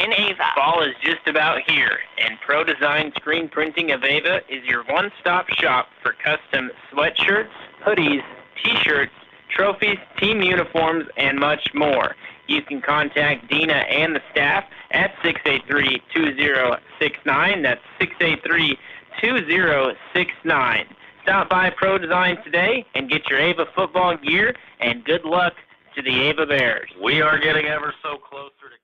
in Ava. Fall is just about here, and Pro Design Screen Printing of Ava is your one-stop shop for custom sweatshirts, hoodies, t-shirts, trophies, team uniforms, and much more. You can contact Dina and the staff at 683-2069. That's 683-2069. Stop by Pro Design today and get your Ava football gear, and good luck to the Ava Bears. We are getting ever so closer to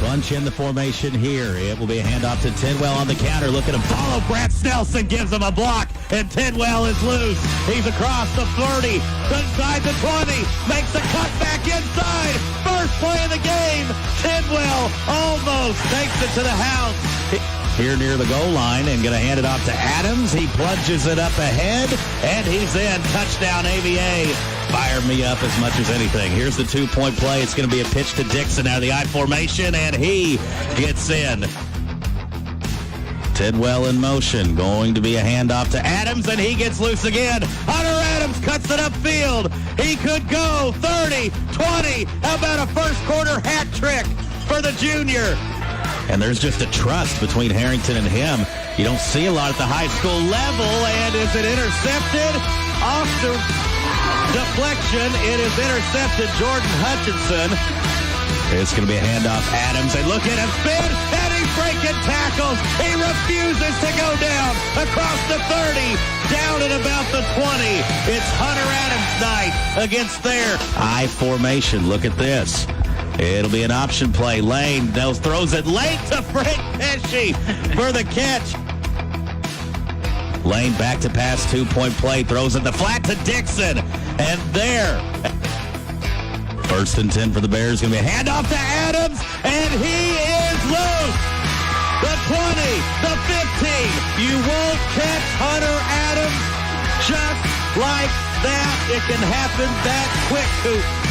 Bunch in the formation here. It will be a handoff to Tidwell on the counter. Look at him follow. Brad Snelson gives him a block, and Tidwell is loose. He's across the 30, inside the 20, makes a cut back inside. First play of the game. Tidwell almost takes it to the house. Here near the goal line and going to hand it off to Adams. He plunges it up ahead, and he's in. Touchdown, AVA. Fire me up as much as anything. Here's the 2-point play. It's going to be a pitch to Dixon out of the I formation, and he gets in. Tidwell in motion. Going to be a handoff to Adams, and he gets loose again. Hunter Adams cuts it upfield. He could go 30, 20. How about a first quarter hat trick for the junior? And there's just a trust between Harrington and him. You don't see a lot at the high school level. And is it intercepted? Off the deflection. It is intercepted. Jordan Hutchinson. It's going to be a handoff. Adams. And look at him spin. And he's breaking tackles. He refuses to go down across the 30. Down at about the 20. It's Hunter Adams' night against their I formation. Look at this. It'll be an option play. Lane throws it late to Frank Pesci for the catch. Lane back to pass, 2-point play, throws it the flat to Dixon. And there, first and 10 for the Bears. Going to be a handoff to Adams, and he is loose. The 20, the 15. You won't catch Hunter Adams just like that. It can happen that quick.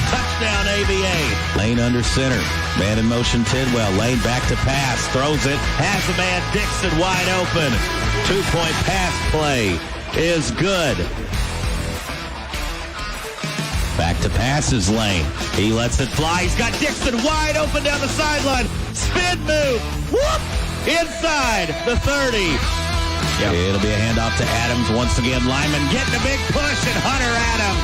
Touchdown, AVA. Lane under center. Man in motion, Tidwell. Lane back to pass. Throws it. Has a man, Dixon, wide open. 2-point pass play is good. Back to passes, Lane. He lets it fly. He's got Dixon wide open down the sideline. Spin move. Whoop! Inside the 30. Yep. It'll be a handoff to Adams. Once again, Lyman getting a big push, and Hunter Adams.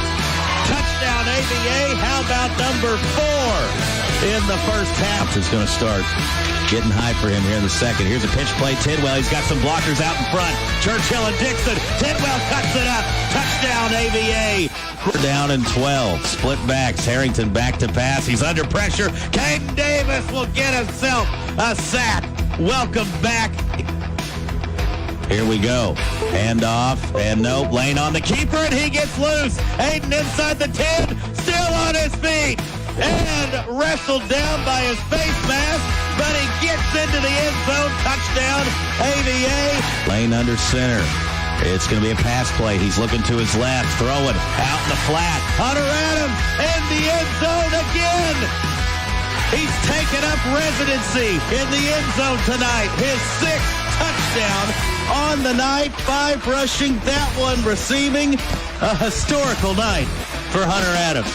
Touchdown, AVA. How about number 4 in the first half? Is going to start getting high for him here in the second. Here's a pitch play. Tidwell. He's got some blockers out in front. Churchill and Dixon. Tidwell cuts it up. Touchdown, AVA. We're down in 12. Split backs. Harrington back to pass. He's under pressure. Caden Davis will get himself a sack. Welcome back. Here we go. Hand off, and nope. Lane on the keeper, and he gets loose. Aiden inside the 10, still on his feet, and wrestled down by his face mask, but he gets into the end zone. Touchdown, AVA. Lane under center. It's going to be a pass play. He's looking to his left, throwing out in the flat. Hunter Adams in the end zone again. He's taken up residency in the end zone tonight. His 6th touchdown on the night. 5 rushing, that one receiving. A historical night for Hunter Adams.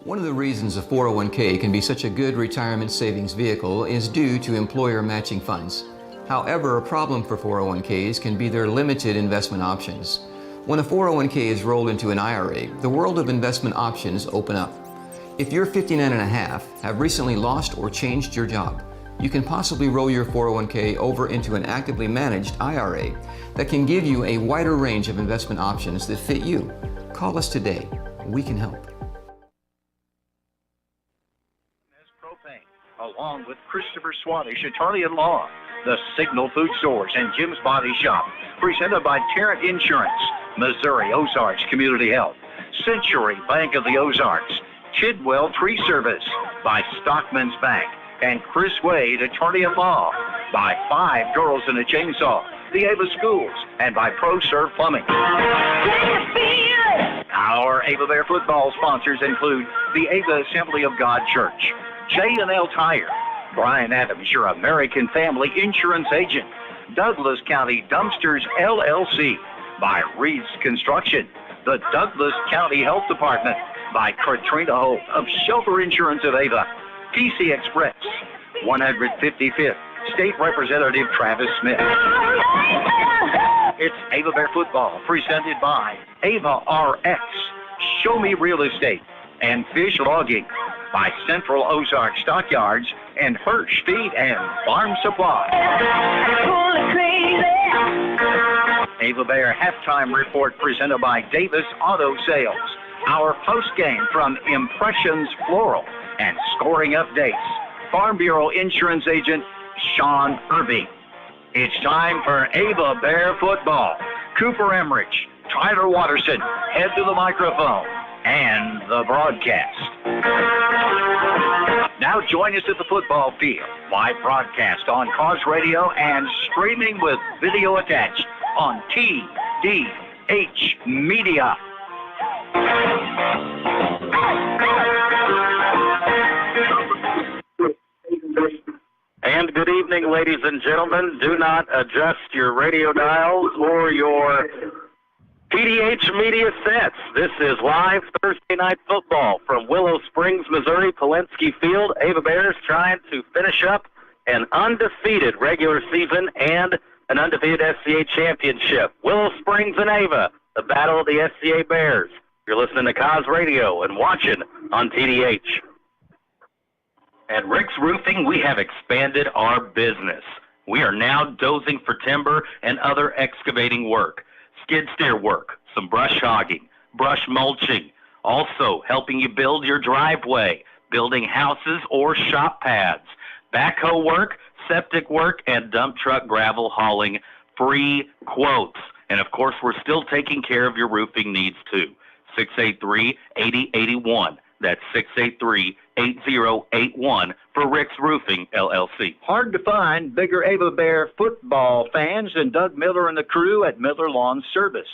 One of the reasons a 401k can be such a good retirement savings vehicle is due to employer matching funds. However, a problem for 401ks can be their limited investment options. When a 401k is rolled into an IRA, the world of investment options open up. If you're 59 and a half, have recently lost or changed your job, you can possibly roll your 401k over into an actively managed IRA that can give you a wider range of investment options that fit you. Call us today. We can help. Along with Christopher Swannish, attorney-at-law, the Signal Food Stores and Jim's Body Shop, presented by Tarrant Insurance, Missouri Ozarks Community Health, Century Bank of the Ozarks, Tidwell Tree Service, by Stockman's Bank, and Chris Wade, attorney-at-law, by Five Girls and a Chainsaw, the Ava Schools, and by ProServe Plumbing. Our Ava Bear football sponsors include the Ava Assembly of God Church, J&L Tire, Brian Adams, your American Family Insurance Agent, Douglas County Dumpsters LLC, by Reed's Construction, the Douglas County Health Department, by Katrina Holt of Shelter Insurance of Ava, PC Express, 155th State Representative Travis Smith. It's Ava Bear Football, presented by Ava RX, Show Me Real Estate, and Fish Logging, by Central Ozark Stockyards and Hirsch Feed and Farm Supply. Ava Bear Halftime Report presented by Davis Auto Sales. Our postgame from Impressions Floral and scoring updates. Farm Bureau Insurance Agent Sean Irving. It's time for Ava Bear Football. Cooper Emmerich, Tyler Watterson, head to the microphone and the broadcast. Now join us at the football field. Live broadcast on Cause Radio and streaming with video attached on TDH Media. And good evening, ladies and gentlemen. Do not adjust your radio dials or your TDH media sets. This is live Thursday night football from Willow Springs, Missouri, Polensky Field. Ava Bears trying to finish up an undefeated regular season and an undefeated SCA championship. Willow Springs and Ava, the battle of the SCA Bears. You're listening to Cause Radio and watching on TDH. At Rick's Roofing, we have expanded our business. We are now dozing for timber and other excavating work, skid steer work, some brush hogging, brush mulching, also helping you build your driveway, building houses or shop pads, backhoe work, septic work, and dump truck gravel hauling, free quotes. And, of course, we're still taking care of your roofing needs, too. 683-8081. That's 683-8081 for Rick's Roofing, LLC. Hard to find bigger Ava Bear football fans than Doug Miller and the crew at Miller Lawn Service.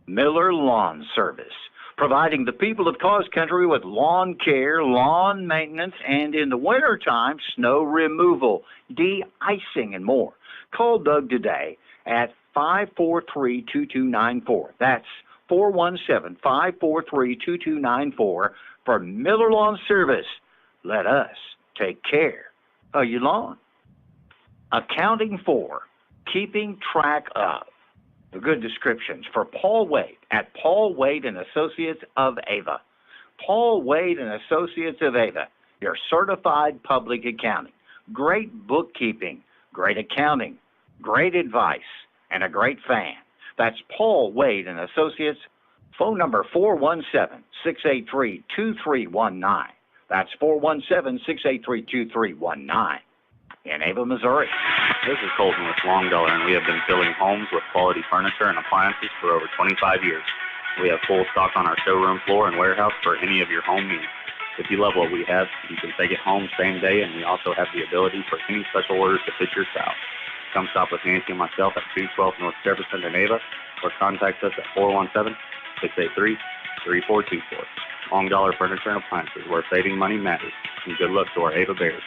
Miller Lawn Service, providing the people of Cause Country with lawn care, lawn maintenance, and in the wintertime, snow removal, de-icing, and more. Call Doug today at 543-2294. That's 417-543-2294 for Miller Lawn Service. Let us take care of your lawn. Accounting for, keeping track of. The good descriptions for Paul Wade at Paul Wade and Associates of Ava. Paul Wade and Associates of Ava, your certified public accounting. Great bookkeeping, great accounting, great advice, and a great fan. That's Paul Wade and Associates. Phone number 417-683-2319. That's 417-683-2319 in Ava, Missouri. This is Colton with Long Dollar, and we have been filling homes with quality furniture and appliances for over 25 years. We have full stock on our showroom floor and warehouse for any of your home needs. If you love what we have, you can take it home same day, and we also have the ability for any special orders to fit your style. Come stop with Nancy and myself at 212 North Jefferson in Ava, or contact us at 417-683-3424. Long Dollar Furniture and Appliances, where saving money matters. And good luck to our Ava Bears.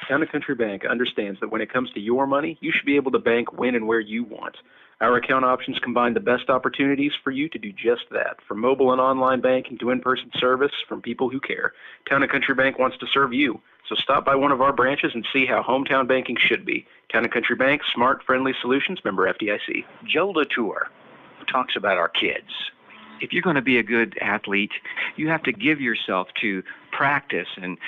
Town & Country Bank understands that when it comes to your money, you should be able to bank when and where you want. Our account options combine the best opportunities for you to do just that. From mobile and online banking to in-person service from people who care, Town & Country Bank wants to serve you. So stop by one of our branches and see how hometown banking should be. Town & Country Bank, smart, friendly solutions, member FDIC. Joe Latour talks about our kids. If you're going to be a good athlete, you have to give yourself to practice and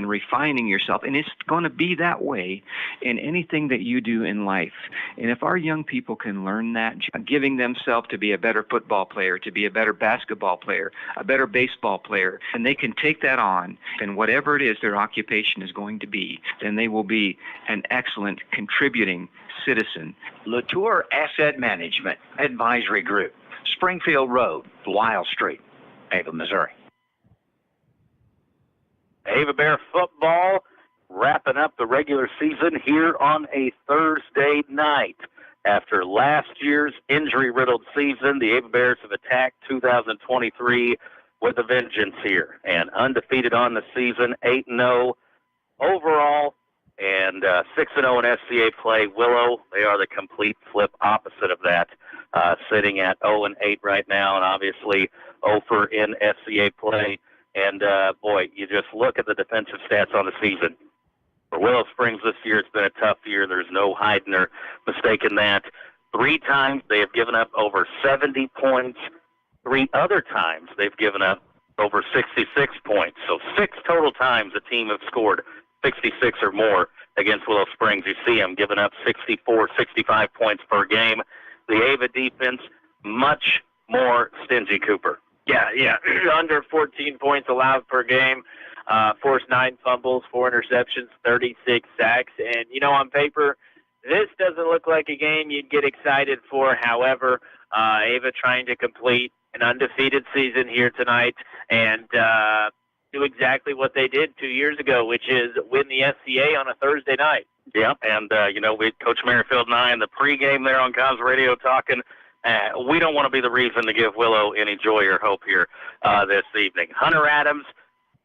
refining yourself. And it's going to be that way in anything that you do in life. And if our young people can learn that, giving themselves to be a better football player, to be a better basketball player, a better baseball player, and they can take that on, and whatever it is their occupation is going to be, then they will be an excellent contributing citizen. Latour Asset Management Advisory Group, Springfield Road, Lyle Street, Ava, Missouri. Ava Bear football wrapping up the regular season here on a Thursday night. After last year's injury-riddled season, the Ava Bears have attacked 2023 with a vengeance here. And undefeated on the season, 8-0 overall, and 6-0 in SCA play. Willow, they are the complete flip opposite of that, sitting at 0-8 right now, and obviously 0 in SCA play. And, boy, you just look at the defensive stats on the season. For Willow Springs this year, it's been a tough year. There's no hiding or mistaking that. 3 times they have given up over 70 points. 3 other times they've given up over 66 points. So 6 total times a team have scored 66 or more against Willow Springs. You see them giving up 64, 65 points per game. The Ava defense, much more stingy, Cooper. Yeah. Under 14 points allowed per game. Forced 9 fumbles, 4 interceptions, 36 sacks. And, on paper, this doesn't look like a game you'd get excited for. However, Ava trying to complete an undefeated season here tonight and do exactly what they did 2 years ago, which is win the SCA on a Thursday night. Yeah, and, we Coach Merrifield and I in the pregame there on Cos Radio talking. We don't want to be the reason to give Willow any joy or hope here this evening. Hunter Adams,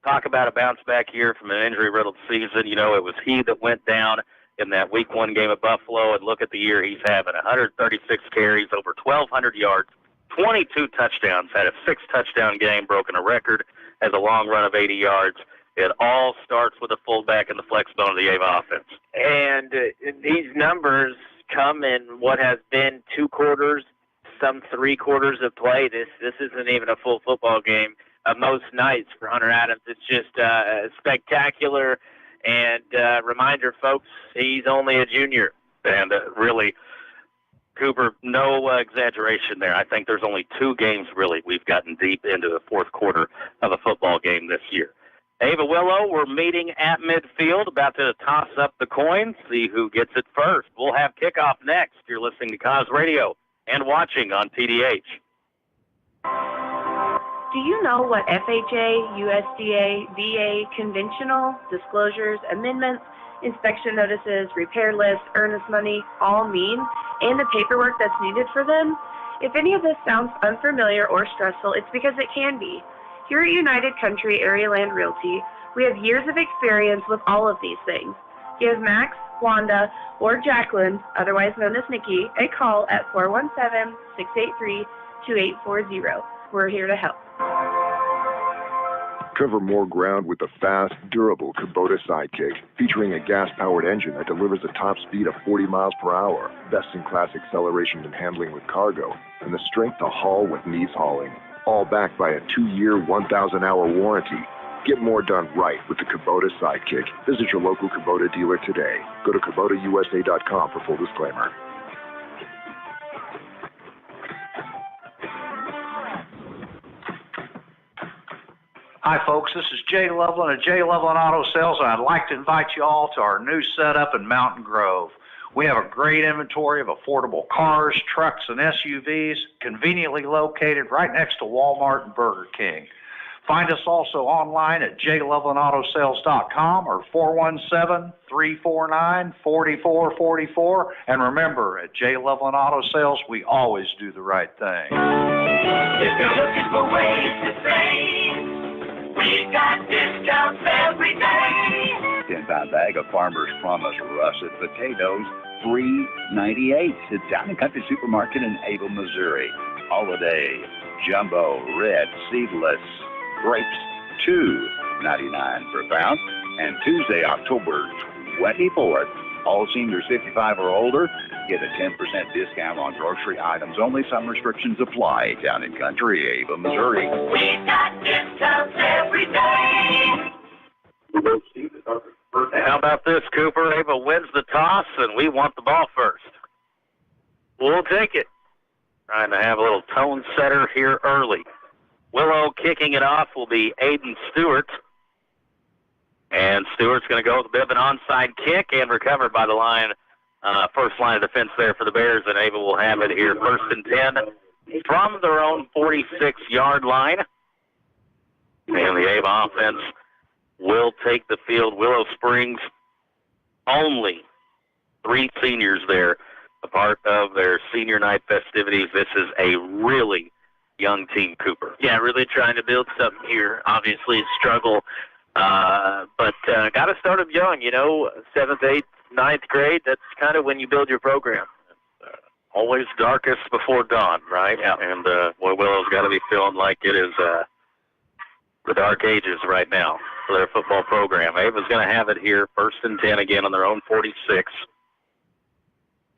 talk about a bounce-back year from an injury-riddled season. It was he that went down in that Week 1 game at Buffalo, and look at the year he's having. 136 carries, over 1,200 yards, 22 touchdowns, had a 6-touchdown game, broken a record, has a long run of 80 yards. It all starts with a fullback and the flex bone of the Ava offense. And these numbers come in what has been 2 quarters, some 3 quarters of play. This isn't even a full football game. Most nights for Hunter Adams, it's just spectacular. And reminder, folks, he's only a junior. And really, Cooper, no exaggeration there. I think there's only 2 games, really, we've gotten deep into the fourth quarter of a football game this year. Ava Willow, we're meeting at midfield, about to toss up the coin, see who gets it first. We'll have kickoff next. You're listening to Cos Radio and watching on TDH. Do you know what FHA, USDA, VA, conventional, disclosures, amendments, inspection notices, repair lists, earnest money all mean, and the paperwork that's needed for them? If any of this sounds unfamiliar or stressful, it's because it can be. Here at United Country Area Land Realty, we have years of experience with all of these things. Give Max, Wanda, or Jacqueline, otherwise known as Nikki, a call at 417-683-2840. We're here to help. Cover more ground with the fast, durable Kubota Sidekick, featuring a gas-powered engine that delivers a top speed of 40 miles per hour, best-in-class acceleration and handling with cargo, and the strength to haul what needs hauling. All backed by a 2-year, 1,000-hour warranty. Get more done right with the Kubota Sidekick. Visit your local Kubota dealer today. Go to KubotaUSA.com for full disclaimer. Hi, folks. This is Jay Loveland of Jay Loveland Auto Sales, and I'd like to invite you all to our new setup in Mountain Grove. We have a great inventory of affordable cars, trucks, and SUVs, conveniently located right next to Walmart and Burger King. Find us also online at jlovelandautosales.com or 417-349-4444. And remember, at J. Loveland Auto Sales, we always do the right thing. If you're looking for ways to save, we got discounts every day. In 10-pound bag of Farmer's Promise russet potatoes, $3.98. It's Town and Country Supermarket in Ava, Missouri. Holiday jumbo red seedless grapes, $2.99 per pound. And Tuesday, October 24th, all seniors 55 or older get a 10% discount on grocery items. Only some restrictions apply. Town and Country, Ava, Missouri. We got discounts every day. How about this, Cooper? Ava wins the toss, and we want the ball first. We'll take it. Trying to have a little tone setter here early. Willow kicking it off will be Aiden Stewart. And Stewart's going to go with a bit of an onside kick and recovered by the line. First line of defense there for the Bears, and Ava will have it here first and 10 from their own 46-yard line. And the Ava offense will take the field. Willow Springs, only 3 seniors there, a part of their senior night festivities. This is a really young team, Cooper. Yeah, really trying to build something here. Obviously, a struggle, but got to start them young. 7th, 8th, 9th grade, that's kind of when you build your program. Always darkest before dawn, right? Yeah. And boy, Willow's got to be feeling like it is the dark ages right now for their football program. Ava's going to have it here first and 10 again on their own 46.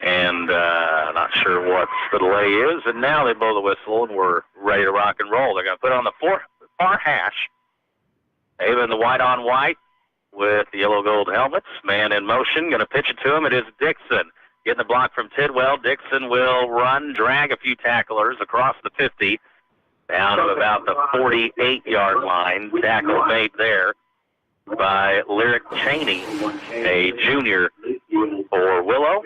And not sure what the delay is. And now they blow the whistle, and we're ready to rock and roll. They're going to put on the far hash. Ava in the white on white with the yellow gold helmets. Man in motion, going to pitch it to him. It is Dixon. Getting the block from Tidwell. Dixon will run, drag a few tacklers across the 50, down to about the 48-yard line. Tackle made there by Lyric Cheney, a junior for Willow.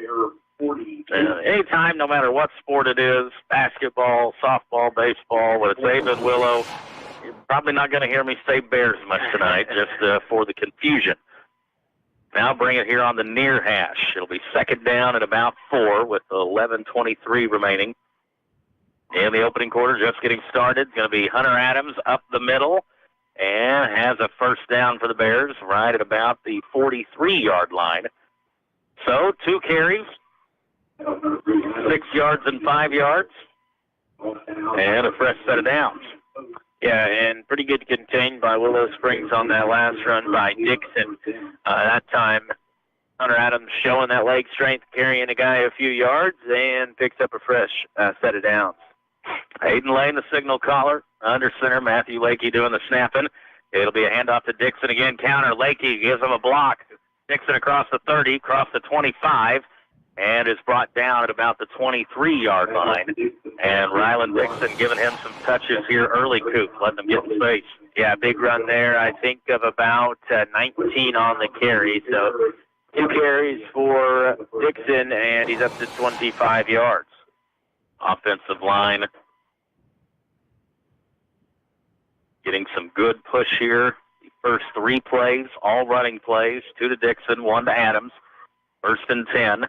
Anytime, no matter what sport it is, basketball, softball, baseball, when it's Ava and Willow, you're probably not going to hear me say Bears much tonight, just for the confusion. Now bring it here on the near hash. It'll be second down at about 4 with 11:23 remaining. In the opening quarter, just getting started. Going to be Hunter Adams up the middle and has a first down for the Bears right at about the 43-yard line. So 2 carries, 6 yards and 5 yards, and a fresh set of downs. Yeah, and pretty good contained by Willow Springs on that last run by Dixon. That time, Hunter Adams showing that leg strength, carrying a guy a few yards, and picks up a fresh set of downs. Hayden Lane, the signal caller. Under center, Matthew Lakey doing the snapping. It'll be a handoff to Dixon again. Counter, Lakey gives him a block. Dixon across the 30, across the 25, and is brought down at about the 23-yard line. And Ryland Dixon giving him some touches here early, Coop, letting him get in space. Yeah, big run there. I think of about 19 on the carry. So 2 carries for Dixon, and he's up to 25 yards. Offensive line getting some good push here. The first 3 plays, all running plays, 2 to Dixon, 1 to Adams. First and 10.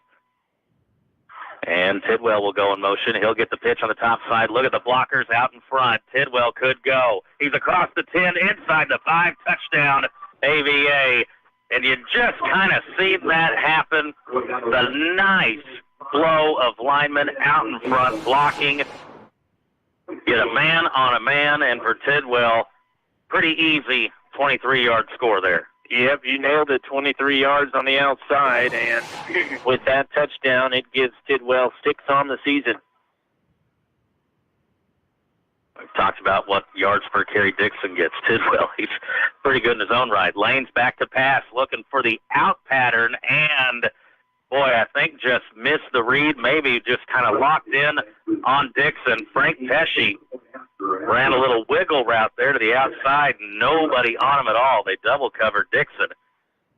And Tidwell will go in motion. He'll get the pitch on the top side. Look at the blockers out in front. Tidwell could go. He's across the 10, inside the 5, touchdown, AVA. And you just kind of see that happen. The nice flow of linemen out in front blocking. Get a man on a man, and for Tidwell, pretty easy 23-yard score there. Yep, you nailed it, 23 yards on the outside, and with that touchdown, it gives Tidwell 6 on the season. We've talked about what yards per carry Dixon gets. Tidwell, he's pretty good in his own right. Lane's back to pass, looking for the out pattern, and boy, I think just missed the read, maybe just kind of locked in on Dixon. Frank Pesci ran a little wiggle route there to the outside, nobody on him at all. They double covered Dixon.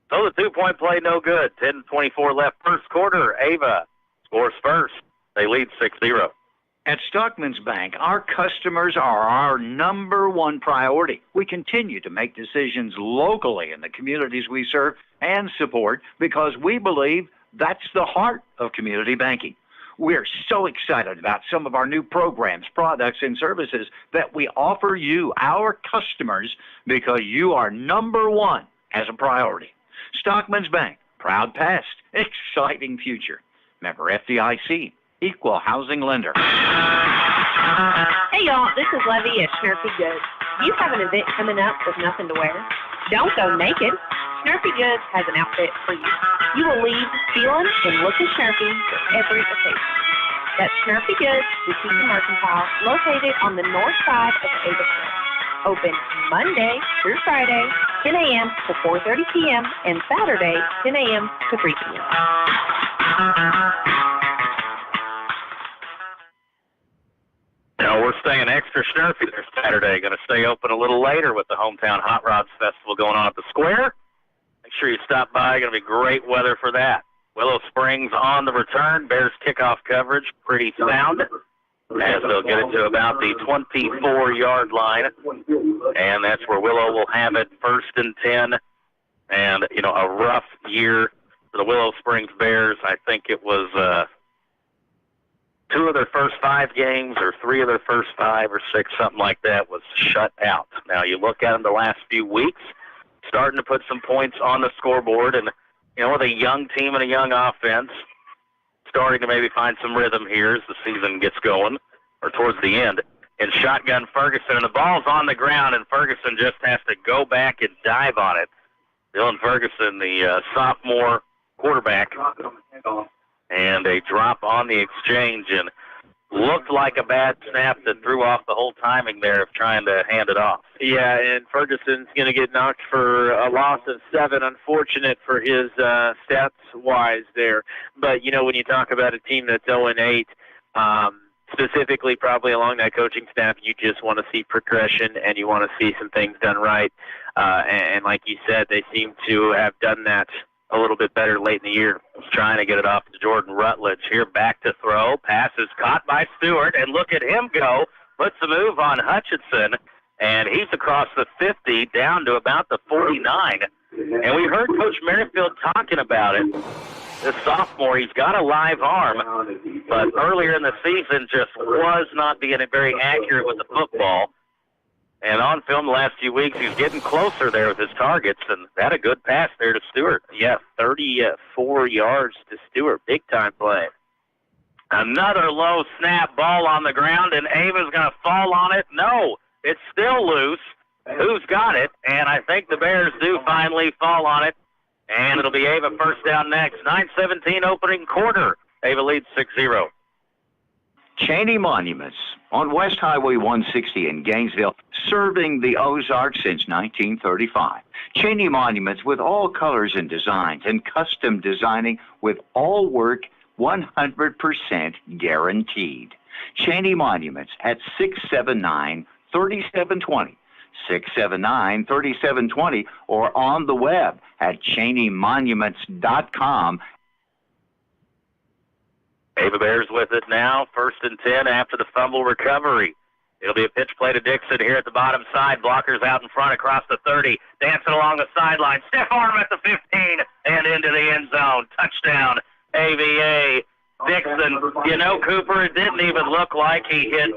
So the 2-point play, no good. 10:24 left first quarter. Ava scores first. They lead 6-0. At Stockman's Bank, our customers are our number one priority. We continue to make decisions locally in the communities we serve and support because we believe that's the heart of community banking. We're so excited about some of our new programs, products, and services that we offer you, our customers, because you are number one as a priority. Stockman's Bank, proud past, exciting future. Member FDIC, equal housing lender. Hey y'all, this is Levy at Snurfy Goods. You have an event coming up with nothing to wear? Don't go naked. Snurfy Goods has an outfit for you. You will leave feeling and looking snurfy for every occasion. That's Snurfy Goods, Boutique and Mercantile, located on the north side of the Ava Trail. Open Monday through Friday, 10 a.m. to 4:30 p.m. and Saturday, 10 a.m. to 3 p.m. Now we're staying extra snurfy this Saturday. Going to stay open a little later with the Hometown Hot Rods Festival going on at the Square. Make sure you stop by. Going to be great weather for that. Willow Springs on the return. Bears kickoff coverage, pretty sound, as they'll get it to about the 24-yard line. And that's where Willow will have it, 1st and 10. And, you know, a rough year for the Willow Springs Bears. I think it was 2 of their first 5 games or 3 of their first 5 or 6, something like that, was shut out. Now, you look at them the last few weeks, starting to put some points on the scoreboard, and, you know, with a young team and a young offense, starting to maybe find some rhythm here as the season gets going, or towards the end. And shotgun Ferguson, and the ball's on the ground, and Ferguson just has to go back and dive on it. Dylan Ferguson, the sophomore quarterback, and a drop on the exchange, and looked like a bad snap that threw off the whole timing there of trying to hand it off. Yeah, and Ferguson's going to get knocked for a loss of 7. Unfortunate for his stats-wise there. But, you know, when you talk about a team that's 0-8, specifically probably along that coaching staff, you just want to see progression and you want to see some things done right. And like you said, they seem to have done that a little bit better late in the year. Trying to get it off to Jordan Rutledge. Here back to throw. Pass is caught by Stewart, and look at him go. Puts the move on Hutchinson, and he's across the 50 down to about the 49. And we heard Coach Merrifield talking about it. This sophomore, he's got a live arm, but earlier in the season just was not being very accurate with the football. And on film the last few weeks, he's getting closer there with his targets, and had a good pass there to Stewart. Yeah, 34 yards to Stewart. Big-time play. Another low snap, ball on the ground, and Ava's going to fall on it. No, it's still loose. Who's got it? And I think the Bears do finally fall on it, and it'll be Ava first down next. 9:17 opening quarter. Ava leads 6-0. Cheney Monuments on West Highway 160 in Gainesville, serving the Ozarks since 1935. Cheney Monuments with all colors and designs, and custom designing with all work 100% guaranteed. Cheney Monuments at 679-3720. 679-3720, or on the web at cheneymonuments.com. Ava Bears with it now, 1st and 10 after the fumble recovery. It'll be a pitch play to Dixon here at the bottom side. Blockers out in front across the 30, dancing along the sideline. Stiff arm at the 15 and into the end zone. Touchdown, AVA. Dixon, you know, Cooper, it didn't even look like he hit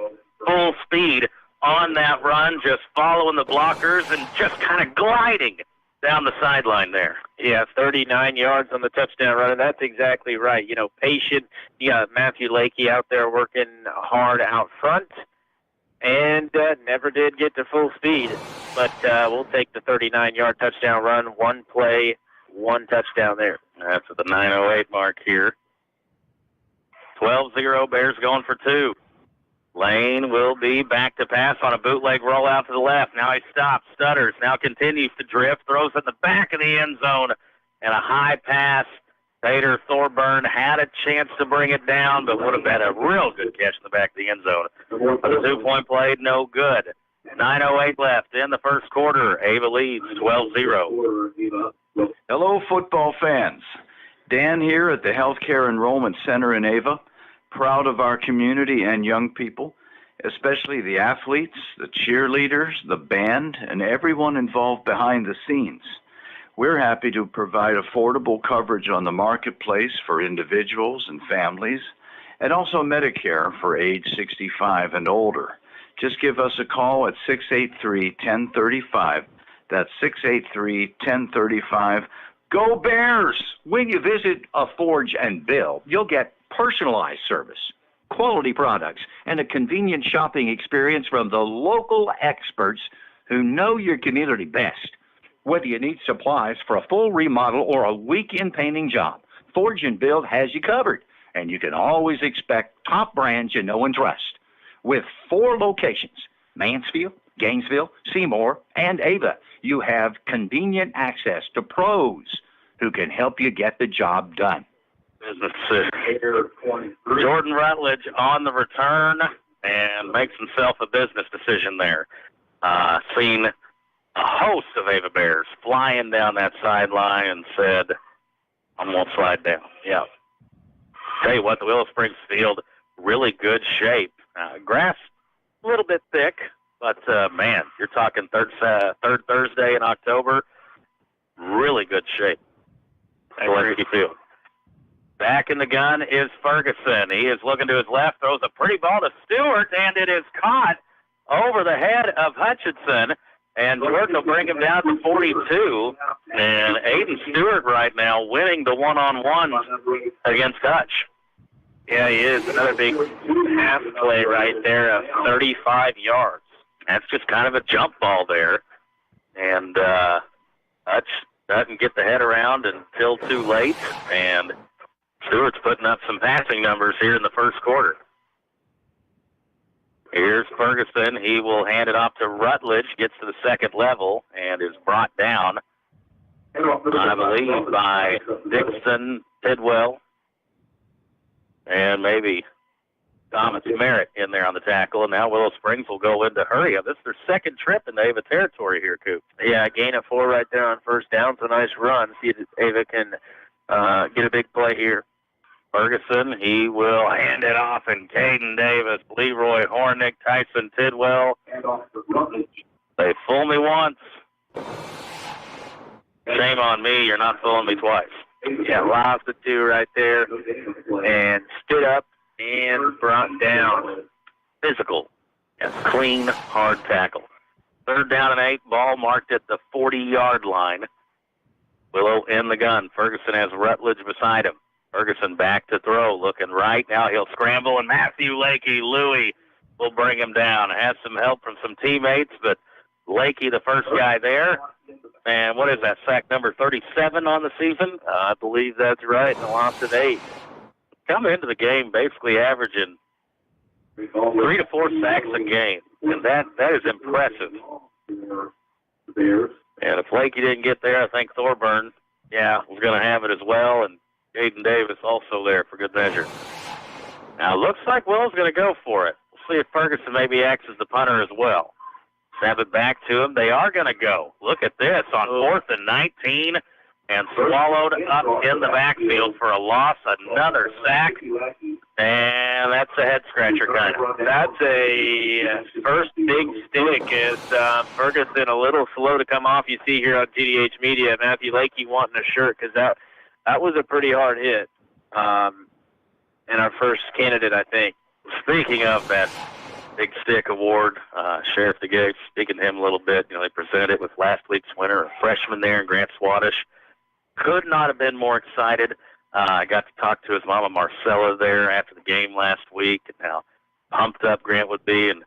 full speed on that run, just following the blockers and just kind of gliding down the sideline there. Yeah, 39 yards on the touchdown run, and that's exactly right. You know, patient. You got Matthew Lakey out there working hard out front, and never did get to full speed. But we'll take the 39-yard touchdown run, 1 play, 1 touchdown there. That's at the 9:08 mark here. 12-0, Bears going for 2. Lane will be back to pass on a bootleg rollout to the left. Now he stops, stutters, now continues to drift, throws in the back of the end zone, and a high pass. Tater Thorburn had a chance to bring it down, but would have been a real good catch in the back of the end zone. But a 2-point play, no good. 9:08 left in the first quarter. Ava leads 12-0. Hello, football fans. Dan here at the Healthcare Enrollment Center in Ava. Proud of our community and young people, especially the athletes, the cheerleaders, the band, and everyone involved behind the scenes. We're happy to provide affordable coverage on the marketplace for individuals and families, and also Medicare for age 65 and older. Just give us a call at 683-1035. That's 683-1035. Go Bears! When you visit a Forge and Bill, you'll get personalized service, quality products, and a convenient shopping experience from the local experts who know your community best. Whether you need supplies for a full remodel or a weekend painting job, Forge and Build has you covered, and you can always expect top brands you know and trust. With 4 locations, Mansfield, Gainesville, Seymour, and Ava, you have convenient access to pros who can help you get the job done. Business decision. Jordan Rutledge on the return and makes himself a business decision there. Seen a host of Ava Bears flying down that sideline and said, I'm going to slide down. Yeah. Tell you what, the Willow Springs field, really good shape. Grass, a little bit thick, but, man, you're talking third Thursday in October, really good shape. Gillespie Field. Back in the gun is Ferguson. He is looking to his left, throws a pretty ball to Stewart, and it is caught over the head of Hutchinson. And Jordan will bring him down to 42. And Aiden Stewart right now winning the one-on-one against Hutch. Yeah, he is. Another big half play right there of 35 yards. That's just kind of a jump ball there. And Hutch doesn't get the head around until too late. And Stewart's putting up some passing numbers here in the first quarter. Here's Ferguson. He will hand it off to Rutledge, gets to the second level, and is brought down, I believe, by Dixon, Tidwell, and maybe Thomas Merritt in there on the tackle. And now Willow Springs will go into hurry up. This is their second trip in the Ava territory here, Coop. Yeah, gain of 4 right there on first down. It's a nice run. See if Ava can get a big play here. Ferguson, he will hand it off, and Caden Davis, Leroy Hornick, Tyson Tidwell. They fool me once. Shame on me, you're not fooling me twice. Yeah, lost the 2 right there, and stood up and brought down. Physical. Yes, clean, hard tackle. 3rd down and 8, ball marked at the 40-yard line. Willow in the gun. Ferguson has Rutledge beside him. Ferguson back to throw, looking right. Now he'll scramble, and Matthew Louis will bring him down. Has some help from some teammates, but Lakey, the first guy there. And what is that, sack number 37 on the season? I believe that's right, and a loss of 8. Coming into the game basically averaging 3 to 4 sacks a game, and that is impressive. And if Lakey didn't get there, I think Thorburn, was going to have it as well, and Caden Davis also there for good measure. Now, looks like Willow's going to go for it. We'll see if Ferguson maybe acts as the punter as well. Snap it back to him. They are going to go. Look at this on 4th and 19 and swallowed up in the backfield for a loss. Another sack. And that's a head-scratcher kind of. That's a first big stick as Ferguson a little slow to come off. You see here on TDH Media, Matthew Lakey wanting a shirt because that was a pretty hard hit. And our first candidate, I think. Speaking of that Big Stick Award, Sheriff DeGay, speaking to him a little bit, they presented it with last week's winner, a freshman there in Grant Swadesh. Could not have been more excited. I got to talk to his mama, Marcella, there after the game last week, and how pumped up Grant would be, and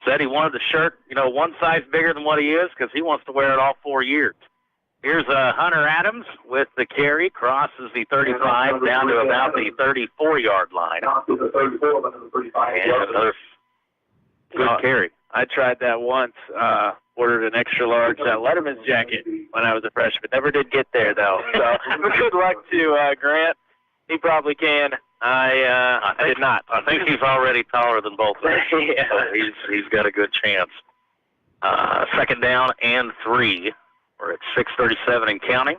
said he wanted the shirt, one size bigger than what he is because he wants to wear it all 4 years. Here's Hunter Adams with the carry, crosses the 35 down to about the 34-yard line. And another good carry. I tried that once, ordered an extra large Letterman's jacket when I was a freshman. Never did get there, though. So good luck to Grant. He probably can. I did not. I think he's already taller than both of them. Yeah. So he's got a good chance. 2nd down and 3. We're at 6:37 and counting.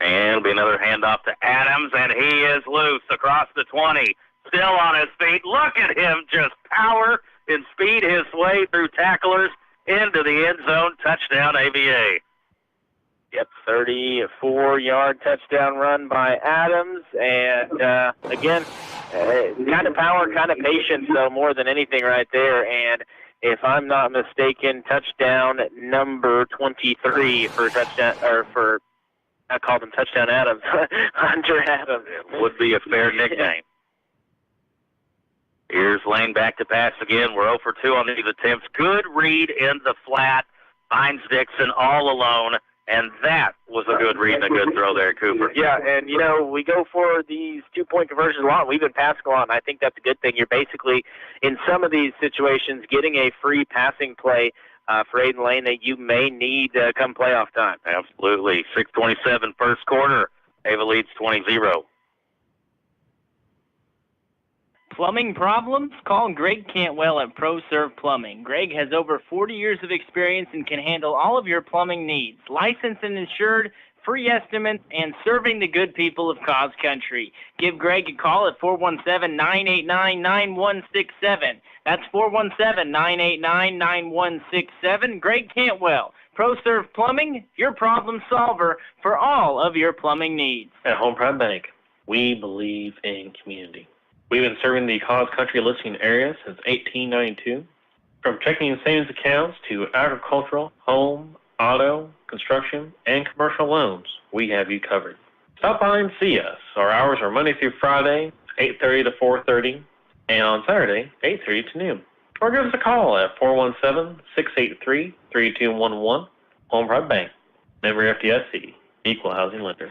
And it'll be another handoff to Adams, and he is loose across the 20. Still on his feet. Look at him just power and speed his way through tacklers into the end zone. Touchdown, AVA. Yep, 34-yard touchdown run by Adams. And, again, kind of power, kind of patience, though, more than anything right there. And if I'm not mistaken, touchdown number 23 for touchdown or for I called him Touchdown Adams. Hunter Adams. It would be a fair nickname. Here's Lane back to pass again. We're 0 for 2 on these attempts. Good read in the flat. Finds Dixon all alone. And that was a good read and a good throw there, Cooper. Yeah, and, we go for these two-point conversions a lot. We've been passing a lot, and I think that's a good thing. You're basically, in some of these situations, getting a free passing play for Aiden Lane that you may need come playoff time. Absolutely. 6:27 first quarter. Ava leads 20-0. Plumbing problems? Call Greg Cantwell at ProServe Plumbing. Greg has over 40 years of experience and can handle all of your plumbing needs. Licensed and insured, free estimates, and serving the good people of Cause Country. Give Greg a call at 417-989-9167. That's 417-989-9167. Greg Cantwell, ProServe Plumbing, your problem solver for all of your plumbing needs. At Home Pride Bank, we believe in community. We've been serving the Cause Country listening area since 1892. From checking and savings accounts to agricultural, home, auto, construction, and commercial loans, we have you covered. Stop by and see us. Our hours are Monday through Friday, 8:30 to 4:30, and on Saturday, 8:30 to noon. Or give us a call at 417-683-3211. Home Pride Bank, member FDIC, equal housing lender.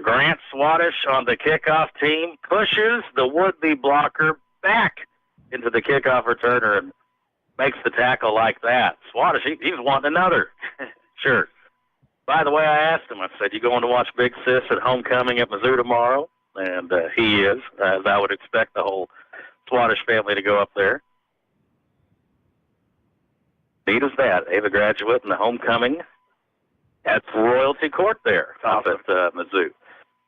Grant Swadesh on the kickoff team pushes the would-be blocker back into the kickoff returner and makes the tackle like that. Swadesh, he's wanting another. Sure. By the way, I asked him, I said, you going to watch Big Sis at homecoming at Mizzou tomorrow? And he is, as I would expect the whole Swadesh family to go up there. Neat as that. Ava graduate in the homecoming at Royalty Court there up at Mizzou.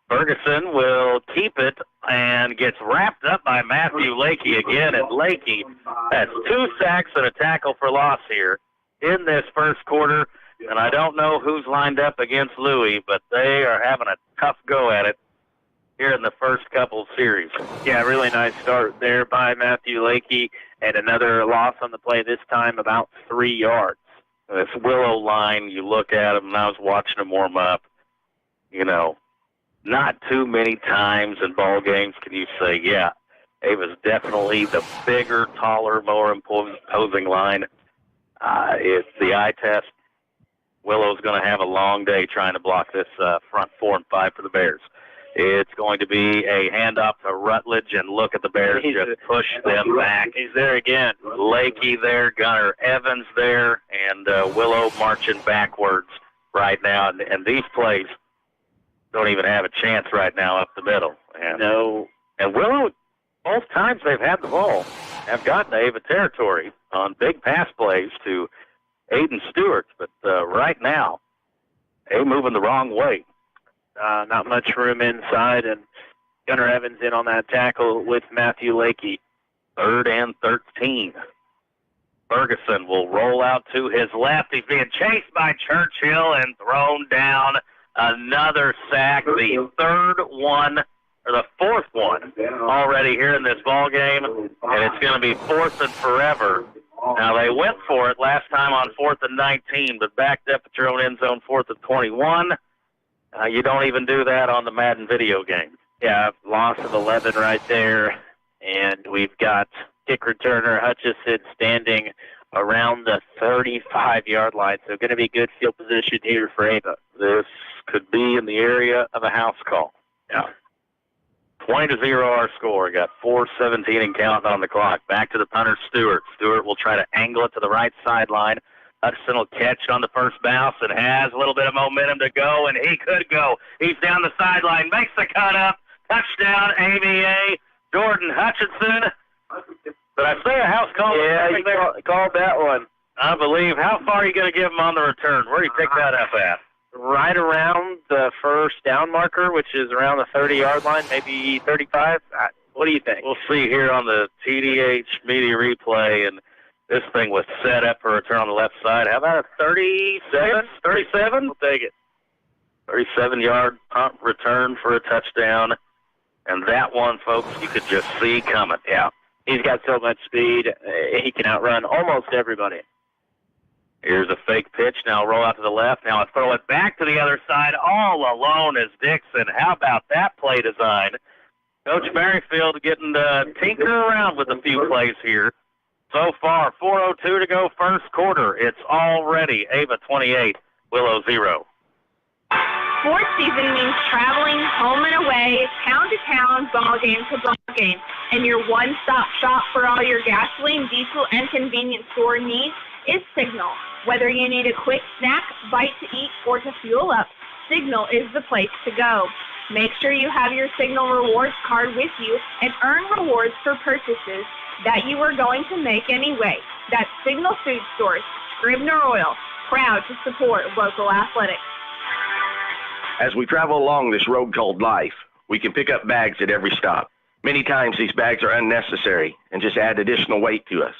Ferguson will keep it and gets wrapped up by Matthew Lakey again. And Lakey has 2 sacks and a tackle for loss here in this first quarter. And I don't know who's lined up against Louis, but they are having a tough go at it here in the first couple series. Yeah, really nice start there by Matthew Lakey, and another loss on the play, this time about 3 yards. This Willow line, you look at him, and I was watching him warm up. Not too many times in ball games can you say, yeah, Ava's definitely the bigger, taller, more imposing line. It's the eye test. Willow's going to have a long day trying to block this front 4 and 5 for the Bears. It's going to be a handoff to Rutledge, and look at the Bears just push them back. He's there again. Lakey there, Gunnar Evans there, and Willow marching backwards right now. And these plays don't even have a chance right now up the middle. No. And Willow, both times they've had the ball, have gotten to Ava territory on big pass plays to Aiden Stewart. But right now, they moving the wrong way. Not much room inside, and Gunnar Evans in on that tackle with Matthew Lakey. 3rd and 13. Ferguson will roll out to his left. He's being chased by Churchill and thrown down. Another sack, the 4th one already here in this ball game, and it's going to be 4th and forever. Now, they went for it last time on 4th and 19, but backed up at your own end zone, 4th and 21. You don't even do that on the Madden video game. Yeah, loss of 11 right there. And we've got kick returner Hutchison standing around the 35-yard line. So going to be good field position here for Ava. This could be in the area of a house call. Yeah. 20-0 our score. Got 4:17 and counting on the clock. Back to the punter, Stewart. Stewart will try to angle it to the right sideline. Hudson will catch on the first bounce and has a little bit of momentum to go, and he could go. He's down the sideline, makes the cut up. Touchdown, AVA, Jordan Hutchinson. Did I say a house call? Yeah, you called that one. I believe. How far are you going to give him on the return? Where do you pick that up at? Right around the first down marker, which is around the 30-yard line, maybe 35. What do you think? We'll see here on the TDH media replay, and this thing was set up for a return on the left side. How about a 37? 37? We'll take it. 37-yard punt return for a touchdown. And that one, folks, you could just see coming. Yeah. He's got so much speed, he can outrun almost everybody. Here's a fake pitch. Now roll out to the left. Now I throw it back to the other side. All alone is Dixon. How about that play design? Coach Merrifield getting to tinker around with a few plays here. So far, 4:02 to go first quarter. It's already Ava 28, Willow 0. Sports season means traveling home and away, town to town, ball game to ball game. And your one-stop shop for all your gasoline, diesel, and convenience store needs is Signal. Whether you need a quick snack, bite to eat, or to fuel up, Signal is the place to go. Make sure you have your Signal Rewards card with you and earn rewards for purchases that you are going to make anyway. That's Signal Food Stores, Scribner Oil, proud to support local athletics. As we travel along this road called life, we can pick up bags at every stop. Many times these bags are unnecessary and just add additional weight to us.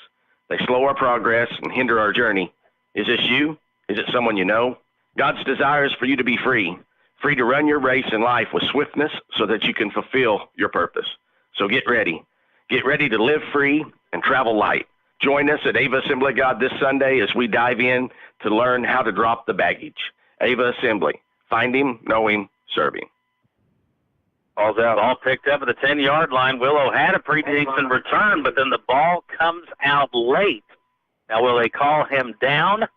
They slow our progress and hinder our journey. Is this you? Is it someone you know? God's desire is for you to be free to run your race in life with swiftness so that you can fulfill your purpose. So get ready. Get ready to live free and travel light. Join us at Ava Assembly of God this Sunday as we dive in to learn how to drop the baggage. Ava Assembly. Find him, know him, serve him. Ball's out. Ball picked up at the 10-yard line. Willow had a pretty decent return, but then the ball comes out late. Now, will they call him down?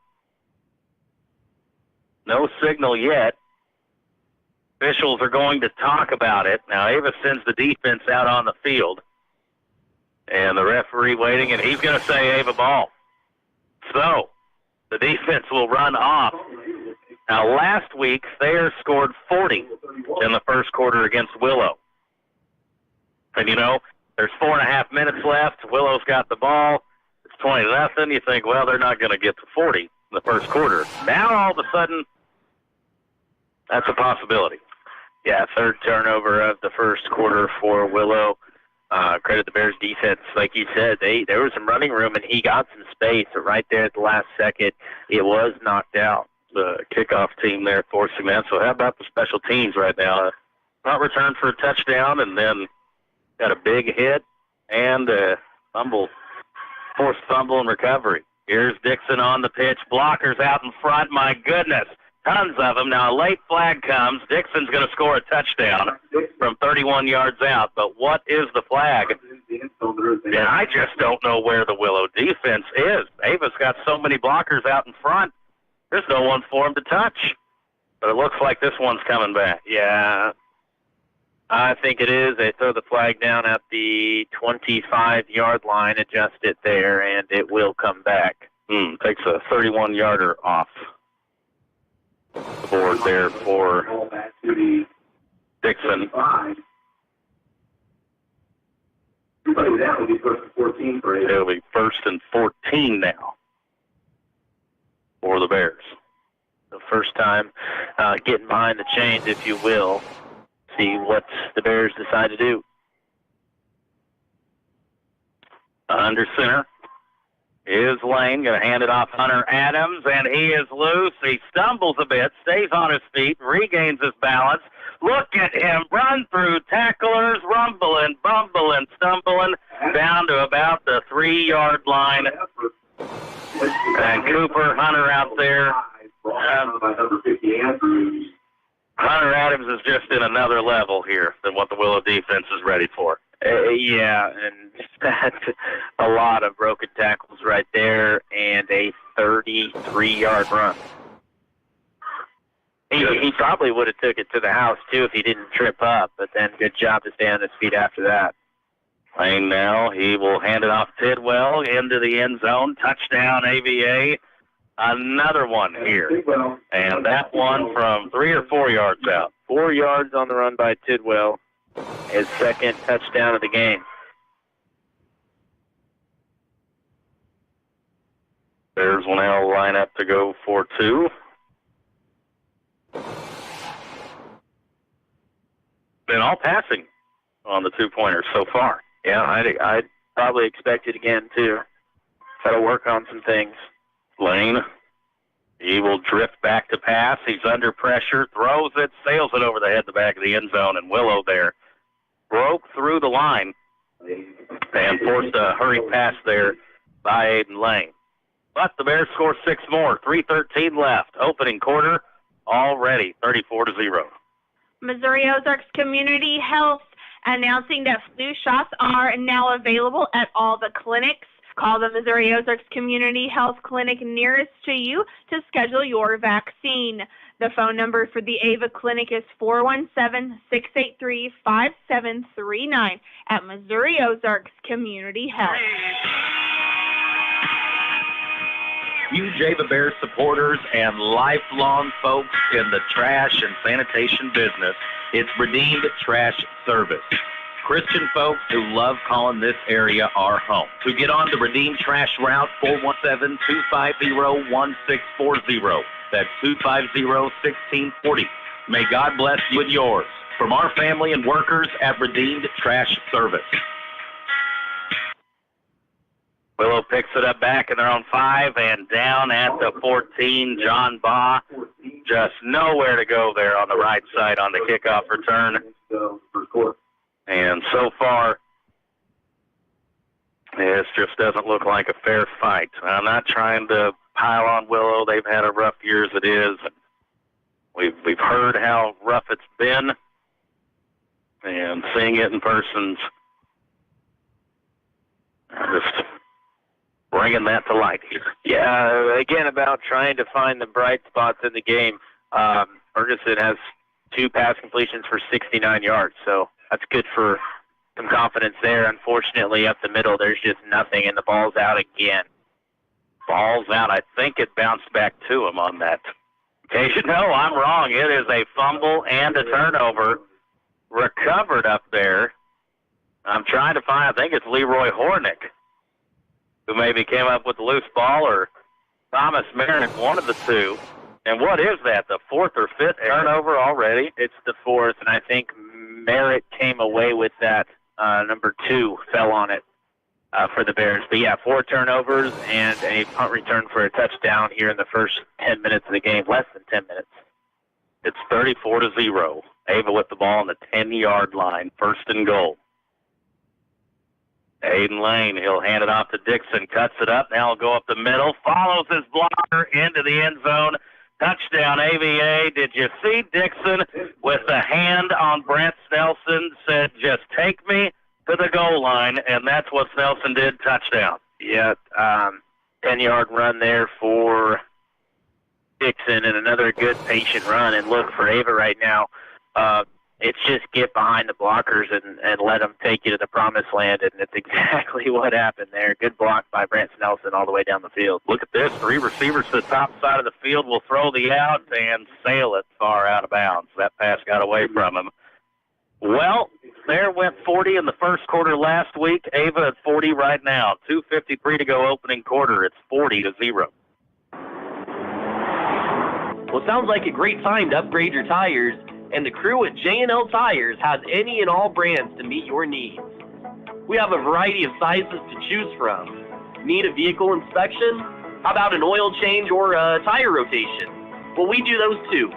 No signal yet. Officials are going to talk about it. Now, Ava sends the defense out on the field. And the referee waiting, and he's going to say Ava ball. So, the defense will run off. Now, last week, Thayer scored 40 in the first quarter against Willow. And, you know, there's 4.5 minutes left. Willow's got the ball. It's 20-0. You think, well, they're not going to get to 40 in the first quarter. Now, all of a sudden, that's a possibility. Yeah, third turnover of the first quarter for Willow. Credit the Bears defense. Like you said, there was some running room, and he got some space. But right there at the last second, it was knocked out. The kickoff team there forcing that. So how about the special teams right now? Not returned for a touchdown, and then got a big hit and a fumble, forced fumble and recovery. Here's Dixon on the pitch. Blockers out in front. My goodness. Tons of them. Now a late flag comes. Dixon's going to score a touchdown from 31 yards out. But what is the flag? And I just don't know where the Willow defense is. Ava's got so many blockers out in front. There's no one for him to touch. But it looks like this one's coming back. Yeah, I think it is. They throw the flag down at the 25-yard line, adjust it there, and it will come back. Takes a 31-yarder off the board there for Dixon. It'll be first and 14 now for the Bears. The first time getting behind the chains, if you will. See what the Bears decide to do. Under center is Lane, going to hand it off Hunter Adams, and he is loose. He stumbles a bit, stays on his feet, regains his balance. Look at him run through tacklers, rumbling, bumbling, stumbling, down to about the 3-yard line. And Cooper, Hunter out there. Hunter Adams is just in another level here than what the Willow defense is ready for. Yeah, and that's a lot of broken tackles right there and a 33-yard run. He probably would have took it to the house, too, if he didn't trip up, but then good job to stay on his feet after that. Lane now, he will hand it off Tidwell into the end zone. Touchdown, AVA. Another one here. And that one from 3 or 4 yards out. 4 yards on the run by Tidwell. His second touchdown of the game. Bears will now line up to go for 2. Been all passing on the 2-pointers so far. Yeah, I'd probably expect it again, too. Got to work on some things. Lane, he will drift back to pass. He's under pressure, throws it, sails it over the head, the back of the end zone, and Willow there broke through the line and forced a hurry pass there by Aiden Lane. But the Bears score 6 more. 3:13 left. Opening quarter already 34-0. Missouri Ozarks Community Health announcing that flu shots are now available at all the clinics. Call the Missouri Ozarks Community Health Clinic nearest to you to schedule your vaccine. The phone number for the Ava Clinic is 417-683-5739 at Missouri Ozarks Community Health. Huge Ava Bears supporters and lifelong folks in the trash and sanitation business, it's Redeemed Trash Service. Christian folks who love calling this area our home. To get on the Redeemed Trash route, 417-250-1640. That's 250-1640. May God bless you and yours. From our family and workers at Redeemed Trash Service. Willow picks it up back in their own 5 and down at the 14. John Baugh just nowhere to go there on the right side on the kickoff return. And so far, this just doesn't look like a fair fight. I'm not trying to pile on Willow. They've had a rough year as it is. We've heard how rough it's been, and seeing it in person's just bringing that to light here. Yeah, again, about trying to find the bright spots in the game. Ferguson has 2 pass completions for 69 yards, so that's good for some confidence there. Unfortunately, up the middle, there's just nothing, and the ball's out again. Ball's out. I think it bounced back to him on that occasion. No, I'm wrong. It is a fumble and a turnover recovered up there. I'm trying to find, I think it's Leroy Hornick, who maybe came up with the loose ball, or Thomas Merritt, one of the two. And what is that, the 4th or 5th turnover already? It's the 4th, and I think Merritt came away with that. Number 2 fell on it for the Bears. But, yeah, 4 turnovers and a punt return for a touchdown here in the first 10 minutes of the game, less than 10 minutes. It's 34-0. Ava with the ball on the 10-yard line, 1st and goal. Aiden Lane, he'll hand it off to Dixon, cuts it up, now he'll go up the middle, follows his blocker into the end zone. Touchdown, AVA. Did you see Dixon with the hand on Brent Snelson, said, just take me to the goal line, and that's what Snelson did, touchdown. Yeah, 10-yard run there for Dixon, and another good patient run. And look, for Ava right now, it's just get behind the blockers and let them take you to the promised land, and it's exactly what happened there. Good block by Brent Snelson all the way down the field. Look at this. 3 receivers to the top side of the field will throw the out and sail it far out of bounds. That pass got away from him. Well, there went 40 in the first quarter last week. Ava at 40 right now. 2:53 to go opening quarter. It's 40-0. Well, it sounds like a great time to upgrade your tires, and the crew at J&L Tires has any and all brands to meet your needs. We have a variety of sizes to choose from. Need a vehicle inspection? How about an oil change or a tire rotation? Well, we do those too.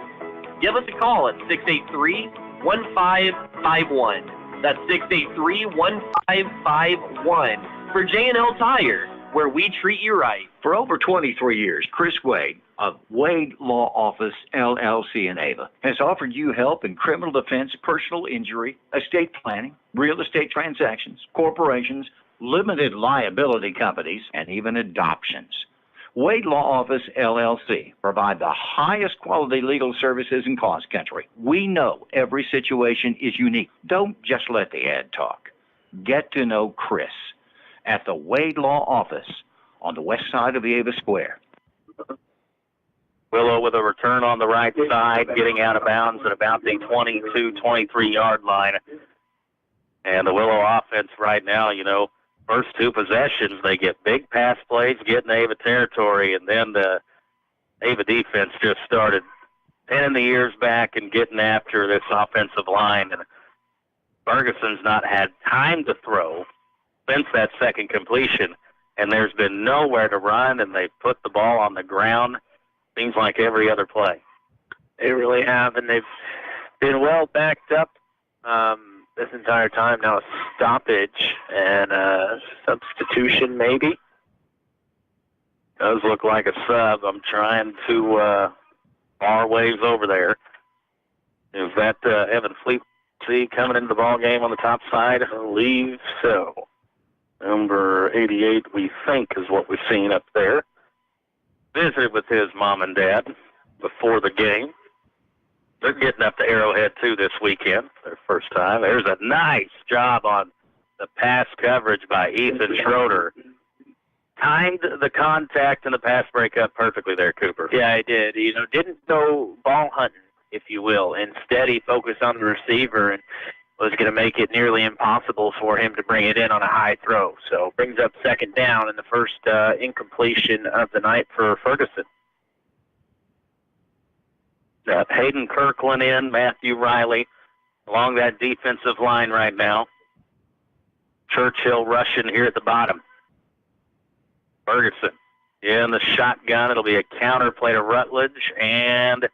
Give us a call at 683-1551. That's 683-1551 for J&L Tire, where we treat you right. For over 23 years, Chris Wade of Wade Law Office, LLC in Ava, has offered you help in criminal defense, personal injury, estate planning, real estate transactions, corporations, limited liability companies, and even adoptions. Wade Law Office, LLC provide the highest quality legal services in cross country. We know every situation is unique. Don't just let the ad talk. Get to know Chris at the Wade Law Office on the west side of the Ava Square. Willow with a return on the right side, getting out of bounds at about the 22-23-yard line. And the Willow offense right now, first 2 possessions, they get big pass plays, get in Ava territory, and then the Ava defense just started pinning the ears back and getting after this offensive line. And Ferguson's not had time to throw since that second completion, and there's been nowhere to run, and they put the ball on the ground. Seems like every other play. They really have, and they've been well backed up this entire time. Now a stoppage and a substitution maybe. Does look like a sub. I'm trying to bar waves over there. Is that Evan Fleet coming into the ball game on the top side? I believe so. Number 88, we think, is what we've seen up there. Visited with his mom and dad before the game. They're getting up to Arrowhead, too, this weekend. Their first time. There's a nice job on the pass coverage by Ethan Schroeder. Timed the contact and the pass breakup perfectly there, Cooper. Yeah, I did. Didn't go ball hunting, if you will. Instead, he focused on the receiver and was going to make it nearly impossible for him to bring it in on a high throw. So brings up second down and the first incompletion of the night for Ferguson. Hayden Kirkland in, Matthew Riley along that defensive line right now. Churchill rushing here at the bottom. Ferguson in the shotgun. It'll be a counter play to Rutledge and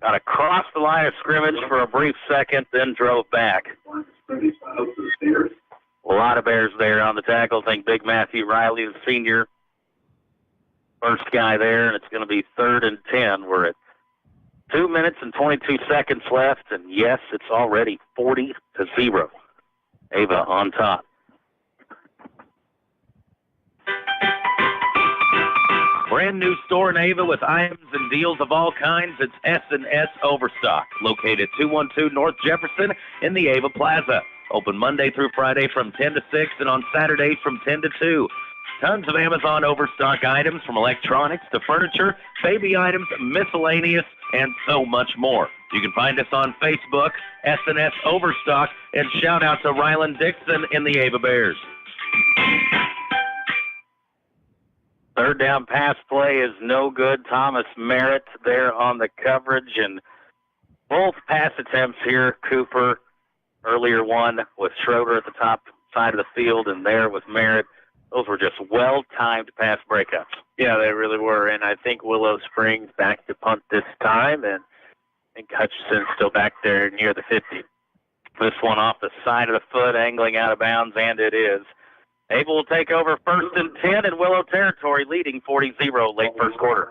got across the line of scrimmage for a brief second, then drove back. A lot of Bears there on the tackle. I think Big Matthew Riley, the senior, first guy there, and it's going to be 3rd and 10. We're at 2 minutes and 22 seconds left, and yes, it's already 40-0. Ava on top. Brand new store in Ava with items and deals of all kinds. It's S&S Overstock, located 212 North Jefferson in the Ava Plaza. Open Monday through Friday from 10 to 6 and on Saturdays from 10 to 2. Tons of Amazon Overstock items from electronics to furniture, baby items, miscellaneous, and so much more. You can find us on Facebook, S&S Overstock, and shout out to Ryland Dixon in the Ava Bears. Third down pass play is no good. Thomas Merritt there on the coverage, and both pass attempts here, Cooper, earlier one with Schroeder at the top side of the field, and there with Merritt. Those were just well-timed pass breakups. Yeah, they really were, and I think Willow Springs back to punt this time, and I think Hutchison's still back there near the 50. This one off the side of the foot, angling out of bounds, and it is. Ava will take over 1st and 10 in Willow territory, leading 40-0 late first quarter.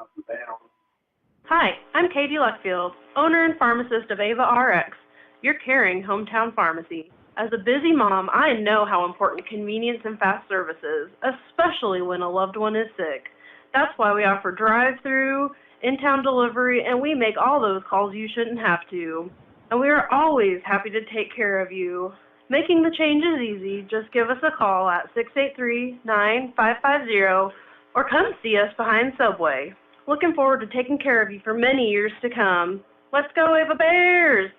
Hi, I'm Katie Luckfield, owner and pharmacist of Ava RX, your caring hometown pharmacy. As a busy mom, I know how important convenience and fast service is, especially when a loved one is sick. That's why we offer drive-through, in-town delivery, and we make all those calls you shouldn't have to. And we are always happy to take care of you. Making the change is easy. Just give us a call at 683-9550 or come see us behind Subway. Looking forward to taking care of you for many years to come. Let's go, Ava Bears!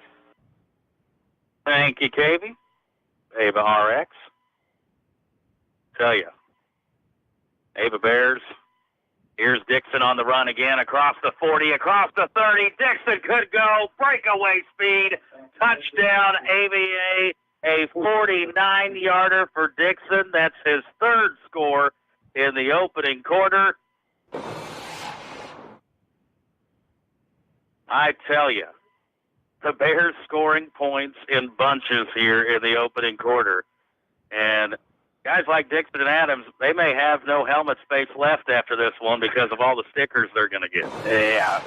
Thank you, Katie. Ava RX. Tell you, Ava Bears. Here's Dixon on the run again, across the 40, across the 30. Dixon could go, breakaway speed, touchdown, AVA. A 49-yarder for Dixon. That's his 3rd score in the opening quarter. I tell you, the Bears scoring points in bunches here in the opening quarter. And guys like Dixon and Adams, they may have no helmet space left after this one because of all the stickers they're going to get. Yeah,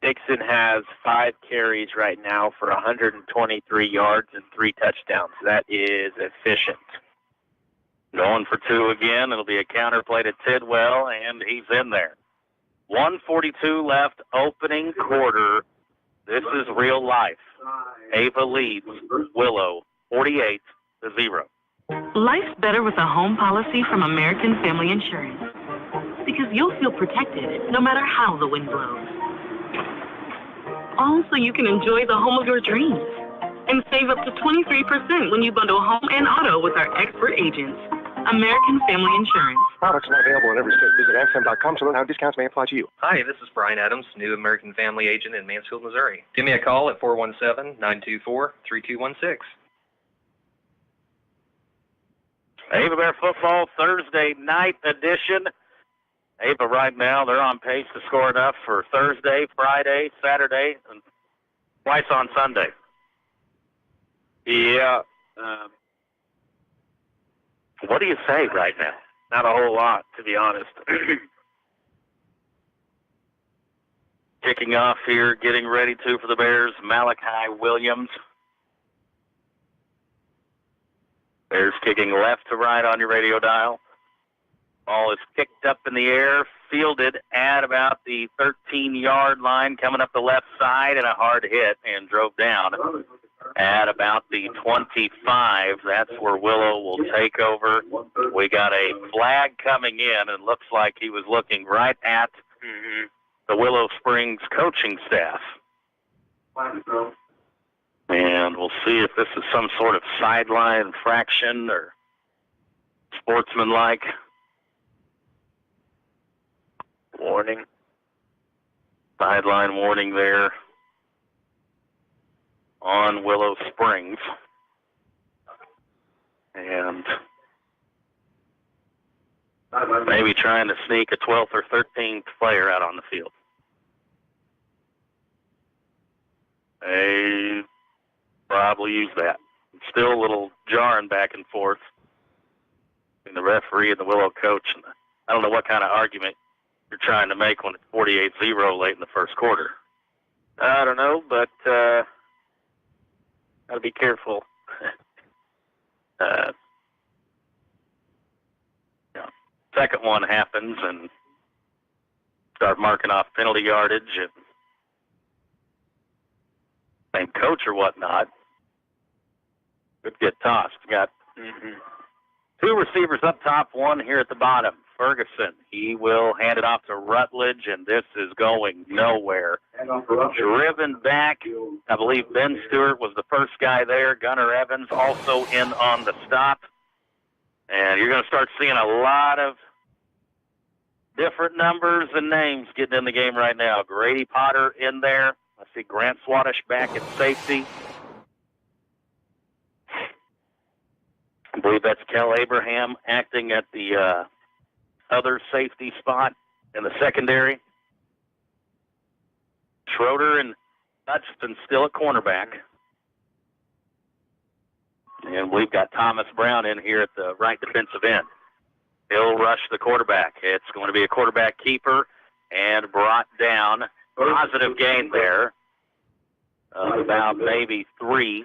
Dixon has 5 carries right now for 123 yards and 3 touchdowns. That is efficient. Going for 2 again. It'll be a counter play to Tidwell, and he's in there. 1:42 left, opening quarter. This is real life. Ava leads Willow 48-0. Life's better with a home policy from American Family Insurance because you'll feel protected no matter how the wind blows. All so you can enjoy the home of your dreams and save up to 23% when you bundle home and auto with our expert agents. American Family Insurance. Products not available in every state. Visit amfam.com to learn how discounts may apply to you. Hi, this is Brian Adams, new American Family agent in Mansfield, Missouri. Give me a call at 417-924-3216. Ava Bear football Thursday night edition. Ava right now, they're on pace to score enough for Thursday, Friday, Saturday, and twice on Sunday. Yeah. What do you say right now? Not a whole lot, to be honest. Kicking off here, getting ready to for the Bears, Malachi Williams. Bears kicking left to right on your radio dial. Ball is kicked up in the air, fielded at about the 13-yard line, coming up the left side, and a hard hit, and drove down at about the 25. That's where Willow will take over. We got a flag coming in, and looks like he was looking right at the Willow Springs coaching staff. And we'll see if this is some sort of sideline infraction or sportsmanlike. Warning. Sideline warning there on Willow Springs. And maybe trying to sneak a 12th or 13th player out on the field. They probably use that. It's still a little jarring back and forth between the referee and the Willow coach. And I don't know what kind of argument you're trying to make when it's 48-0 late in the first quarter. I don't know, but got to be careful. Second one happens and start marking off penalty yardage and same coach or whatnot. Could get tossed. Got two receivers up top, one here at the bottom. Ferguson, he will hand it off to Rutledge, and this is going nowhere. Driven back, I believe Ben Stewart was the first guy there. Gunnar Evans also in on the stop. And you're going to start seeing a lot of different numbers and names getting in the game right now. Grady Potter in there. I see Grant Swadish back at safety. I believe that's Kel Abraham acting at the other safety spot in the secondary. Schroeder and Hutchinson still at cornerback. And we've got Thomas Brown in here at the right defensive end. He'll rush the quarterback. It's going to be a quarterback keeper and brought down. Positive gain there. About maybe 3.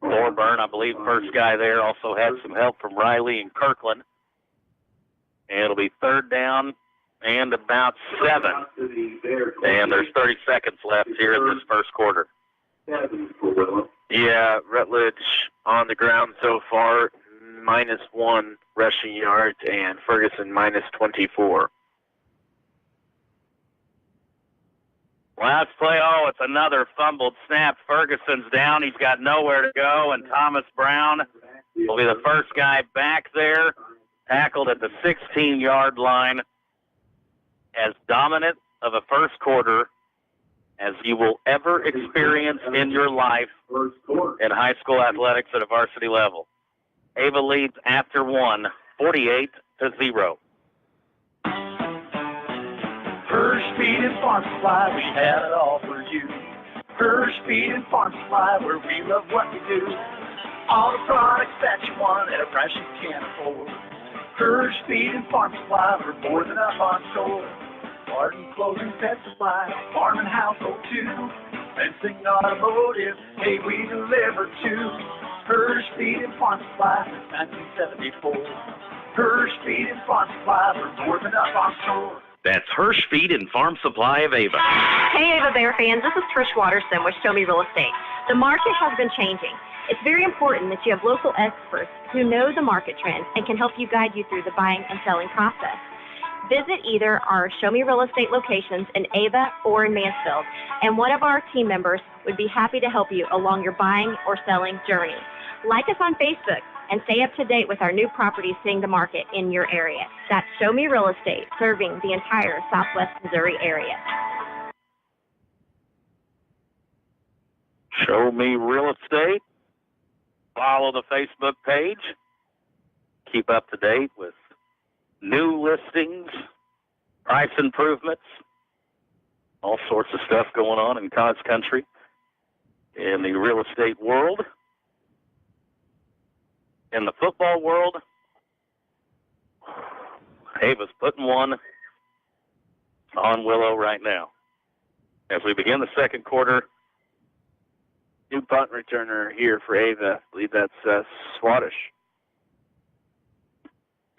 Thorburn, I believe, first guy there, also had some help from Riley and Kirkland. And it'll be third down and about 7. And there's 30 seconds left here in this first quarter. Yeah, Rutledge on the ground so far, -1 rushing yards, and Ferguson -24. Last play, it's another fumbled snap. Ferguson's down. He's got nowhere to go, and Thomas Brown will be the first guy back there, tackled at the 16-yard line. As dominant of a first quarter as you will ever experience in your life in high school athletics at a varsity level. Ava leads after 1, 48-0. First Feed and Farm Supply, we have it all for you. First Feed and Farm Supply, where we love what we do. All the products that you want at a price you can't afford. First Feed and Farm Supply, we're more than up on store. Garden, clothing, pet supply, farm and household too. Fencing, automotive, hey, we deliver too. First Feed and Farm Supply, 1974. First Feed and Farm Supply, we're more than up on store. That's Hirsch Feed and Farm Supply of Ava. Hey, Ava Bear fans, this is Trish Watterson with Show Me Real Estate. The market has been changing. It's very important that you have local experts who know the market trends and can help you guide you through the buying and selling process. Visit either our Show Me Real Estate locations in Ava or in Mansfield, and one of our team members would be happy to help you along your buying or selling journey. Like us on Facebook and stay up to date with our new properties seeing the market in your area. That's Show Me Real Estate, serving the entire Southwest Missouri area. Show Me Real Estate. Follow the Facebook page. Keep up to date with new listings, price improvements, all sorts of stuff going on in Cod's Country in the real estate world. In the football world, Ava's putting one on Willow right now. As we begin the second quarter, New punt returner here for Ava. I believe that's Swadish.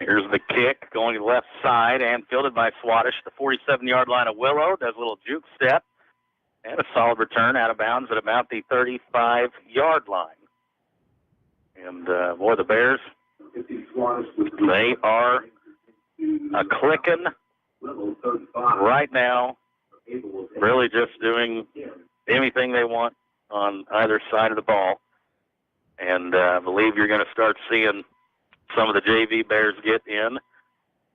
here's the kick going left side and fielded by Swadish, the 47-yard line of Willow. Does a little juke step and a solid return out of bounds at about the 35-yard line. And, boy, the Bears, they are clicking right now, really just doing anything they want on either side of the ball. And I believe you're going to start seeing some of the JV Bears get in,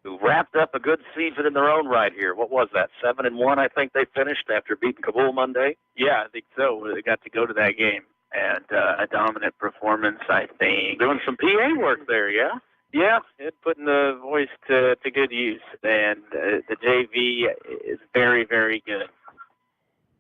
who wrapped up a good season in their own right here. What was that, 7-1, I think they finished after beating Kabul Monday? Yeah, I think so. They got to go to that game. And a dominant performance, I think. Doing some PA work there, yeah? Yeah, putting the voice to good use. And the JV is very, very good.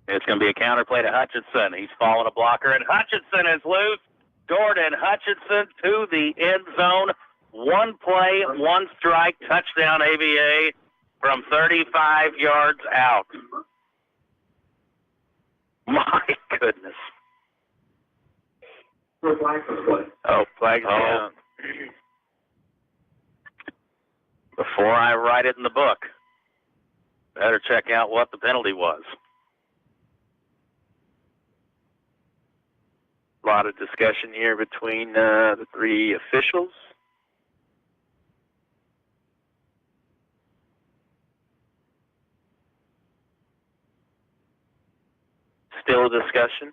It's going to be a counterplay to Hutchinson. He's following a blocker, and Hutchinson is loose. Jordan Hutchinson to the end zone. One play, one strike, touchdown AVA from 35 yards out. My goodness. Oh, flag down. Before I write it in the book, better check out what the penalty was. A lot of discussion here between the three officials. Still a discussion.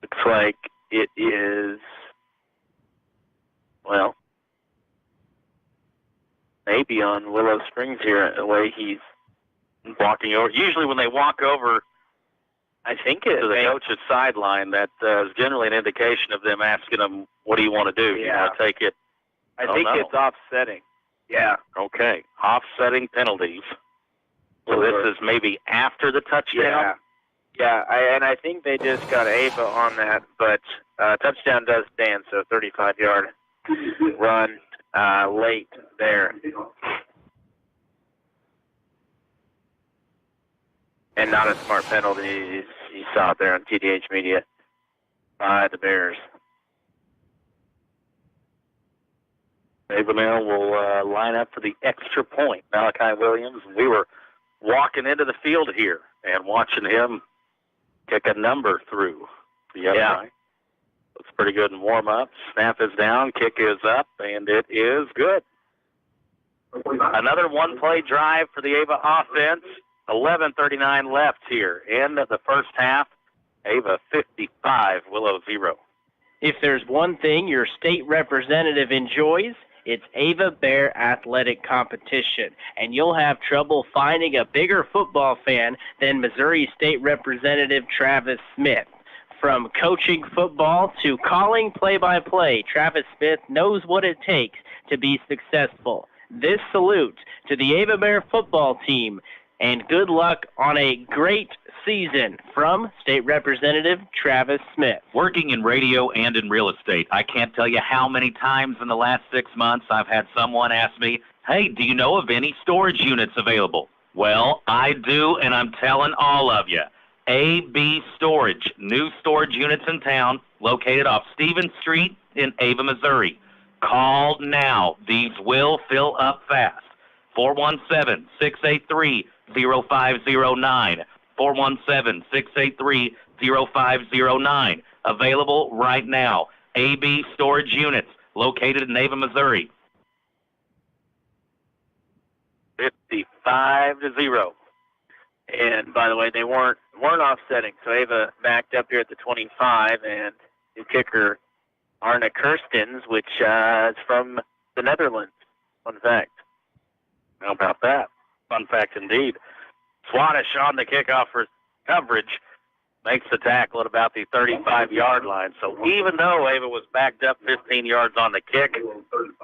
Looks like it is, well, maybe on Willow Springs here, the way he's walking over. Usually when they walk over, I think to the coach's sideline, that is generally an indication of them asking them, what do you want to do? Yeah. You want to take it? I think it's offsetting. Yeah. Okay. Offsetting penalties. So this is maybe after the touchdown? Yeah, and I think they just got Ava on that, but touchdown does stand, so 35-yard run late there. And not a smart penalty. You saw it there on TDH Media by the Bears. Ava now will line up for the extra point. Malachi Williams, we were walking into the field here and watching him kick a number through the other line. Looks pretty good in warm-up. Snap is down, kick is up, and it is good. Another one-play drive for the Ava offense. 11:39 left here in the first half. Ava 55, Willow 0. If there's one thing your state representative enjoys, it's Ava Bear athletic competition, and you'll have trouble finding a bigger football fan than Missouri State Representative Travis Smith. From coaching football to calling play-by-play, Travis Smith knows what it takes to be successful. This salute to the Ava Bear football team, and good luck on a great season from State Representative Travis Smith. Working in radio and in real estate, I can't tell you how many times in the last 6 months I've had someone ask me, hey, do you know of any storage units available? Well, I do, and I'm telling all of you. AB Storage, new storage units in town, located off Stevens Street in Ava, Missouri. Call now. These will fill up fast. 417-683-0509. 417-683-0509. Available right now. AB Storage Units, located in Ava, Missouri. 55-0. And by the way, they weren't offsetting, so Ava backed up here at the 25, and the kicker Arne Kirstens, which is from the Netherlands. Fun fact. How about that? Fun fact indeed. Swadish on the kickoff for coverage makes the tackle at about the 35-yard line. So even though Ava was backed up 15 yards on the kick,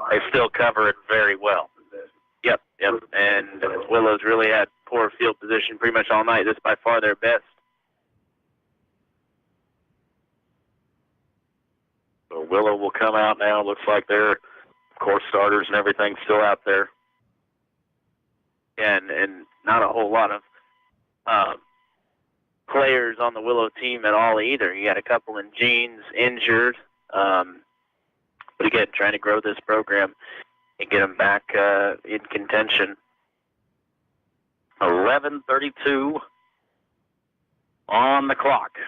they still cover it very well. Yep. And Willow's really had poor field position pretty much all night. This is by far their best. So Willow will come out now. Looks like their core starters and everything still out there. and not a whole lot of players on the Willow team at all either. You got a couple in jeans injured. But again, trying to grow this program and get them back in contention. 11:32 on the clock.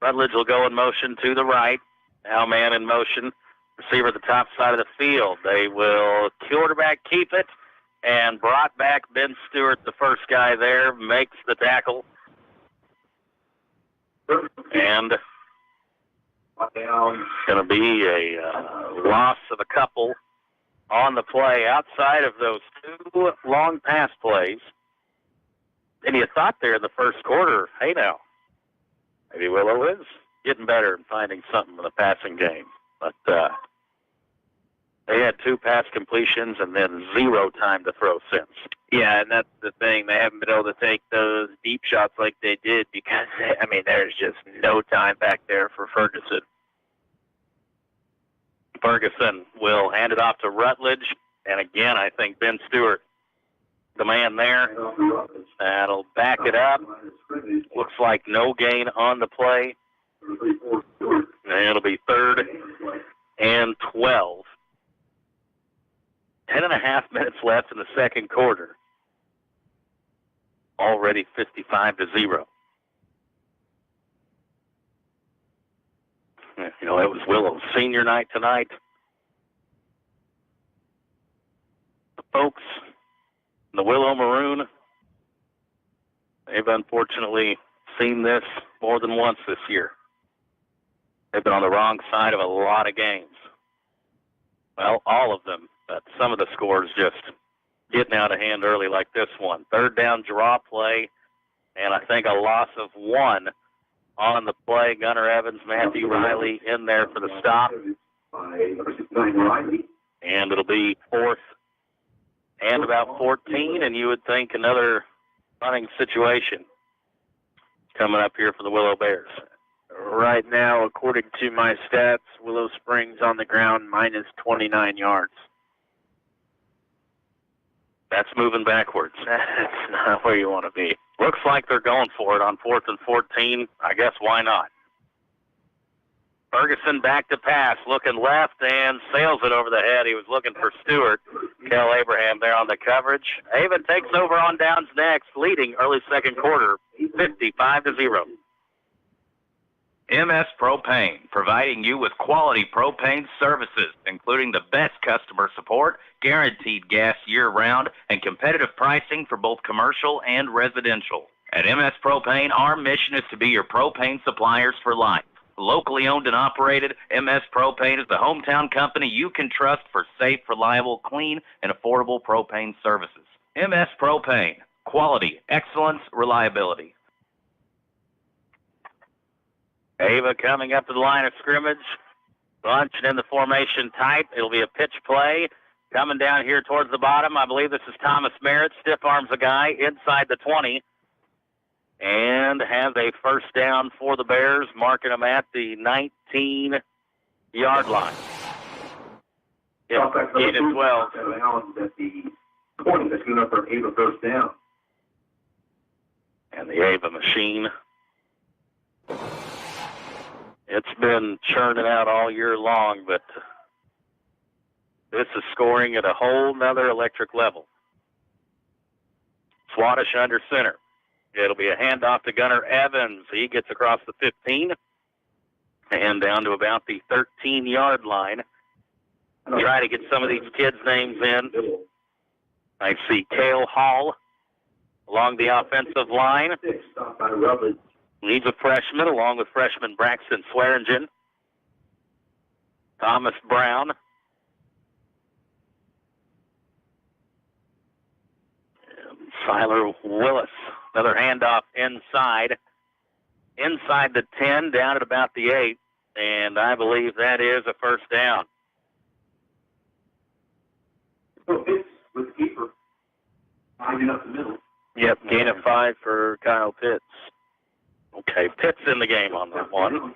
Rutledge will go in motion to the right. Now man in motion. Receiver at the top side of the field. They will quarterback keep it and brought back Ben Stewart, the first guy there, makes the tackle. And it's going to be a loss of a couple on the play outside of those two long pass plays. And you thought there in the first quarter, hey now, maybe Willow is getting better and finding something in the passing game. But they had two pass completions and then zero time to throw since. Yeah, and that's the thing. They haven't been able to take those deep shots like they did because, I mean, there's just no time back there for Ferguson. Ferguson will hand it off to Rutledge. And again, I think Ben Stewart, the man there, that'll back it up. Looks like no gain on the play. And it'll be 3rd and 12. 10.5 minutes left in the second quarter. Already 55-0. You know, it was Willow's senior night tonight. The folks in the Willow Maroon, they've unfortunately seen this more than once this year. They've been on the wrong side of a lot of games. Well, all of them, but some of the scores just getting out of hand early like this one. 3rd down draw play, and I think a loss of 1 on the play. Gunnar Evans, Matthew Riley in there for the stop. And it'll be 4th and about 14, and you would think another running situation coming up here for the Willow Bears. Right now, according to my stats, Willow Springs on the ground minus 29 yards. That's moving backwards. That's not where you want to be. Looks like they're going for it on 4th and 14. I guess why not? Ferguson back to pass, looking left and sails it over the head. He was looking for Stewart. Kel Abraham there on the coverage. Avon takes over on downs next, leading early second quarter, 55-0. MS Propane, providing you with quality propane services, including the best customer support, guaranteed gas year-round, and competitive pricing for both commercial and residential. At MS Propane, our mission is to be your propane suppliers for life. Locally owned and operated, MS Propane is the hometown company you can trust for safe, reliable, clean, and affordable propane services. MS Propane, quality, excellence, reliability. Ava coming up to the line of scrimmage, bunching in the formation tight. It'll be a pitch play. Coming down here towards the bottom, I believe this is Thomas Merritt. Stiff arms a guy inside the 20 and has a first down for the Bears, marking them at the 19-yard line. Gain of 12. At the 20, that's good enough for Ava first down. And the Ava machine, it's been churning out all year long, but this is scoring at a whole nother electric level. Swadesh under center. It'll be a handoff to Gunnar Evans. He gets across the 15 and down to about the 13-yard line. Try to get some of these kids' names in. I see Cale Hall along the offensive line. He's a freshman, along with freshman Braxton Swearingen. Thomas Brown. Siler Willis. Another handoff inside. Inside the 10, down at about the 8. And I believe that is a first down. With keeper. Finding up the middle. Yep, gain of 5 for Kyle Pitts. Okay, Pitts in the game on that one.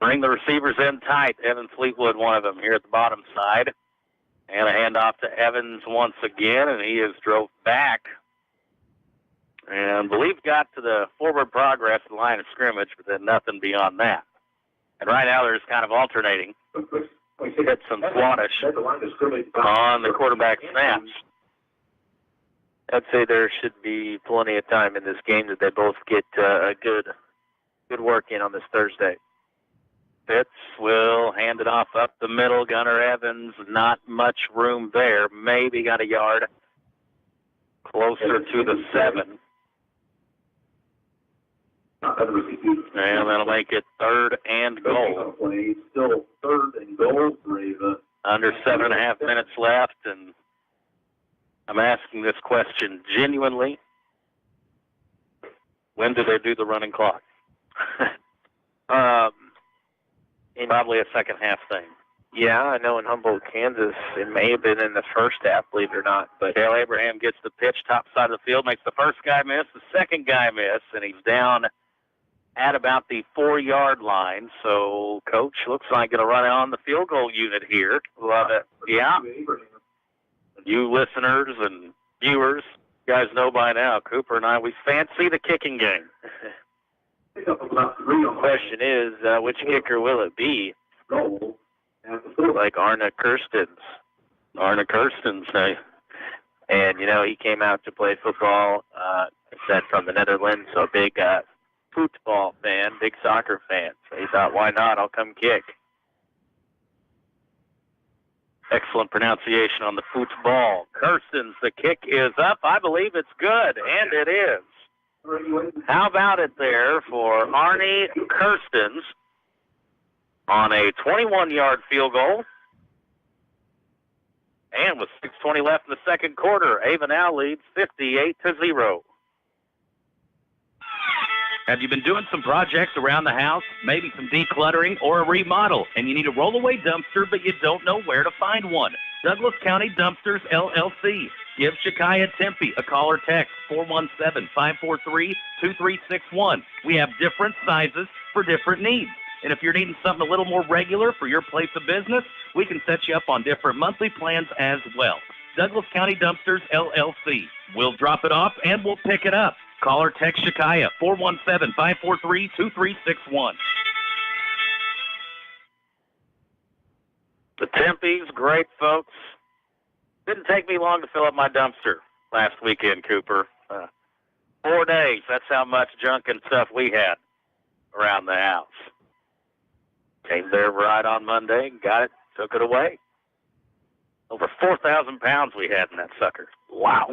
Bring the receivers in tight. Evan Fleetwood, one of them, here at the bottom side. And a handoff to Evans once again, and he has drove back. And believe got to the forward progress line of scrimmage, but then nothing beyond that. And right now they're just kind of alternating. Hits and Swannish on the quarterback snaps. I'd say there should be plenty of time in this game that they both get a good work in on this Thursday. Pitts will hand it off up the middle. Gunnar Evans, not much room there. Maybe got a yard. Closer to the 7. And that'll make it 3rd and goal. Still 3rd and goal for Ava. Under 7.5 minutes left, and I'm asking this question genuinely. When do they do the running clock? Probably a second half thing. Yeah, I know in Humboldt, Kansas, it may have been in the first half, believe it or not. But Dale Abraham gets the pitch, top side of the field, makes the first guy miss, the second guy miss, and he's down at about the 4-yard line. So, Coach looks like going to run on the field goal unit here. Love it. Yeah. You listeners and viewers, you guys know by now, Cooper and I, we fancy the kicking game. The question is, which kicker will it be? Like Arne Kirstens. Arne Kirstens, hey. And, you know, he came out to play football, said from the Netherlands, so a big football fan, big soccer fan. So he thought, why not? I'll come kick. Excellent pronunciation on the football. Kirstens, the kick is up. I believe it's good, and it is. How about it there for Arne Kirstens on a 21-yard field goal? And with 6:20 left in the second quarter, Ava now leads 58-0. Have you been doing some projects around the house, maybe some decluttering or a remodel, and you need a roll-away dumpster, but you don't know where to find one? Douglas County Dumpsters, LLC. Give Shakaya Tempe a call or text, 417-543-2361. We have different sizes for different needs. And if you're needing something a little more regular for your place of business, we can set you up on different monthly plans as well. Douglas County Dumpsters, LLC. We'll drop it off and we'll pick it up. Call or text Shakaya, 417-543-2361. The Tempe's great, folks. Didn't take me long to fill up my dumpster last weekend, Cooper. 4 days, that's how much junk and stuff we had around the house. Came there right on Monday, got it, took it away. Over 4,000 pounds we had in that sucker. Wow.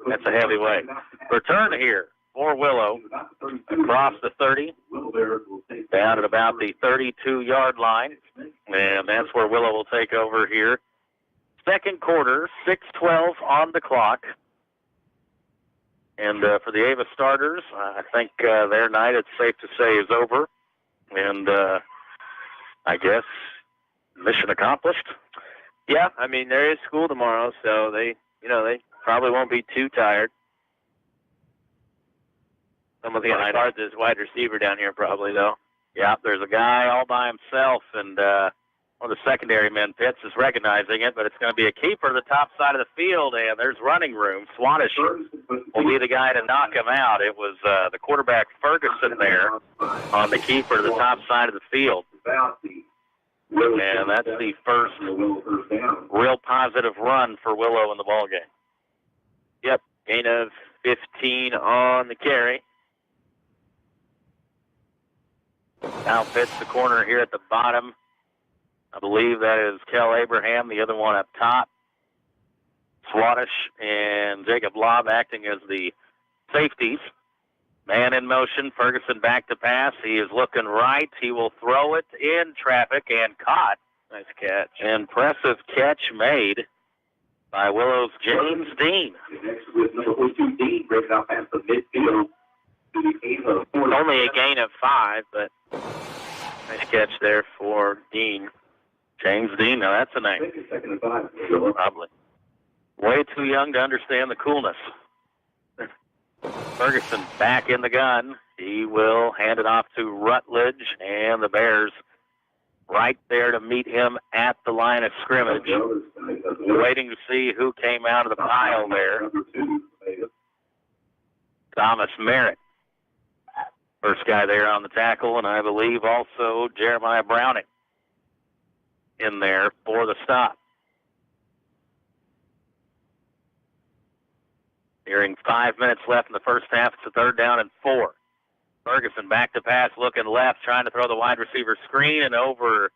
That's a heavy weight. Return here for Willow across the 30, down at about the 32-yard line. And that's where Willow will take over here. Second quarter, 6:12 on the clock. And for the Ava starters, I think their night, it's safe to say, is over. And I guess mission accomplished. Yeah, I mean, there is school tomorrow, so they probably won't be too tired. Someone's going to start this wide receiver down here probably, though. Yeah, there's a guy all by himself, and one of the secondary men, Pitts, is recognizing it, but it's going to be a keeper to the top side of the field, and there's running room. Swannish will be the guy to knock him out. It was the quarterback Ferguson there on the keeper to the top side of the field. And that's the first real positive run for Willow in the ballgame. Yep, gain of 15 on the carry. Now Pitts the corner here at the bottom. I believe that is Kel Abraham, the other one up top. Swannish and Jacob Lobb acting as the safeties. Man in motion, Ferguson back to pass. He is looking right. He will throw it in traffic and caught. Nice catch. Impressive catch made by Willow's James Dean. Only a gain of 5, but nice catch there for Dean. James Dean, now that's a name. Probably. Way too young to understand the coolness. Ferguson back in the gun. He will hand it off to Rutledge, and the Bears right there to meet him at the line of scrimmage, waiting to see who came out of the pile there. Thomas Merritt, first guy there on the tackle, and I believe also Jeremiah Browning in there for the stop. Nearing 5 minutes left in the first half. It's a 3rd down and 4. Ferguson back to pass, looking left, trying to throw the wide receiver screen and over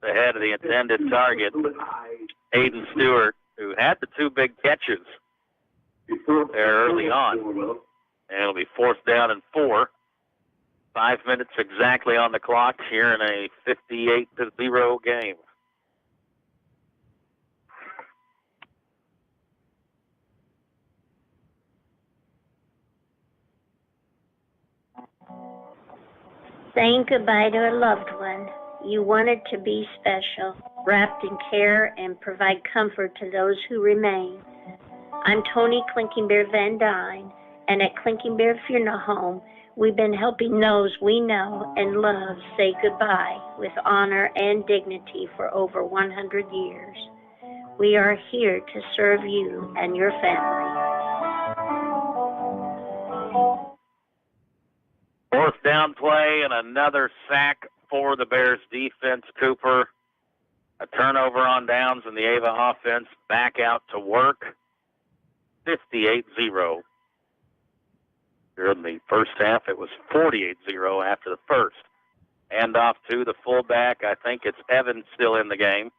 the head of the intended target, Hayden Stewart, who had the 2 big catches there early on. And it'll be 4th down and 4. 5 minutes exactly on the clock here in a 58-0 game. Saying goodbye to a loved one, you wanted to be special, wrapped in care and provide comfort to those who remain. I'm Tony Clinking Bear Van Dyne, and at Clinking Bear Funeral Home, we've been helping those we know and love say goodbye with honor and dignity for over 100 years. We are here to serve you and your family. 4th down play and another sack for the Bears defense, Cooper. A turnover on downs, and the Ava offense back out to work. 58-0. During the first half, it was 48-0 after the first. Hand off to the fullback. I think it's Evans still in the game.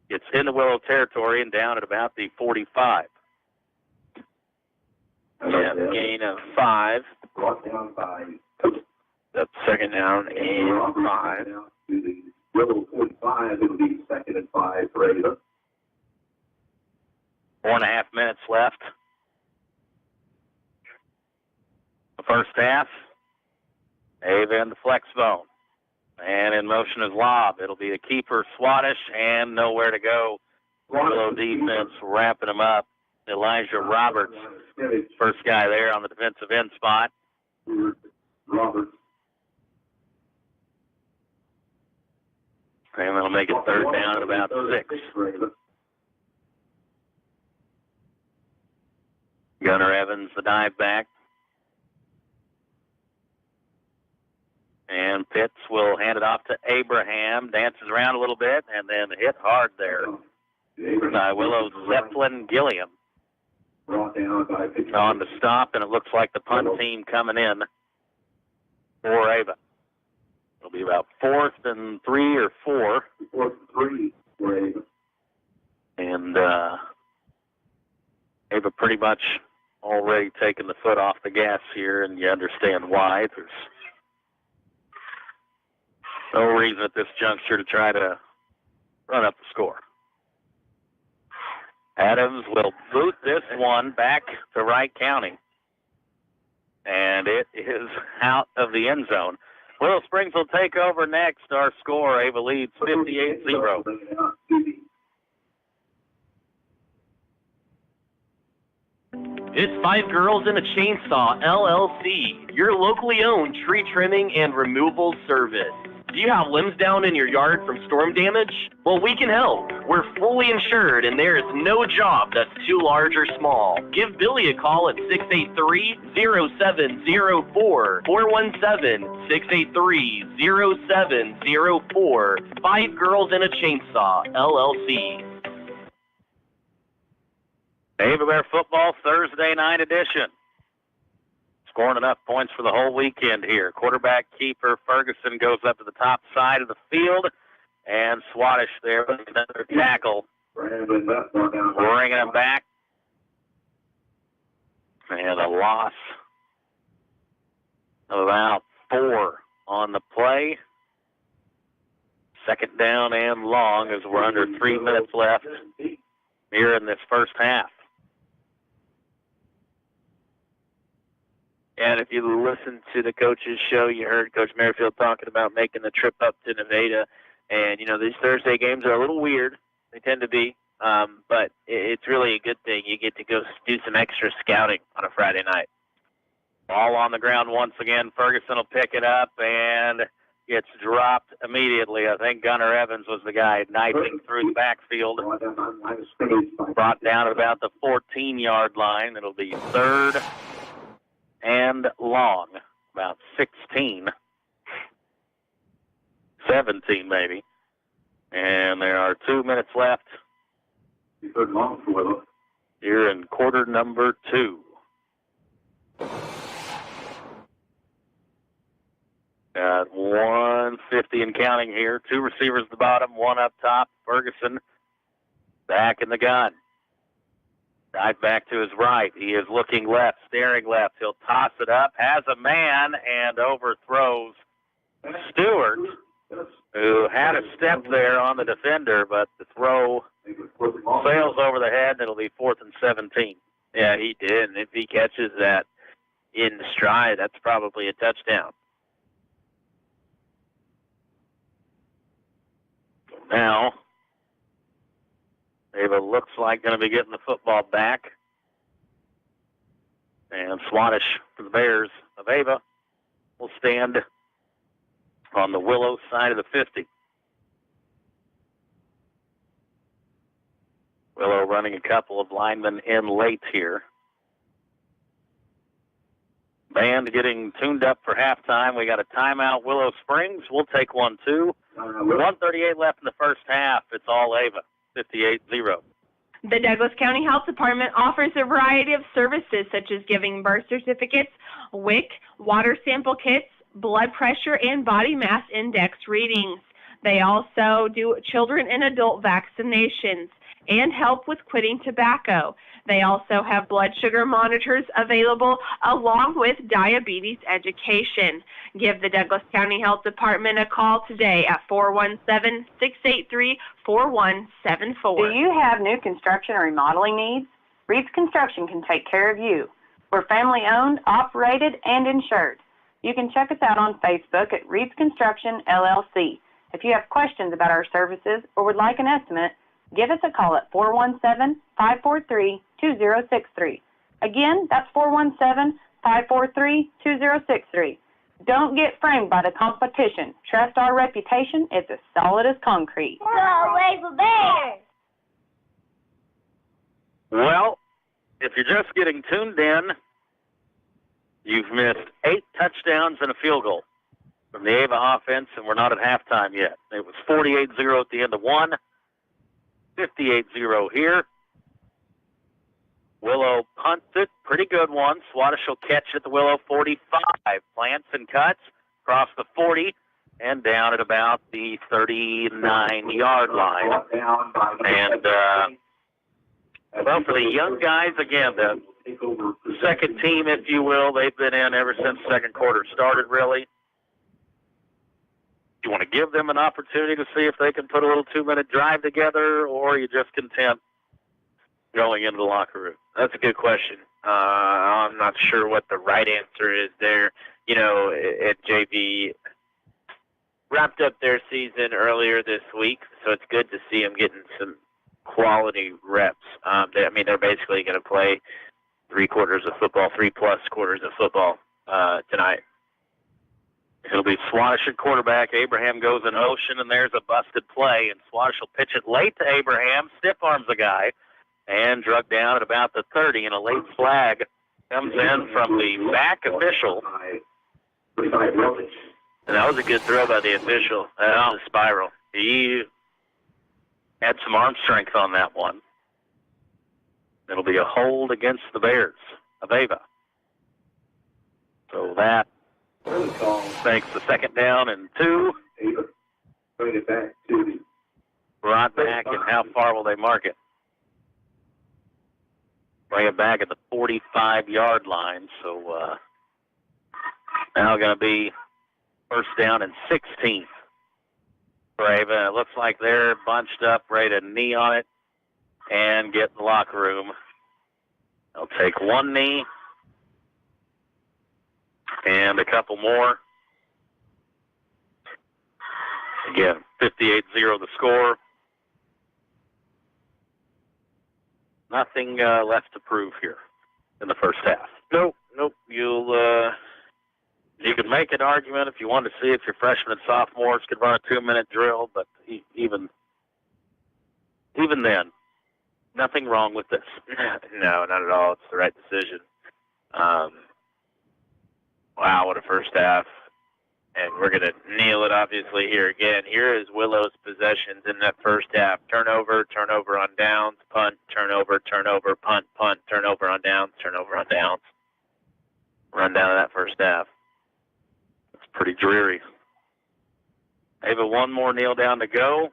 It's in the Willow territory and down at about the 45. Yeah, gain of 5. Brought down by That's 2nd down and 5. to the Willow 45. It'll be 2nd and 5 for Ava. 4.5 minutes left. The first half. Ava in the flex zone. And in motion is Lob. It'll be a keeper, Swaddish, and nowhere to go. Willow defense wrapping him up. Elijah Roberts, first guy there on the defensive end spot. Roberts. And that'll make it 3rd down at about 6. Gunnar Evans, the dive back. And Pitts will hand it off to Abraham. Dances around a little bit and then hit hard there by Willow Zeppelin Gilliam. Brought down by On the stop, and it looks like the punt team coming in for Ava. It'll be about 4th and 3 or 4. 4th and 3 for Ava. And Ava pretty much already taken the foot off the gas here, and you understand why. There's no reason at this juncture to try to run up the score. Adams will boot this one back to Wright County. And it is out of the end zone. Willow Springs will take over next. Our score, Ava leads 58-0. It's 5 Girls and a Chainsaw, LLC, your locally owned tree trimming and removal service. Do you have limbs down in your yard from storm damage? Well, we can help. We're fully insured, and there is no job that's too large or small. Give Billy a call at 683-0704, 417-683-0704. 5 Girls and a Chainsaw, LLC. Ava Bear football Thursday night edition. Scoring enough points for the whole weekend here. Quarterback keeper Ferguson goes up to the top side of the field, and Swaddish there with another tackle, bringing him back. And a loss of about 4 on the play. 2nd down and long as we're under 3 minutes left here in this first half. And if you listen to the coach's show, you heard Coach Merrifield talking about making the trip up to Nevada. And, you know, these Thursday games are a little weird. They tend to be. But it's really a good thing. You get to go do some extra scouting on a Friday night. Ball on the ground once again. Ferguson will pick it up, and gets dropped immediately. I think Gunnar Evans was the guy knifing through the backfield. Brought down at about the 14-yard line. It'll be 3rd and long, about 16, 17 maybe. And there are 2 minutes left here in quarter number 2. Got 150 and counting here. 2 receivers at the bottom, 1 up top. Ferguson back in the gun. Dive back to his right. He is looking left, staring left. He'll toss it up, has a man, and overthrows Stewart, who had a step there on the defender, but the throw sails over the head, and it'll be 4th and 17. Yeah, he did. And if he catches that in stride, that's probably a touchdown. Now, Ava looks like going to be getting the football back. And Swannish for the Bears of Ava will stand on the Willow side of the 50. Willow running a couple of linemen in late here. Band getting tuned up for halftime. We got a timeout, Willow Springs. We'll take one, too. 1:38 left in the first half. It's all Ava, 58-0. The Douglas County Health Department offers a variety of services such as giving birth certificates, WIC, water sample kits, blood pressure, and body mass index readings. They also do children and adult vaccinations and help with quitting tobacco. They also have blood sugar monitors available along with diabetes education. Give the Douglas County Health Department a call today at 417-683-4174. Do you have new construction or remodeling needs? Reed's Construction can take care of you. We're family owned, operated, and insured. You can check us out on Facebook at Reed's Construction LLC. If you have questions about our services or would like an estimate, give us a call at 417-543-2063. Again, that's 417-543-2063. Don't get framed by the competition. Trust our reputation. It's as solid as concrete. Go Ava Bears! Well, if you're just getting tuned in, you've missed 8 touchdowns and a field goal from the Ava offense, and we're not at halftime yet. It was 48-0 at the end of 1, 58-0 here. Willow punts it, pretty good one. Swannish will catch at the Willow 45. Plants and cuts across the 40 and down at about the 39-yard line. And, well, for the young guys, again, the second team, if you will, they've been in ever since second quarter started, really. You want to give them an opportunity to see if they can put a little 2-minute drive together, or are you just content going into the locker room? That's a good question. I'm not sure what the right answer is there. You know, at JV wrapped up their season earlier this week, so it's good to see them getting some quality reps. They're basically going to play 3 quarters of football, 3+ quarters of football tonight. It'll be Swannish at quarterback. Abraham goes in motion, and there's a busted play. And Swannish will pitch it late to Abraham, stiff arms the guy, and drug down at about the 30. And a late flag comes in from the back official. And that was a good throw by the official. The spiral. He had some arm strength on that one. It'll be a hold against the Bears of Ava. So that makes the second down and 2. Brought back, and how far will they mark it? Bring it back at the 45-yard line. So now going to be first down and 16 for Ava. It looks like they're bunched up, ready to knee on it and get in the locker room. They'll take one knee and a couple more. Again, 58-0 the score. Nothing left to prove here in the first half. Nope. You'll You could make an argument if you wanted to see if your freshmen and sophomores could run a 2-minute drill, but even then, nothing wrong with this. No, not at all. It's the right decision. Wow, what a first half. And we're going to nail it, obviously, here again. Here is Willow's possessions in that first half. Turnover on downs, punt, turnover, punt, turnover on downs, turnover on downs. Run down of that first half. It's pretty dreary. Ava, one more kneel down to go.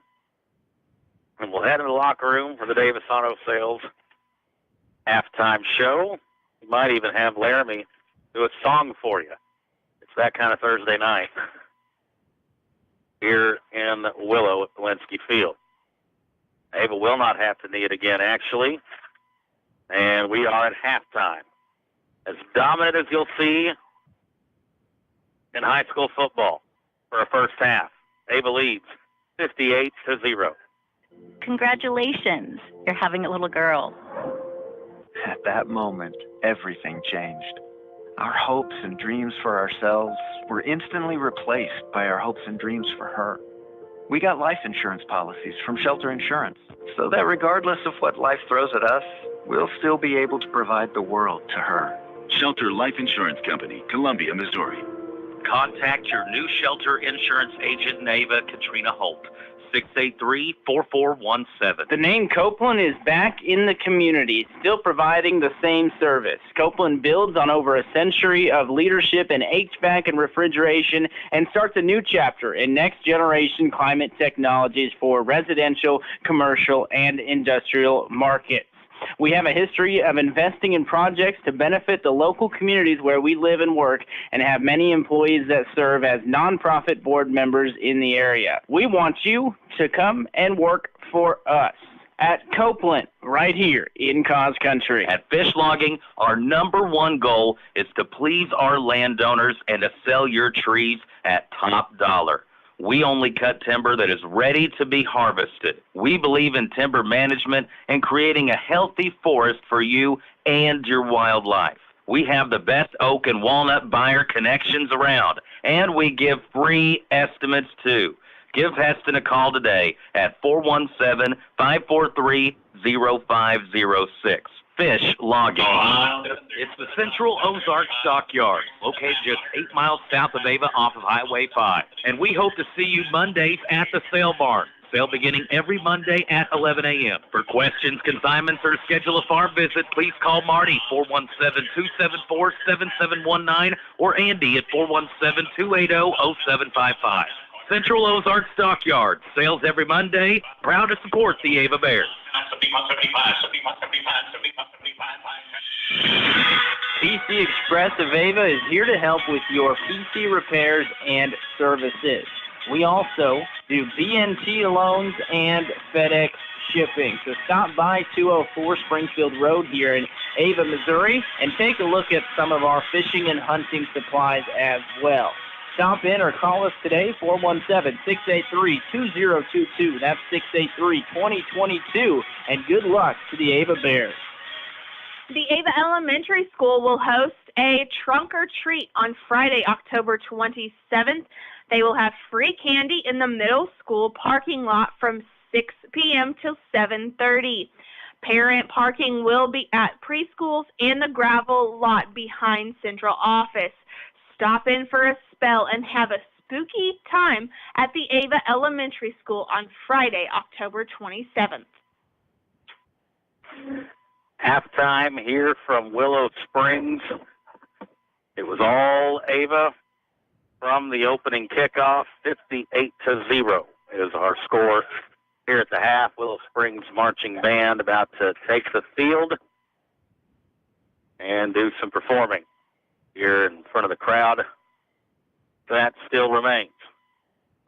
And we'll head to the locker room for the Davis Auto Sales halftime show. We might even have Laramie do a song for you. It's that kind of Thursday night here in Willow at Walensky Field. Ava will not have to knee it again, actually. And we are at halftime. As dominant as you'll see in high school football for a first half. Ava leads 58-0. Congratulations, you're having a little girl. At that moment, everything changed. Our hopes and dreams for ourselves were instantly replaced by our hopes and dreams for her. We got life insurance policies from Shelter Insurance, so that regardless of what life throws at us, we'll still be able to provide the world to her. Shelter Life Insurance Company, Columbia, Missouri. Contact your new Shelter Insurance agent in Ava, Katrina Holt. 683-4417. The name Copeland is back in the community, still providing the same service. Copeland builds on over a century of leadership in HVAC and refrigeration and starts a new chapter in next-generation climate technologies for residential, commercial, and industrial markets. We have a history of investing in projects to benefit the local communities where we live and work and have many employees that serve as nonprofit board members in the area. We want you to come and work for us at Copeland right here in Cause Country. At Fish Logging, our number one goal is to please our landowners and to sell your trees at top dollar. We only cut timber that is ready to be harvested. We believe in timber management and creating a healthy forest for you and your wildlife. We have the best oak and walnut buyer connections around, and we give free estimates too. Give Heston a call today at 417-543-0506. Fish Logging. It's the Central Ozark Stockyard, located just 8 miles south of Ava off of Highway 5. And we hope to see you Mondays at the sale barn. Sale beginning every Monday at 11 a.m. For questions, consignments, or to schedule a farm visit, please call Marty, 417-274-7719, or Andy at 417-280-0755. Central Ozark Stockyard. Sales every Monday. Proud to support the Ava Bears. PC Express of Ava is here to help with your PC repairs and services. We also do BNT loans and FedEx shipping. So stop by 204 Springfield Road here in Ava, Missouri, and take a look at some of our fishing and hunting supplies as well. Stop in or call us today, 417-683-2022. That's 683-2022. And good luck to the Ava Bears. The Ava Elementary School will host a trunk or treat on Friday, October 27th. They will have free candy in the middle school parking lot from 6 p.m. till 7:30. Parent parking will be at preschools and the gravel lot behind central office. Stop in for a spell and have a spooky time at the Ava Elementary School on Friday, October 27th. Halftime here from Willow Springs. It was all Ava from the opening kickoff. 58-0 is our score here at the half. Willow Springs marching band about to take the field and do some performing here in front of the crowd. That still remains.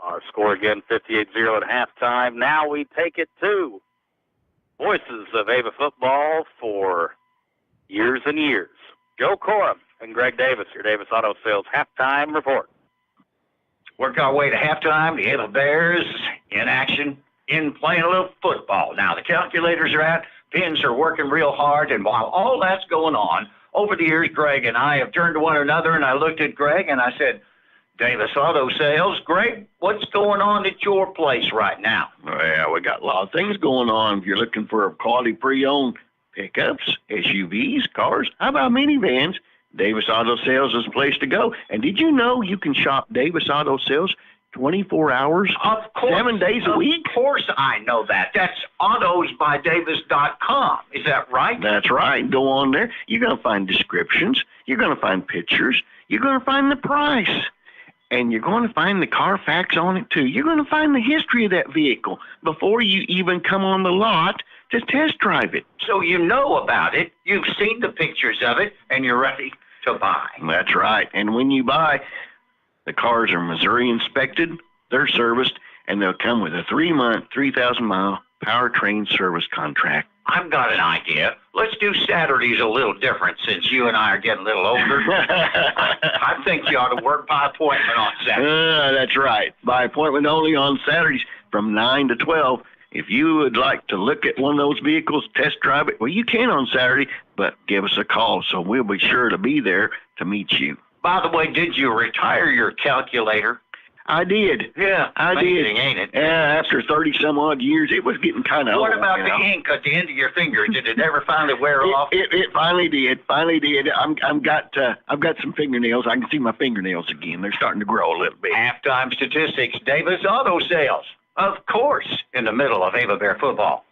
Our score again, 58-0 at halftime. Now we take it to voices of Ava football for years and years. Joe Corum and Greg Davis, your Davis Auto Sales halftime report. Work our way to halftime. The Ava Bears in action, in playing a little football. Now, the calculators are out. Pins are working real hard. And while all that's going on, Over the years, Greg and I have turned to one another, and I looked at Greg and I said, Davis Auto Sales, Greg, what's going on at your place right now? Well, we got a lot of things going on. If you're looking for quality pre-owned pickups, SUVs, cars, how about minivans? Davis Auto Sales is the place to go. And did you know you can shop Davis Auto Sales 24 hours, Of course, 7 days a week? Of course I know that. That's autosbydavis.com. Is that right? That's right. Go on there. You're going to find descriptions. You're going to find pictures. You're going to find the price. And you're going to find the Carfax on it, too. You're going to find the history of that vehicle before you even come on the lot to test drive it. So you know about it, you've seen the pictures of it, and you're ready to buy. That's right. And when you buy, the cars are Missouri inspected, they're serviced, and they'll come with a 3-month, 3,000-mile powertrain service contract. I've got an idea. Let's do Saturdays a little different since you and I are getting a little older. I think you ought to work by appointment on Saturday. That's right. By appointment only on Saturdays from 9 to 12. If you would like to look at one of those vehicles, test drive it, well, you can on Saturday, but give us a call so we'll be sure to be there to meet you. By the way, did you retire your calculator? I did. Yeah, I amazing, did. ain't it? Yeah, after 30-some-odd years, it was getting kind of old. What about you the know? ink at the end of your finger? Did it ever finally wear off? It finally did. Finally did. I've got some fingernails. I can see my fingernails again. They're starting to grow a little bit. Halftime statistics. Davis Auto Sales. Of course, in the middle of Ava Bear football.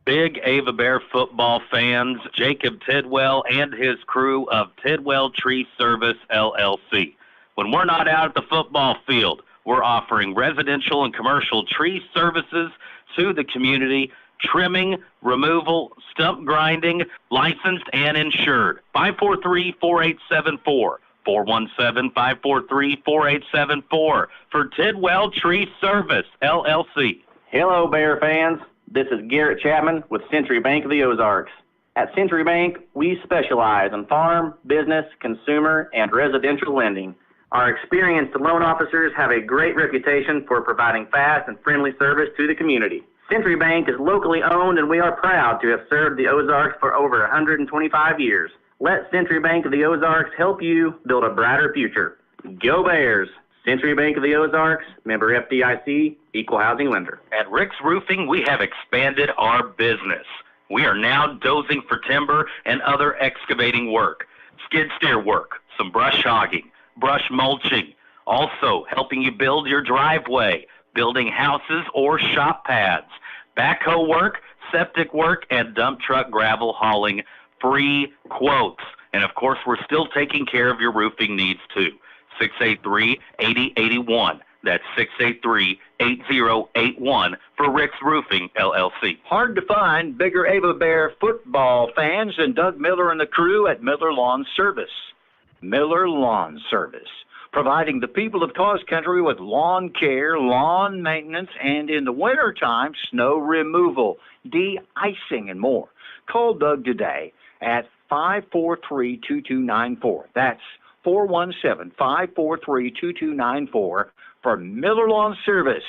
Big Ava Bear football fans, Jacob Tidwell and his crew of Tidwell Tree Service, LLC. When we're not out at the football field, we're offering residential and commercial tree services to the community, trimming, removal, stump grinding, licensed and insured. 543-4874. 417-543-4874 for Tidwell Tree Service, LLC. Hello, Bear fans. This is Garrett Chapman with Century Bank of the Ozarks. At Century Bank, we specialize in farm, business, consumer, and residential lending. Our experienced loan officers have a great reputation for providing fast and friendly service to the community. Century Bank is locally owned, and we are proud to have served the Ozarks for over 125 years. Let Century Bank of the Ozarks help you build a brighter future. Go Bears! Century Bank of the Ozarks, member FDIC, equal housing lender. At Rick's Roofing, we have expanded our business. We are now dozing for timber and other excavating work, skid steer work, some brush hogging, brush mulching, also helping you build your driveway, building houses or shop pads, backhoe work, septic work, and dump truck gravel hauling. Free quotes. And of course, we're still taking care of your roofing needs too. 683-8081. That's 683-8081 for Rick's Roofing, LLC. Hard to find bigger Ava Bear football fans than Doug Miller and the crew at Miller Lawn Service. Miller Lawn Service, providing the people of Cause Country with lawn care, lawn maintenance, and in the wintertime, snow removal, de-icing, and more. Call Doug today at 543-2294. That's 417-543-2294 for Miller Lawn Service.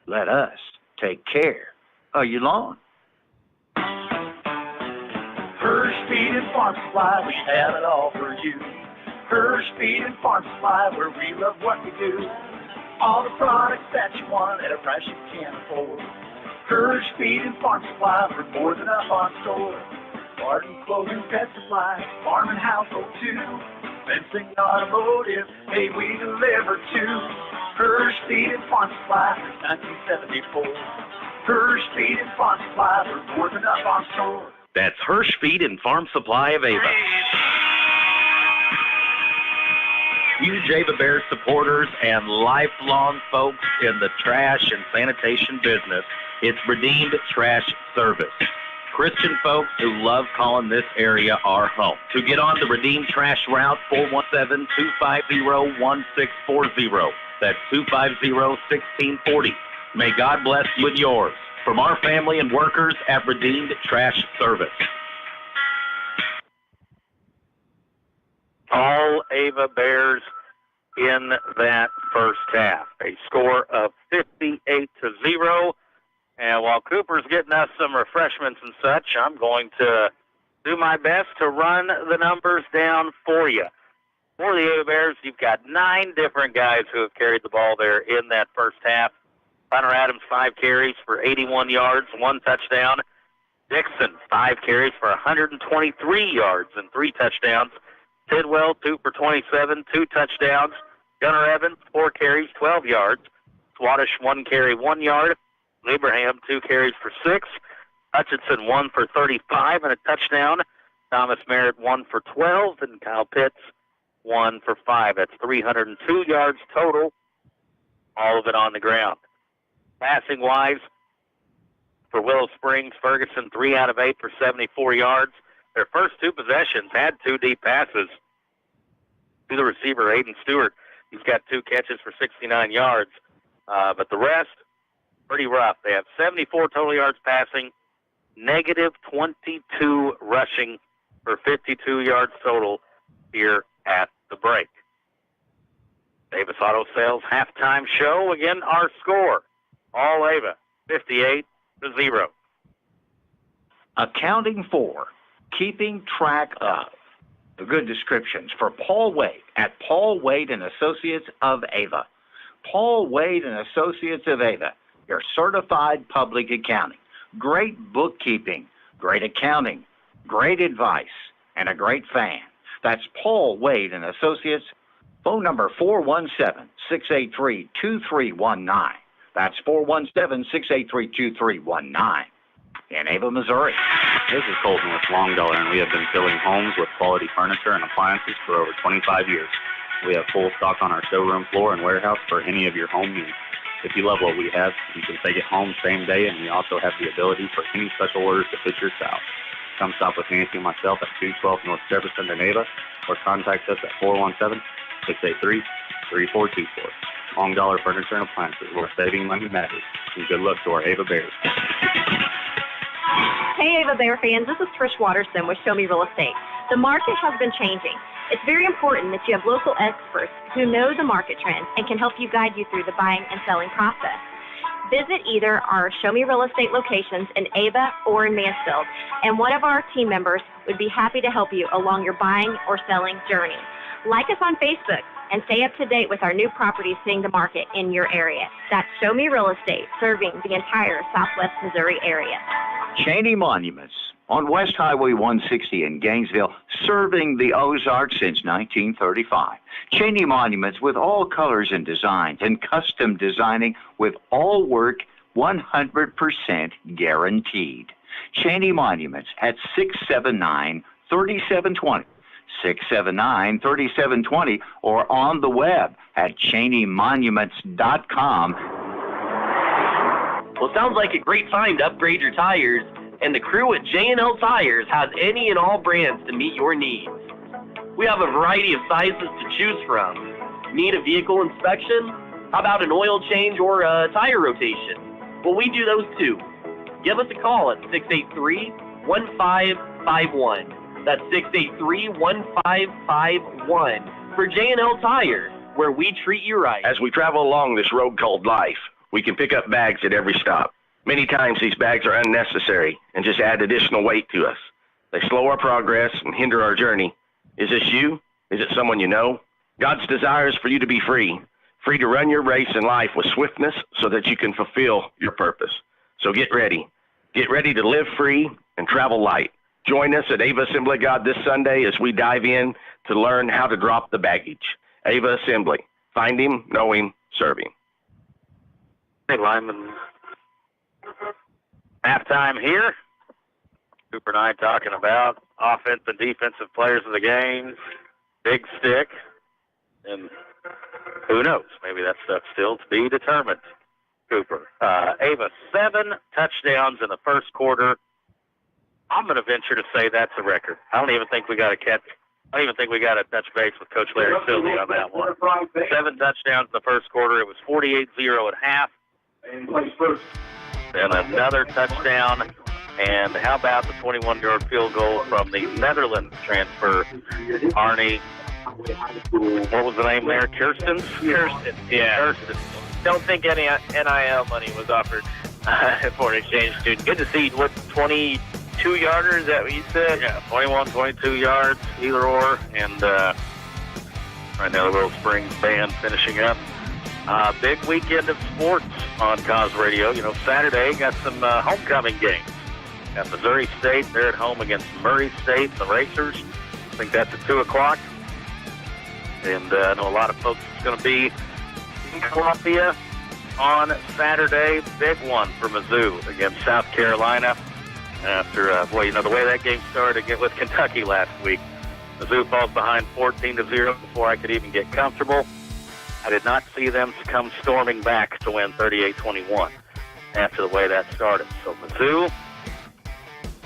Let us take care of your lawn. First Feed and Farm Supply, we have it all for you. First Feed and Farm Supply, where we love what we do. All the products that you want at a price you can't afford. First Feed and Farm Supply, we're more than up on store. Garden, clothing, pet supplies, farm and household too. Fencing, automotive, hey, we deliver too. First Feed and Farm Supply since 1974. First Feed and Farm Supply, we're more than up on store. That's Hirsch Feed and Farm Supply of Ava. Huge Ava Bear supporters and lifelong folks in the trash and sanitation business, it's Redeemed Trash Service. Christian folks who love calling this area our home. To get on the Redeemed Trash route, 417-250-1640. That's 250-1640. May God bless you and yours. From our family and workers at Redeemed Trash Service. All Ava Bears in that first half. A score of 58-0. And while Cooper's getting us some refreshments and such, I'm going to do my best to run the numbers down for you. For the Ava Bears, you've got 9 different guys who have carried the ball there in that first half. Hunter Adams, 5 carries for 81 yards, 1 touchdown. Dixon, 5 carries for 123 yards and 3 touchdowns. Tidwell, 2 for 27, 2 touchdowns. Gunnar Evans, 4 carries, 12 yards. Swadesh, 1 carry, 1 yard. Abraham, 2 carries for 6. Hutchinson, 1 for 35 and a touchdown. Thomas Merritt, 1 for 12. And Kyle Pitts, 1 for 5. That's 302 yards total, all of it on the ground. Passing-wise, for Willow Springs, Ferguson, 3 out of 8 for 74 yards. Their first 2 possessions had 2 deep passes to the receiver, Aiden Stewart. He's got 2 catches for 69 yards. But the rest, pretty rough. They have 74 total yards passing, negative 22 rushing for 52 yards total here at the break. Davis Auto Sales halftime show. Again, our score, all Ava, 58-0. Accounting for, keeping track of. The good descriptions for Paul Wade at Paul Wade and Associates of Ava. Paul Wade and Associates of Ava, your certified public accounting. Great bookkeeping, great accounting, great advice, and a great fan. That's Paul Wade and Associates. Phone number 417-683-2319. That's 417-683-2319 in Ava, Missouri. This is Colton with Long Dollar, and we have been filling homes with quality furniture and appliances for over 25 years. We have full stock on our showroom floor and warehouse for any of your home needs. If you love what we have, you can take it home same day, and we also have the ability for any special orders to fit your style. Come stop with Nancy and myself at 212 North Jefferson in Ava, or contact us at 417-683-3424. Long Dollar Furniture and Appliances, where saving money matters. And good luck to our Ava Bears. Hey, Ava Bear fans, this is Trish Watterson with Show Me Real Estate. The market has been changing. It's very important that you have local experts who know the market trends and can help you guide you through the buying and selling process. Visit either our Show Me Real Estate locations in Ava or in Mansfield, and one of our team members would be happy to help you along your buying or selling journey. Like us on Facebook and stay up to date with our new properties hitting the market in your area. That's Show Me Real Estate, serving the entire Southwest Missouri area. Cheney Monuments on West Highway 160 in Gainesville, serving the Ozarks since 1935. Cheney Monuments with all colors and designs, and custom designing with all work 100% guaranteed. Cheney Monuments at 679-3720. 679-3720, or on the web at CheneyMonuments.com. Well, sounds like a great time to upgrade your tires, and the crew at J&L Tires has any and all brands to meet your needs. We have a variety of sizes to choose from. Need a vehicle inspection? How about an oil change or a tire rotation? Well, we do those too. Give us a call at 683-1551. That's 683-1551 for J&L Tire, where we treat you right. As we travel along this road called life, we can pick up bags at every stop. Many times these bags are unnecessary and just add additional weight to us. They slow our progress and hinder our journey. Is this you? Is it someone you know? God's desire is for you to be free, free to run your race in life with swiftness so that you can fulfill your purpose. So get ready. Get ready to live free and travel light. Join us at Ava Assembly of God this Sunday as we dive in to learn how to drop the baggage. Ava Assembly. Find Him, know Him, serve Him. Hey, Lyman. Halftime here. Cooper and I talking about offensive and defensive players of the game, big stick, and who knows? Maybe that stuff's still to be determined. Cooper. Ava, 7 touchdowns in the first quarter. I'm going to venture to say that's a record. I don't even think we got to touch base with Coach Larry Silvey on that one. 7 touchdowns in the first quarter. It was 48-0 at half. And another touchdown. And how about the 21-yard field goal from the Netherlands transfer, Arnie? What was the name there? Kirsten? Yeah. Kirsten. Don't think any NIL money was offered for an exchange student. Good to see, 22 22-yarder, is that what you said? Yeah, 21, 22 yards, either or. And right now the Willow Springs band finishing up. Big weekend of sports on Cause Radio. You know, Saturday got some homecoming games. Got Missouri State. They're at home against Murray State, the Racers. I think that's at 2 o'clock. And I know a lot of folks is going to be in Columbia on Saturday. Big one for Mizzou against South Carolina. After, the way that game started with Kentucky last week. Mizzou falls behind 14-0 before I could even get comfortable. I did not see them come storming back to win 38-21 after the way that started. So Mizzou,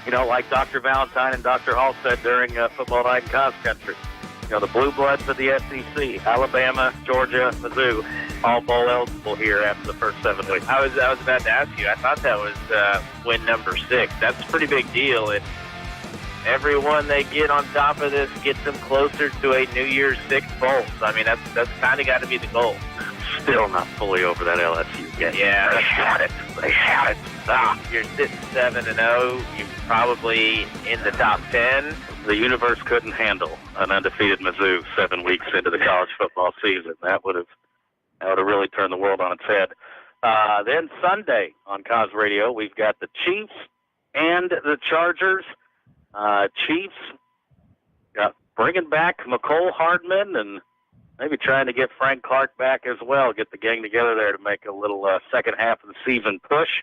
you know, like Dr. Valentine and Dr. Hall said during Football Night in Cause Country, you know, the blue bloods of the SEC, Alabama, Georgia, Mizzou, all bowl eligible here after the first 7 weeks. I was about to ask you. I thought that was win number 6. That's a pretty big deal. And everyone they get on top of this gets them closer to a New Year's Six bowl. So, I mean, that's kind of got to be the goal. Still not fully over that LSU game. Yeah, They had it. They had it. You're sitting 7-0. You're probably in the top 10. The universe couldn't handle an undefeated Mizzou 7 weeks into the college football season. That would have really turned the world on its head. Then Sunday on Cause Radio, we've got the Chiefs and the Chargers. Chiefs got bringing back McCole Hardman and maybe trying to get Frank Clark back as well. Get the gang together there to make a little second half of the season push.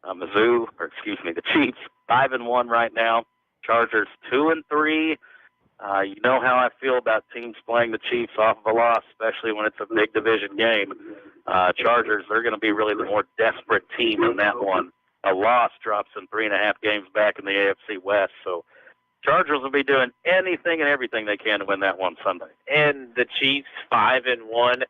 The Chiefs 5-1 right now. Chargers 2-3. You know how I feel about teams playing the Chiefs off of a loss, especially when it's a big division game. Chargers, they're going to be really the more desperate team in that one. A loss drops them 3.5 games back in the AFC West. So Chargers will be doing anything and everything they can to win that one Sunday. And the Chiefs 5-1.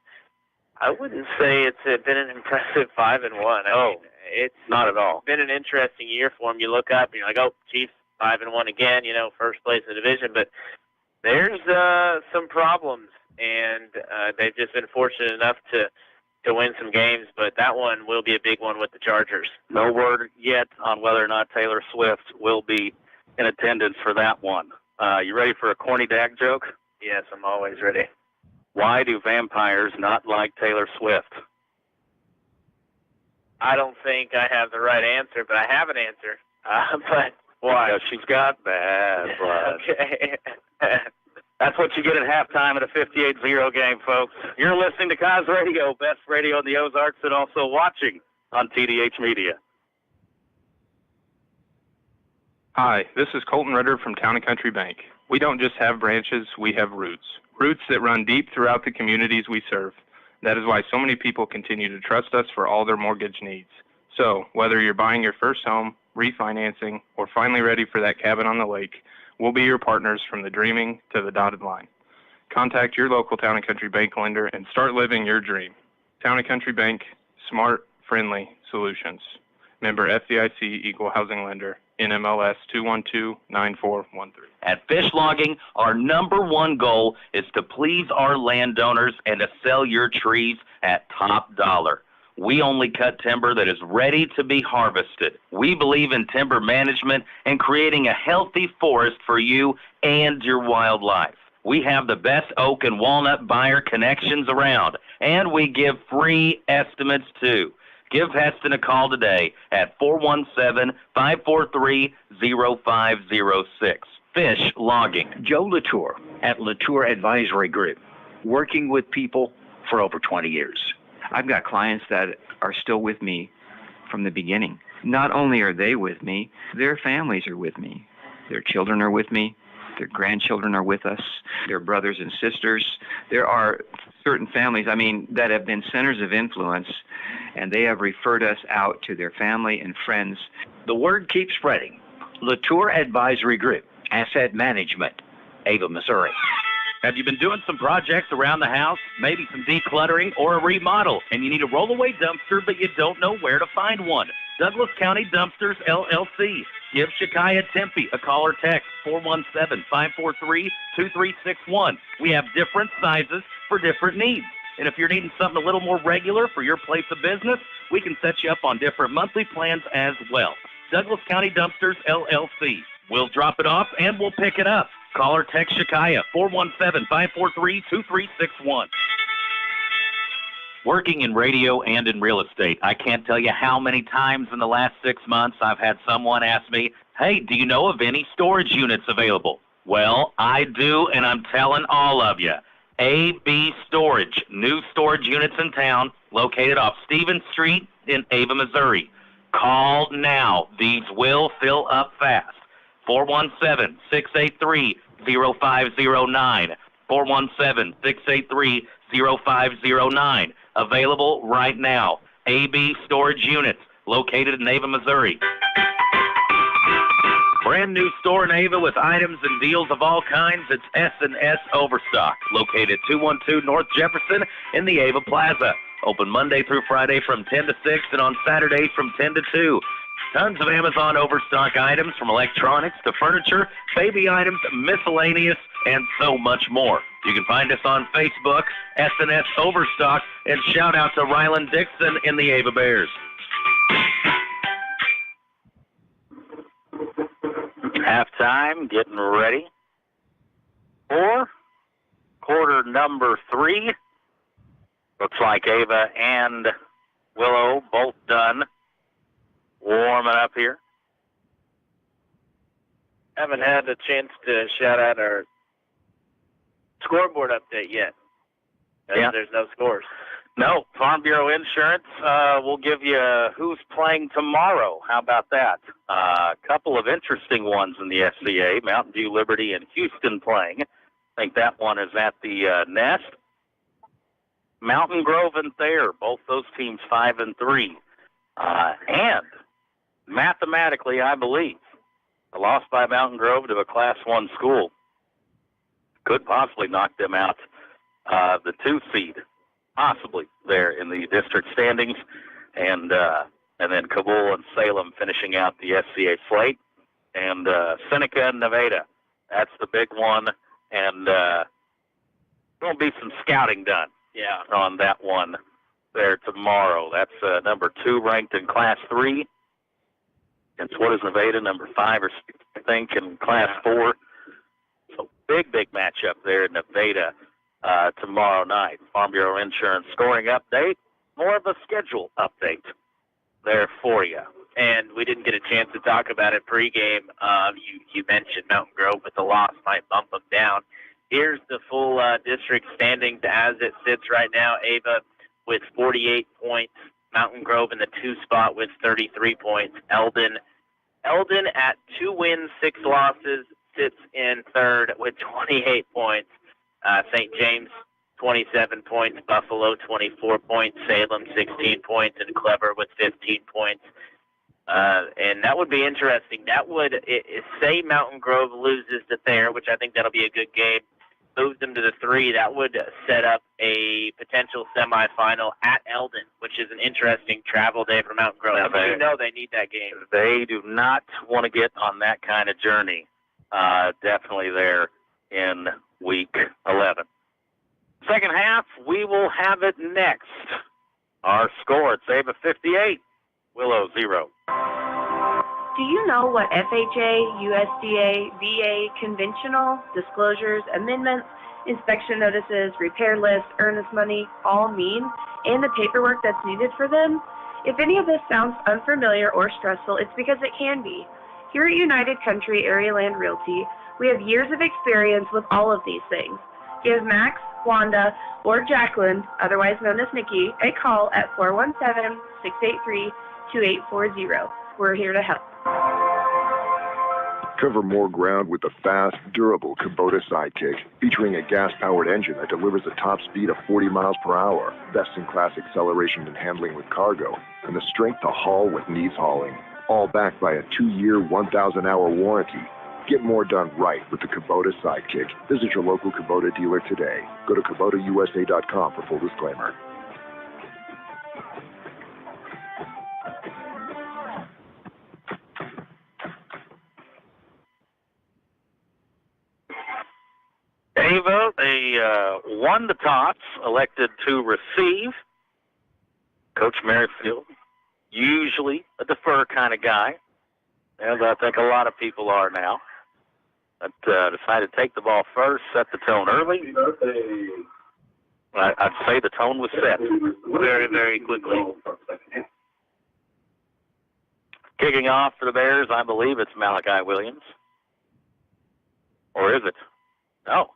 I wouldn't say it's been an impressive 5-1. I mean, it's not at all. Been an interesting year for them. You look up and you're like, oh, Chiefs 5-1 again, you know, first place in the division. But there's some problems, and they've just been fortunate enough to win some games. But that one will be a big one with the Chargers. No word yet on whether or not Taylor Swift will be in attendance for that one. You ready for a corny dad joke? Yes, I'm always ready. Why do vampires not like Taylor Swift? I don't think I have the right answer, but I have an answer. But why? Because she's got bad blood. Okay. That's what you get at halftime at a 58-0 game, folks. You're listening to Cause Radio, best radio in the Ozarks, and also watching on TDH Media. Hi, this is Colton Ritter from Town & Country Bank. We don't just have branches, we have roots. Roots that run deep throughout the communities we serve. That is why so many people continue to trust us for all their mortgage needs. So, whether you're buying your first home, refinancing, or finally ready for that cabin on the lake, we'll be your partners from the dreaming to the dotted line. Contact your local Town & Country Bank lender and start living your dream. Town & Country Bank, smart, friendly solutions. Member FDIC Equal Housing Lender, NMLS 2129413. At Fish Logging, our number one goal is to please our landowners and to sell your trees at top dollar. We only cut timber that is ready to be harvested. We believe in timber management and creating a healthy forest for you and your wildlife. We have the best oak and walnut buyer connections around, and we give free estimates too. Give Heston a call today at 417-543-0506. Fish Logging. Joe Latour at Latour Advisory Group, working with people for over 20 years. I've got clients that are still with me from the beginning. Not only are they with me, their families are with me. Their children are with me. Their grandchildren are with us. Their brothers and sisters. There are certain families, that have been centers of influence, and they have referred us out to their family and friends. The word keeps spreading. Latour Advisory Group, Asset Management, Ava, Missouri. Have you been doing some projects around the house, maybe some decluttering or a remodel, and you need a rollaway dumpster, but you don't know where to find one? Douglas County Dumpsters, LLC. Give Shakaya Tempe a call or text, 417-543-2361. We have different sizes for different needs. And if you're needing something a little more regular for your place of business, we can set you up on different monthly plans as well. Douglas County Dumpsters, LLC. We'll drop it off and we'll pick it up. Call or text Shakaya, 417-543-2361. Working in radio and in real estate, I can't tell you how many times in the last 6 months I've had someone ask me, hey, do you know of any storage units available? Well, I do, and I'm telling all of you. AB Storage, new storage units in town, located off Stevens Street in Ava, Missouri. Call now. These will fill up fast. 417-683-0509. 417-683-0509. Available right now. AB Storage Units, located in Ava, Missouri. Brand new store in Ava with items and deals of all kinds. It's S&S Overstock, located 212 North Jefferson in the Ava Plaza. Open Monday through Friday from 10 to 6 and on Saturdays from 10 to 2. Tons of Amazon Overstock items from electronics to furniture, baby items, miscellaneous, and so much more. You can find us on Facebook, S&S Overstock, and shout out to Ryland Dixon in the Ava Bears. Halftime, getting ready for quarter number 3. Looks like Ava and Willow both done warming up here. Haven't had a chance to shout out our scoreboard update yet. Yeah. There's no scores. No, Farm Bureau Insurance will give you who's playing tomorrow. How about that? A couple of interesting ones in the FCA, Mountain View, Liberty, and Houston playing. I think that one is at the Nest. Mountain Grove and Thayer, both those teams 5-3. And mathematically, I believe, a loss by Mountain Grove to a Class 1 school could possibly knock them out the 2 seed, possibly there in the district standings, and then Kabul and Salem finishing out the FCA slate, and Seneca and Nevada. That's the big one, and there'll be some scouting done. Yeah. On that one there tomorrow. That's number 2 ranked in Class 3. And what is Nevada, number 5 or 6, I think, in Class 4. So big matchup there in Nevada tomorrow night. Farm Bureau Insurance scoring update. More of a schedule update there for you. And we didn't get a chance to talk about it pregame. You mentioned Mountain Grove, but the loss might bump them down. Here's the full district standings as it sits right now. Ava with 48 points. Mountain Grove in the 2 spot with 33 points. Eldon at 2 wins, 6 losses, sits in 3rd with 28 points. St. James, 27 points. Buffalo, 24 points. Salem, 16 points. And Clever with 15 points. And that would be interesting. That would, say Mountain Grove loses to Thayer, which I think that'll be a good game, moves them to the 3, that would set up a potential semifinal at Eldon, which is an interesting travel day for Mountain Grove. You know they need that game. They do not want to get on that kind of journey. Definitely there in week 11. Second half, we will have it next. Our score, it's Ava 58, Willow 0. Do you know what FHA, USDA, VA, conventional, disclosures, amendments, inspection notices, repair lists, earnest money all mean, and the paperwork that's needed for them? If any of this sounds unfamiliar or stressful, it's because it can be. Here at United Country Area Land Realty, we have years of experience with all of these things. Give Max, Wanda, or Jacqueline, otherwise known as Nikki, a call at 417-683-2840. We're here to help. Cover more ground with the fast, durable Kubota Sidekick, featuring a gas-powered engine that delivers a top speed of 40 miles per hour, best-in-class acceleration and handling with cargo, and the strength to haul what needs hauling, all backed by a 2-year, 1,000-hour warranty. Get more done right with the Kubota Sidekick. Visit your local Kubota dealer today. Go to KubotaUSA.com for full disclaimer. Ava, they won the toss, elected to receive. Coach Merrifield, usually a defer kind of guy. as I think a lot of people are now. But decided to take the ball first, set the tone early. I'd say the tone was set very, very quickly. Kicking off for the Bears, I believe it's Malachi Williams. Or is it? No.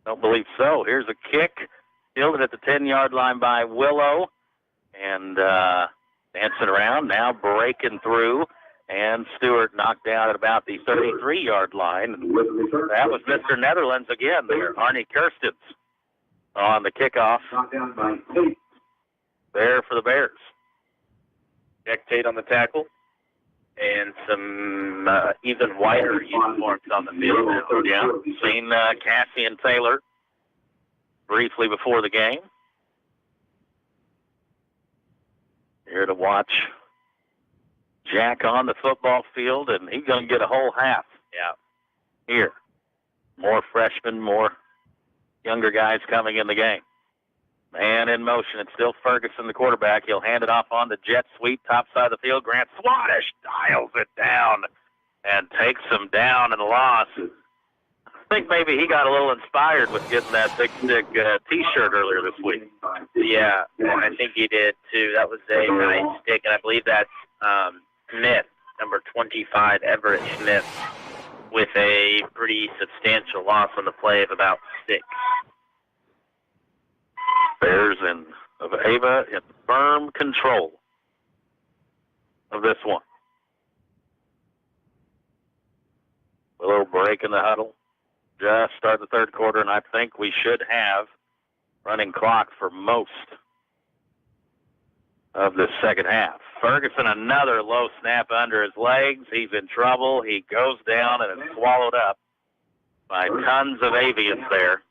Don't believe so. Here's a kick. Fielded at the 10-yard line by Willow. And dancing around, now breaking through. And Stewart knocked down at about the 33-yard line. That was Mr. Netherlands again there, Arnie Kirstens on the kickoff. There for the Bears. Jack Tate on the tackle. And some even whiter uniforms on the field. Yeah, seen Cassie and Taylor briefly before the game. Here to watch Jack on the football field, and he's going to get a whole half. Yeah. Here. More freshmen, more younger guys coming in the game. Man in motion. It's still Ferguson, the quarterback. He'll hand it off on the jet sweep, top side of the field. Grant Swadesh dials it down and takes him down in the loss. I think maybe he got a little inspired with getting that Big Stick T-shirt earlier this week. Yeah, I think he did too. That was a nice stick, and I believe that's Smith, number 25, Everett Smith, with a pretty substantial loss on the play of about 6. Bears of Ava in firm control of this one. Willow breaking the huddle. Just start the third quarter, and I think we should have running clock for most of the second half. Ferguson, another low snap under his legs. He's in trouble. He goes down and is swallowed up by tons of avians there.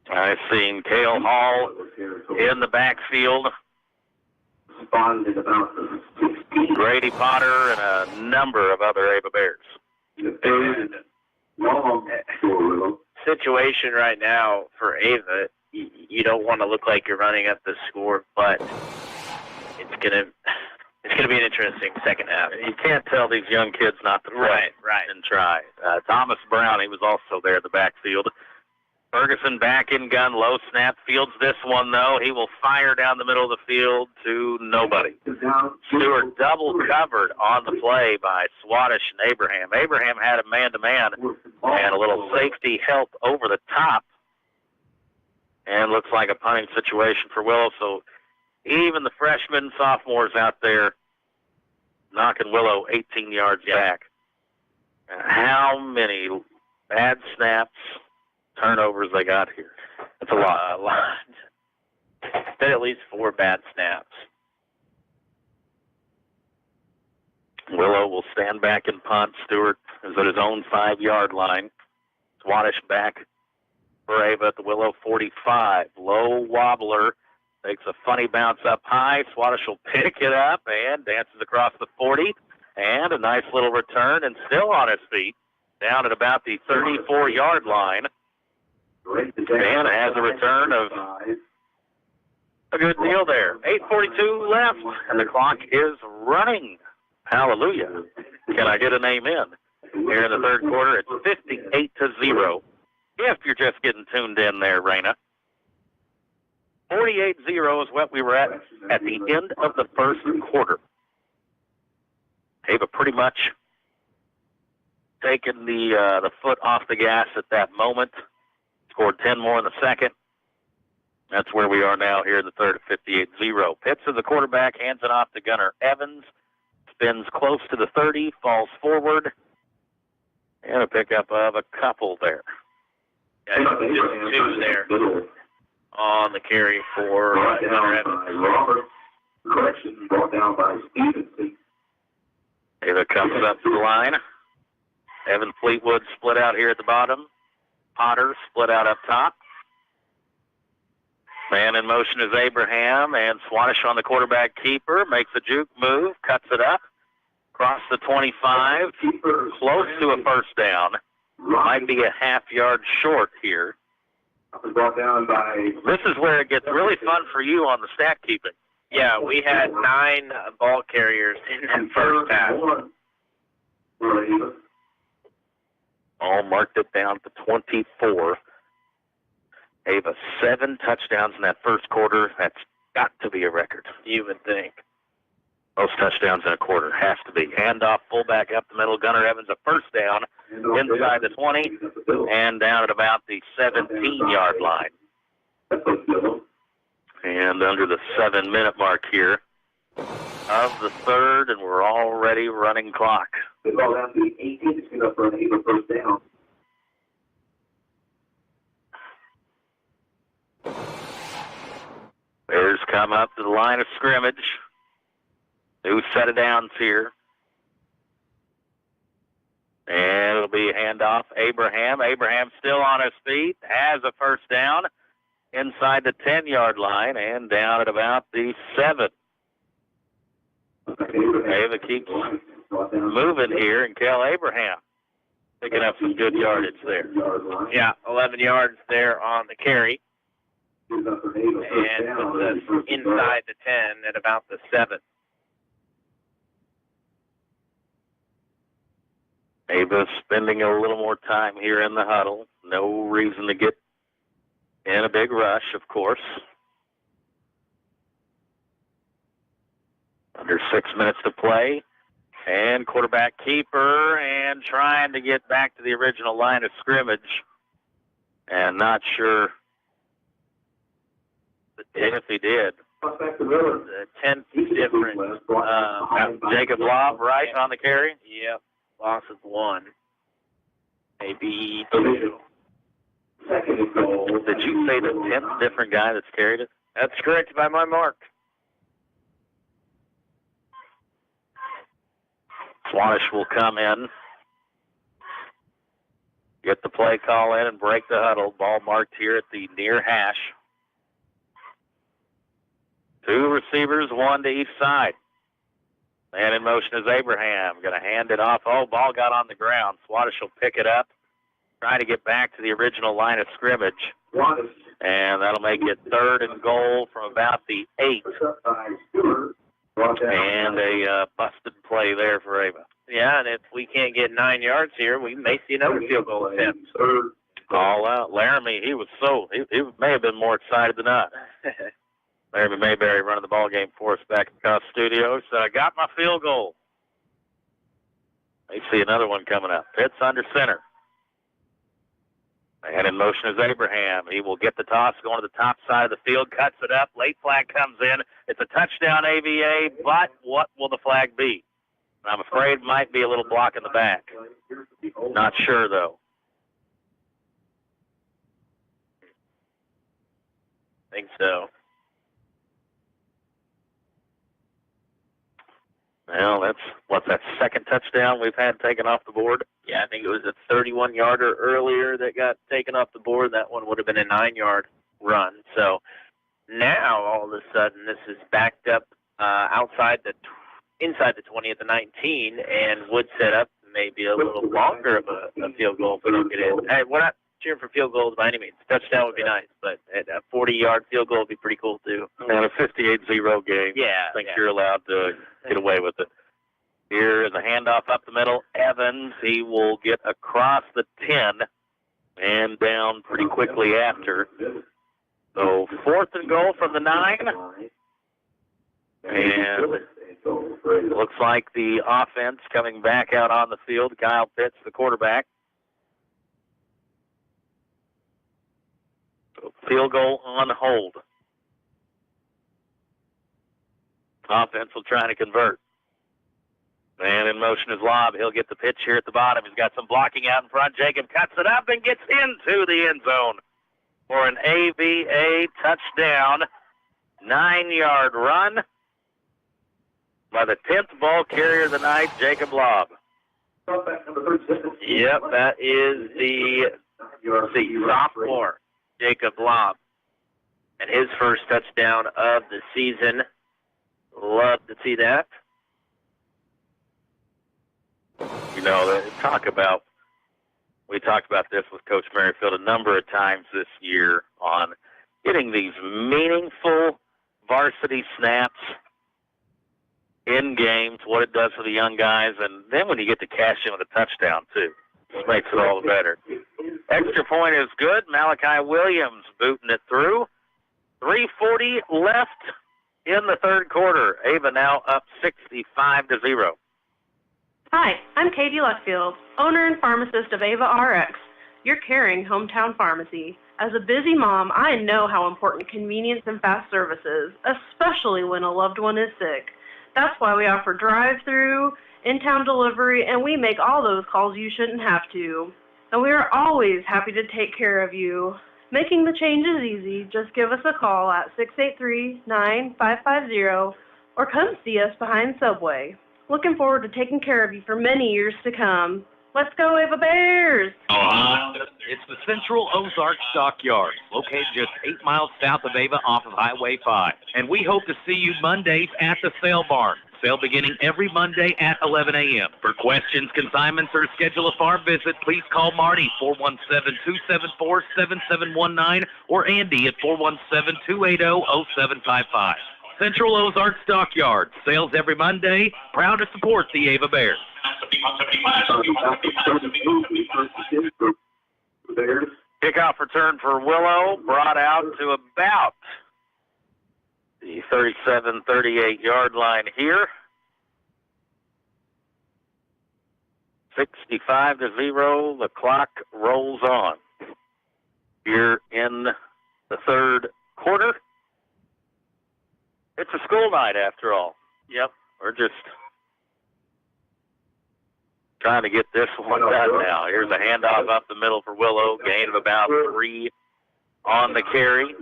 I've seen Cale Hall in the backfield. Grady Potter and a number of other Ava Bears. Situation right now for Ava, you don't want to look like you're running up the score, but it's gonna be an interesting second half. You can't tell these young kids not to right and try. Thomas Brown, he was also there in the backfield. Ferguson back in gun, low snap, fields this one, though. He will fire down the middle of the field to nobody. Stewart double covered on the play by Swadesh and Abraham. Abraham had a man-to-man and a little safety help over the top. And looks like a punting situation for Willow. So even the freshmen, sophomores out there knocking Willow 18 yards back. How many bad snaps, turnovers they got here? It's a lot. Been at least 4 bad snaps. Willow will stand back and punt. Stewart is at his own 5-yard line. Swadesh back for Ava at the Willow 45. Low wobbler. Takes a funny bounce up high. Swadesh will pick it up and dances across the 40. And a nice little return and still on his feet. Down at about the 34-yard line. And has a return of a good deal there. 8:42 left, and the clock is running. Hallelujah. Can I get an amen? Here in the third quarter, it's 58-0. If you're just getting tuned in there, Raina. 48-0 is what we were at the end of the first quarter. Ava pretty much taken the foot off the gas at that moment. Scored 10 more in the second. That's where we are now here in the third at 58-0. Pitts is the quarterback, hands it off to Gunnar Evans. Spins close to the 30, falls forward. And a pickup of a couple there. Yeah, just 2 there on the carry for Gunnar Evans. Correction brought down by Stevenson. Ava comes up to the line. Evan Fleetwood split out here at the bottom. Potter split out up top. Man in motion is Abraham, and Swadesh on the quarterback keeper. Makes a juke move, cuts it up. Across the 25, close to a first down. Might be a half-yard short here. Brought down by... This is where it gets really fun for you on the stat keeping. Yeah, we had 9 ball carriers in the first half. All marked it down to 24. Ava, 7 touchdowns in that first quarter. That's got to be a record. You would think. Most touchdowns in a quarter. Has to be. Handoff, fullback up the middle. Gunnar Evans, a first down inside the 20 and down at about the 17-yard line. And under the 7-minute mark here of the third, and we're already running clock. Bears come up to the line of scrimmage. New set of downs here. And it'll be a handoff. Abraham. Abraham still on his feet. Has a first down inside the 10-yard line and down at about the 7. Ava keeps moving here, and Kel Abraham picking up some good yardage there. Yeah, 11 yards there on the carry. And puts us inside the 10 at about the 7. Ava spending a little more time here in the huddle. No reason to get in a big rush, of course. Under 6 minutes to play. And quarterback keeper and trying to get back to the original line of scrimmage. And not sure if he did. The 10th difference. Jacob Lobb, right, on the carry? Yep. Loss of 1. Maybe 2. Did you say the 10th different guy that's carried it? That's correct by my mark. Swanish will come in, get the play call in, and break the huddle. Ball marked here at the near hash. 2 receivers, 1 to each side. Man in motion is Abraham. Going to hand it off. Oh, ball got on the ground. Swanish will pick it up, trying to get back to the original line of scrimmage. And that'll make it 3rd and goal from about the 8. And a busted play there for Ava. Yeah, and if we can't get 9 yards here, we may see another field goal attempt. All out. Laramie, he may have been more excited than us. Laramie Mayberry running the ball game for us back across the studio. So I got my field goal. They see another one coming up. Pitts under center. And in motion is Abraham. He will get the toss going to the top side of the field, cuts it up. Late flag comes in. It's a touchdown AVA, but what will the flag be? I'm afraid it might be a little block in the back. Not sure, though. I think so. Well, that's that second touchdown we've had taken off the board? Yeah, I think it was a 31-yarder earlier that got taken off the board. That one would have been a 9-yard run. So now, all of a sudden, this is backed up inside the 20 at the 19, and would set up maybe a little longer of a field goal if we don't get in. Hey, we're not cheering for field goals by any means. Touchdown would be nice, but a 40-yard field goal would be pretty cool, too. And a 58-0 game. Yeah. I think you're allowed to get away with it. Here is a handoff up the middle. Evans, he will get across the 10 and down pretty quickly after. So 4th and goal from the 9. And it looks like the offense coming back out on the field. Kyle Pitts, the quarterback. So field goal on hold. Offense will try to convert. And in motion is Lobb. He'll get the pitch here at the bottom. He's got some blocking out in front. Jacob cuts it up and gets into the end zone for an AVA touchdown. 9-yard run by the 10th ball carrier of the night, Jacob Lobb. Yep, that is the sophomore, Jacob Lobb. And his first touchdown of the season. Love to see that. You know, we talked about this with Coach Merrifield a number of times this year on getting these meaningful varsity snaps in games, what it does for the young guys, and then when you get to cash in with a touchdown, too, it makes it all the better. Extra point is good. Malachi Williams booting it through. 3:40 left in the third quarter. Ava now up 65-0. Hi, I'm Katie Luckfield, owner and pharmacist of Ava RX, your caring hometown pharmacy. As a busy mom, I know how important convenience and fast service is, especially when a loved one is sick. That's why we offer drive-through, in-town delivery, and we make all those calls you shouldn't have to. And we are always happy to take care of you. Making the change is easy. Just give us a call at 683-9550 or come see us behind Subway. Looking forward to taking care of you for many years to come. Let's go, Ava Bears! It's the Central Ozark Stockyard, located just 8 miles south of Ava off of Highway 5. And we hope to see you Mondays at the sale barn. Sale beginning every Monday at 11 a.m. For questions, consignments, or schedule a farm visit, please call Marty, 417-274-7719, or Andy at 417-280-0755. Central Ozark Stockyard, sales every Monday, proud to support the Ava Bears. Kickoff return for Willow, brought out to about the 37-38 line here. 65-0, the clock rolls on. Here in the third quarter. It's a school night after all. Yep. We're just trying to get this one done now. Here's a handoff up the middle for Willow. Gain of about 3 on the carry.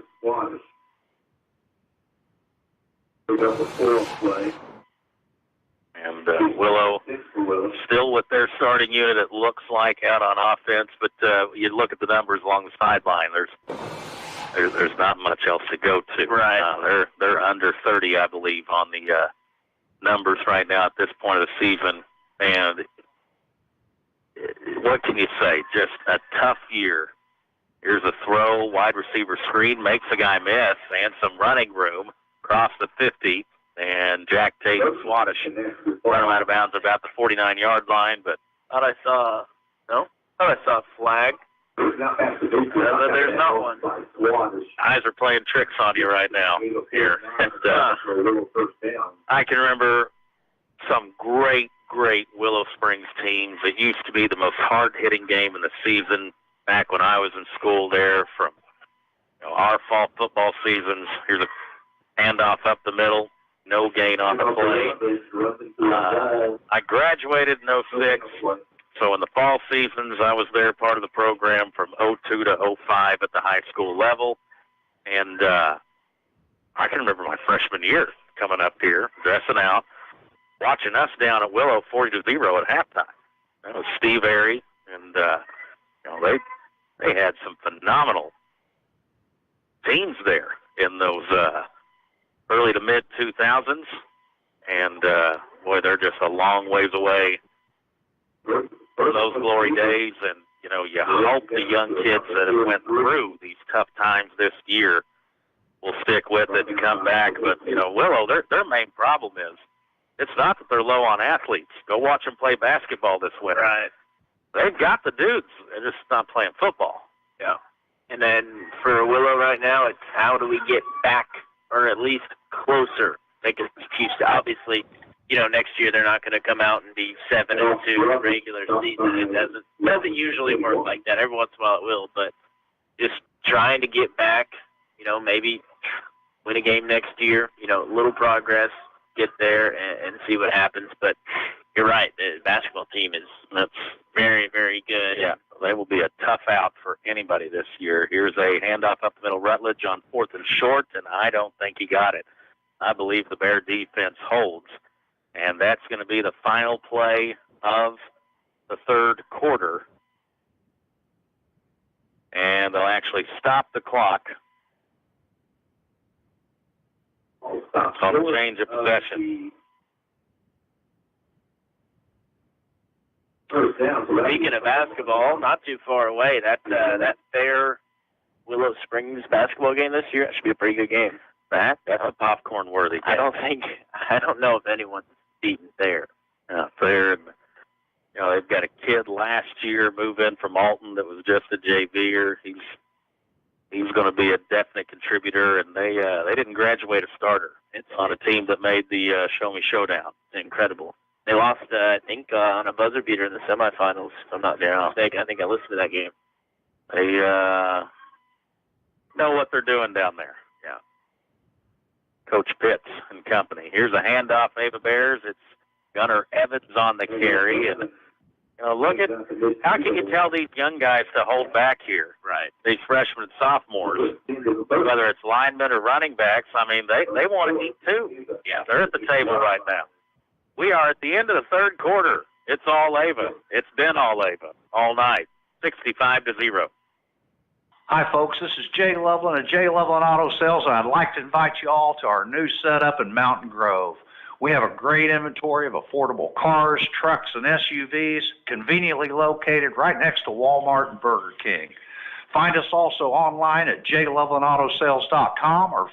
And Willow still with their starting unit, it looks like, out on offense. But you look at the numbers along the sideline, there's not much else to go to. Right. They're under 30, I believe, on the numbers right now at this point of the season. And what can you say? Just a tough year. Here's a throw, wide receiver screen, makes the guy miss, and some running room across the 50. And Jack Tate and Swadesh run him out of bounds about the 49-yard line. But thought I saw a flag. There's not one. Eyes are playing tricks on you right now here. And, I can remember some great Willow Springs teams. It used to be the most hard-hitting game in the season back when I was in school there from our fall football seasons. Here's a handoff up the middle. No gain on the play. I graduated in 06. So in the fall seasons, I was there, part of the program from 02 to 05 at the high school level. And I can remember my freshman year coming up here, dressing out, watching us down at Willow 40-0 at halftime. That was Steve Airy, and they had some phenomenal teams there in those early to mid 2000s. And boy, they're just a long ways away from those glory days. And you hope the young kids that have went through these tough times this year will stick with it and come back. But Willow, their main problem is it's not that they're low on athletes. Go watch them play basketball this winter. Right. They've got the dudes. They're just not playing football. Yeah. And then for Willow right now, it's how do we get back or at least closer? Because the Chiefs, obviously, next year they're not going to come out and be 7-2 regular season. It doesn't usually work like that. Every once in a while it will, but just trying to get back, maybe win a game next year, little progress, get there and see what happens. But you're right, the basketball team that's very, very good. Yeah, they will be a tough out for anybody this year. Here's a handoff up the middle, Rutledge on 4th and short, and I don't think he got it. I believe the Bear defense holds. And that's going to be the final play of the third quarter. And they'll actually stop the clock on the change of possession. Speaking of basketball, not too far away, that fair Willow Springs basketball game this year, that should be a pretty good game. That's a popcorn worthy game. I don't know if anyone's beaten Thayer. Thayer, they've got a kid last year move in from Alton that was just a JVer. He's going to be a definite contributor, and they didn't graduate a starter. It's on a team that made the Show Me Showdown. Incredible. They lost, I think, on a buzzer beater in the semifinals. If I'm not mistaken. I think I listened to that game. They know what they're doing down there. Yeah. Coach Pitts and company. Here's a handoff, Ava Bears. It's Gunnar Evans on the carry, and look at how can you tell these young guys to hold back here? Right. These freshmen and sophomores, whether it's linemen or running backs, I mean, they want to eat too. Yeah. They're at the table right now. We are at the end of the third quarter. It's all Ava. It's been all Ava all night. 65-0. Hi, folks. This is Jay Loveland of Jay Loveland Auto Sales, and I'd like to invite you all to our new setup in Mountain Grove. We have a great inventory of affordable cars, trucks, and SUVs, conveniently located right next to Walmart and Burger King. Find us also online at jlovelandautosales.com or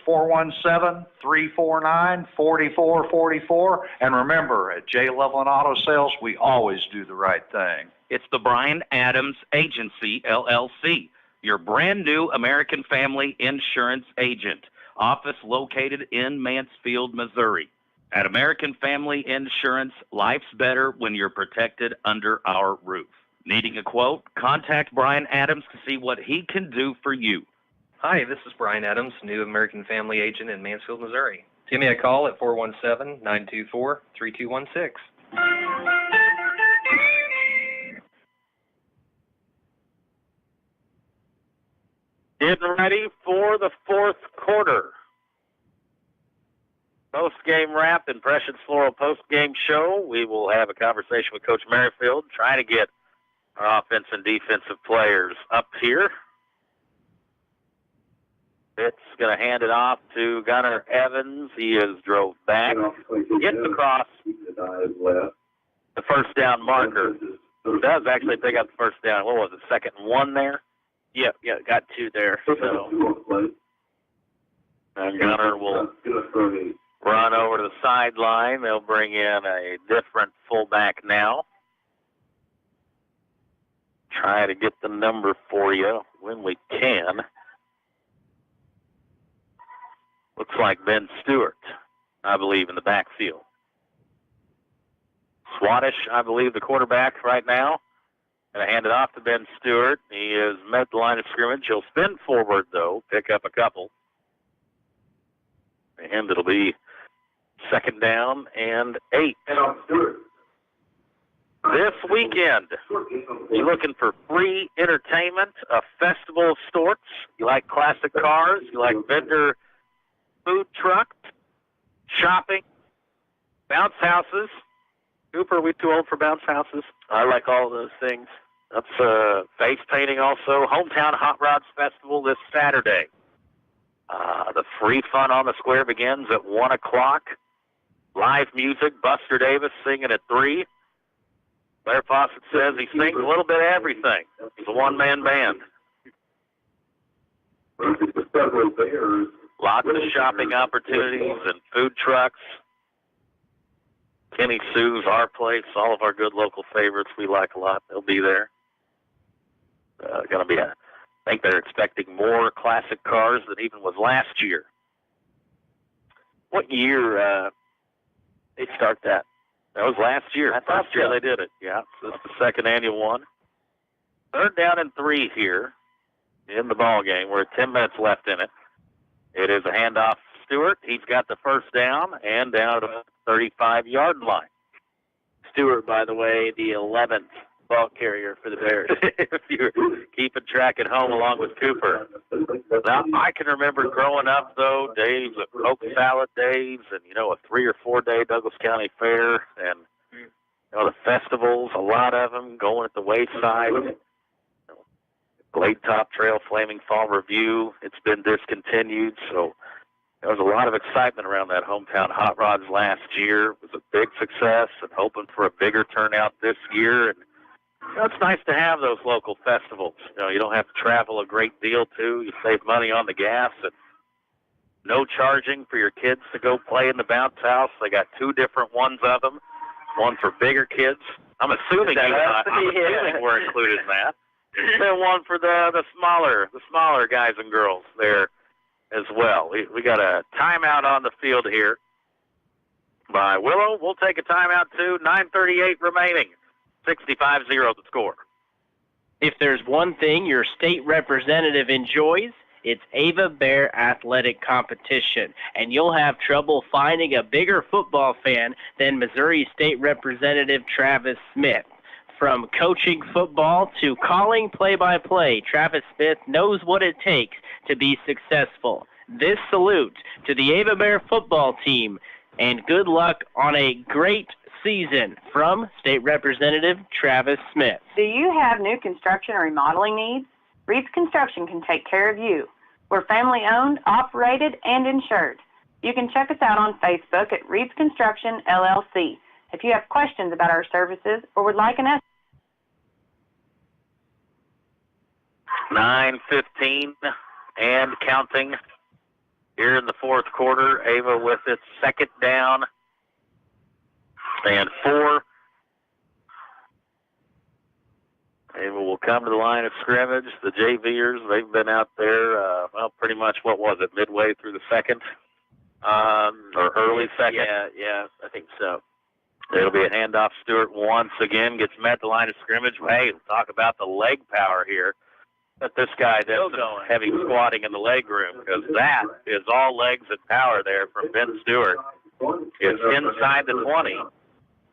417-349-4444. And remember, at J. Loveland Auto Sales, we always do the right thing. It's the Brian Adams Agency, LLC, your brand new American Family Insurance agent. Office located in Mansfield, Missouri. At American Family Insurance, life's better when you're protected under our roof. Needing a quote? Contact Brian Adams to see what he can do for you. Hi, this is Brian Adams, new American Family agent in Mansfield, Missouri. Give me a call at 417-924-3216. Getting ready for the fourth quarter. Post-game wrap, Impressions Floral post-game show. We will have a conversation with Coach Merrifield, trying to get our offense and defensive players up here. It's going to hand it off to Gunnar Evans. He has drove back, gets across the first down marker. Does actually pick up the first down. What was it, 2nd and 1 there? Yep, got 2 there. So. And Gunnar will run over to the sideline. They'll bring in a different fullback now. Try to get the number for you when we can. Looks like Ben Stewart, I believe, in the backfield. Swadish, I believe, the quarterback right now. Going to hand it off to Ben Stewart. He has met the line of scrimmage. He'll spin forward, though, pick up a couple. And it'll be 2nd down and 8. This weekend, you're looking for free entertainment, a festival of sorts. You like classic cars, you like vendor food trucks, shopping, bounce houses. Cooper, are we too old for bounce houses? I like all of those things. That's face painting also. Hometown Hot Rods Festival this Saturday. The free fun on the square begins at 1 o'clock. Live music, Buster Davis singing at 3. Blair Fawcett says he sings a little bit of everything. He's a one-man band. Lots of shopping opportunities and food trucks. Kenny Sue's, Our Place, all of our good local favorites we like a lot. They'll be there. Going to be I think they're expecting more classic cars than even was last year. What year they start that? That was last year. Last year they did it. Yeah, so this is the 2nd annual one. 3rd down and 3 here in the ball game. We're at 10 minutes left in it. It is a handoff to Stewart. He's got the first down and down to the 35-yard line. Stewart, by the way, the 11th ball carrier for the Bears. If you're keeping track at home along with Cooper. Now, I can remember growing up, though, days of Coke salad days and, a 3 or 4 day Douglas County Fair and, the festivals, a lot of them going at the wayside. Glade Top Trail Flaming Fall Review, it's been discontinued, so there was a lot of excitement around that Hometown Hot Rods last year. It was a big success and hoping for a bigger turnout this year. And it's nice to have those local festivals. You don't have to travel a great deal, too. You save money on the gas. And No charging for your kids to go play in the bounce house. They got 2 different ones of them, one for bigger kids. I'm assuming we're included in that. And one for the smaller guys and girls there as well. We got a timeout on the field here by Willow. We'll take a timeout too. 9:38 remaining. 65-0 the score. If there's one thing your state representative enjoys, it's Ava Bear athletic competition, and you'll have trouble finding a bigger football fan than Missouri State Representative Travis Smith. From coaching football to calling play-by-play, Travis Smith knows what it takes to be successful. This salute to the Ava Bear football team, and good luck on a great season from State Representative Travis Smith. Do you have new construction or remodeling needs? Reed's Construction can take care of you. We're family-owned, operated, and insured. You can check us out on Facebook at Reed's Construction, LLC. If you have questions about our services or would like an estimate. 9:15 and counting here in the fourth quarter. Ava with its second down and 4. Ava will come to the line of scrimmage. The JVers, they've been out there, pretty much, what was it, midway through the second? Or early second? Yeah, I think so. It'll be a handoff. Stewart once again gets met at the line of scrimmage. Hey, talk about the leg power here. But this guy does some heavy squatting in the leg room, because that is all legs and power there from Ben Stewart. It's inside the 20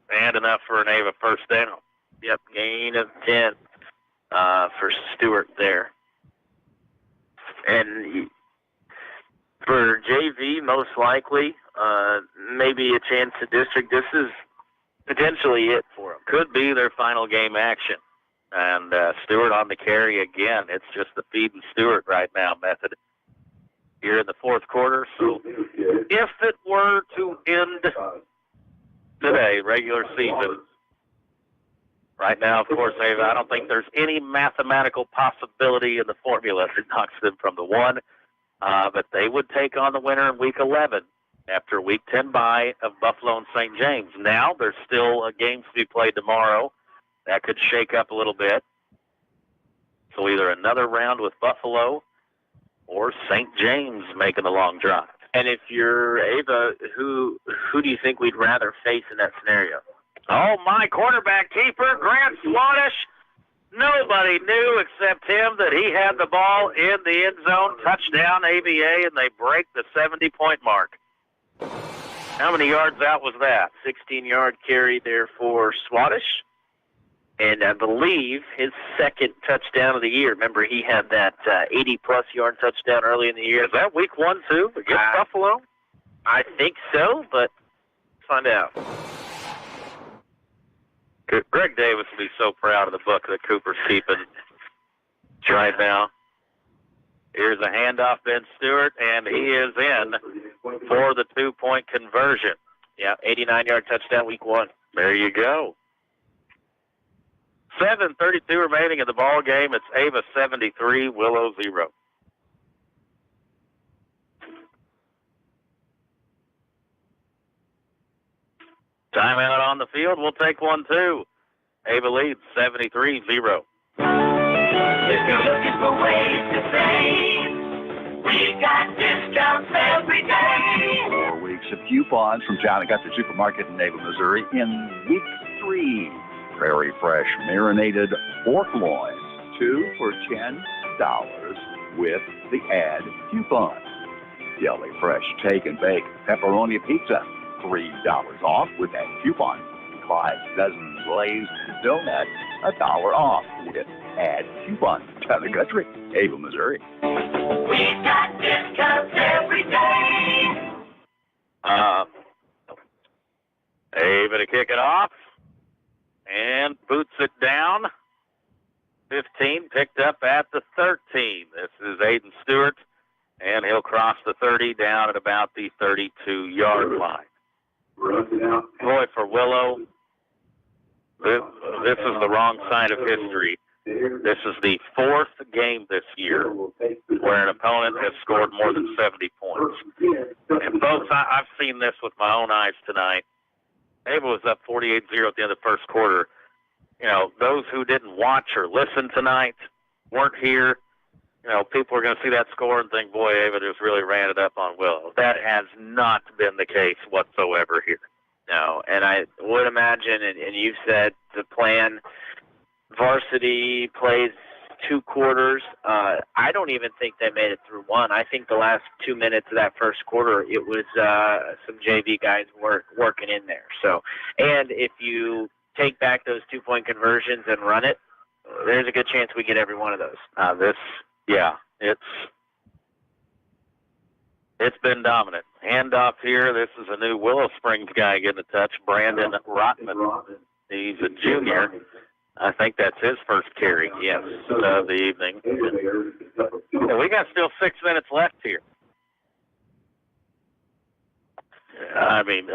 and enough for an Ava first down. Yep, gain of 10 for Stewart there. And for JV, most likely, maybe a chance to district. This is potentially it for them. Could be their final game action. And Stewart on the carry again. It's just the feed and Stewart right now method here in the fourth quarter. So if it were to end today, regular season, right now, of course, I don't think there's any mathematical possibility in the formula that knocks them from the 1. But they would take on the winner in Week 11 after Week 10 bye of Buffalo and St. James. Now there's still games to be played tomorrow. That could shake up a little bit. So either another round with Buffalo or St. James making the long drive. And if you're Ava, who do you think we'd rather face in that scenario? Oh, my quarterback keeper, Grant Swannish. Nobody knew except him that he had the ball in the end zone. Touchdown, AVA, and they break the 70-point mark. How many yards out was that? 16-yard carry there for Swannish. And I believe his second touchdown of the year. Remember, he had that 80-plus yard touchdown early in the year. Is that Week 1, too, against Buffalo? I think so, but let's find out. Greg Davis will be so proud of the book that Cooper's keeping right now. Here's a handoff, Ben Stewart, and he is in for the 2-point conversion. Yeah, 89-yard touchdown Week 1. There you go. 7:32 remaining in the ball game. It's Ava 73, Willow 0. Timeout on the field. We'll take one, too. Ava leads 73-0. If you're looking for ways to save, we got discounts every day. 4 weeks of coupons from Town and Country Supermarket in Naval, Missouri. In Week 3, Prairie Fresh marinated pork loins, 2 for $10 with the add coupon. Deli Fresh Take and Bake pepperoni pizza, $3 off with that coupon. 5 dozen glazed donuts, $1 off with add coupon. Town and Country, Ava, Missouri. We got discounts every day. Ava to kick it off and boots it down. 15 picked up at the 13. This is Aiden Stewart, and he'll cross the 30 down at about the 32-yard line. Boy, for Willow, this is the wrong side of history. This is the fourth game this year where an opponent has scored more than 70 points. And folks, I've seen this with my own eyes tonight. Ava was up 48-0 at the end of the first quarter. You know, those who didn't watch or listen tonight, weren't here, you know, people are going to see that score and think, boy, Ava just really ran it up on Willow. That has not been the case whatsoever here. No, and I would imagine, and you've said the plan, varsity plays 2 quarters. I don't even think they made it through one. I think the last 2 minutes of that first quarter, it was some JV guys working in there. So, and if you take back those 2-point conversions and run it, there's a good chance we get every one of those. It's been dominant. Handoff here. This is a new Willow Springs guy getting a touch, Brandon Rotman. He's a junior. I think that's his first carry, yes, of the evening. And we got still 6 minutes left here. I mean,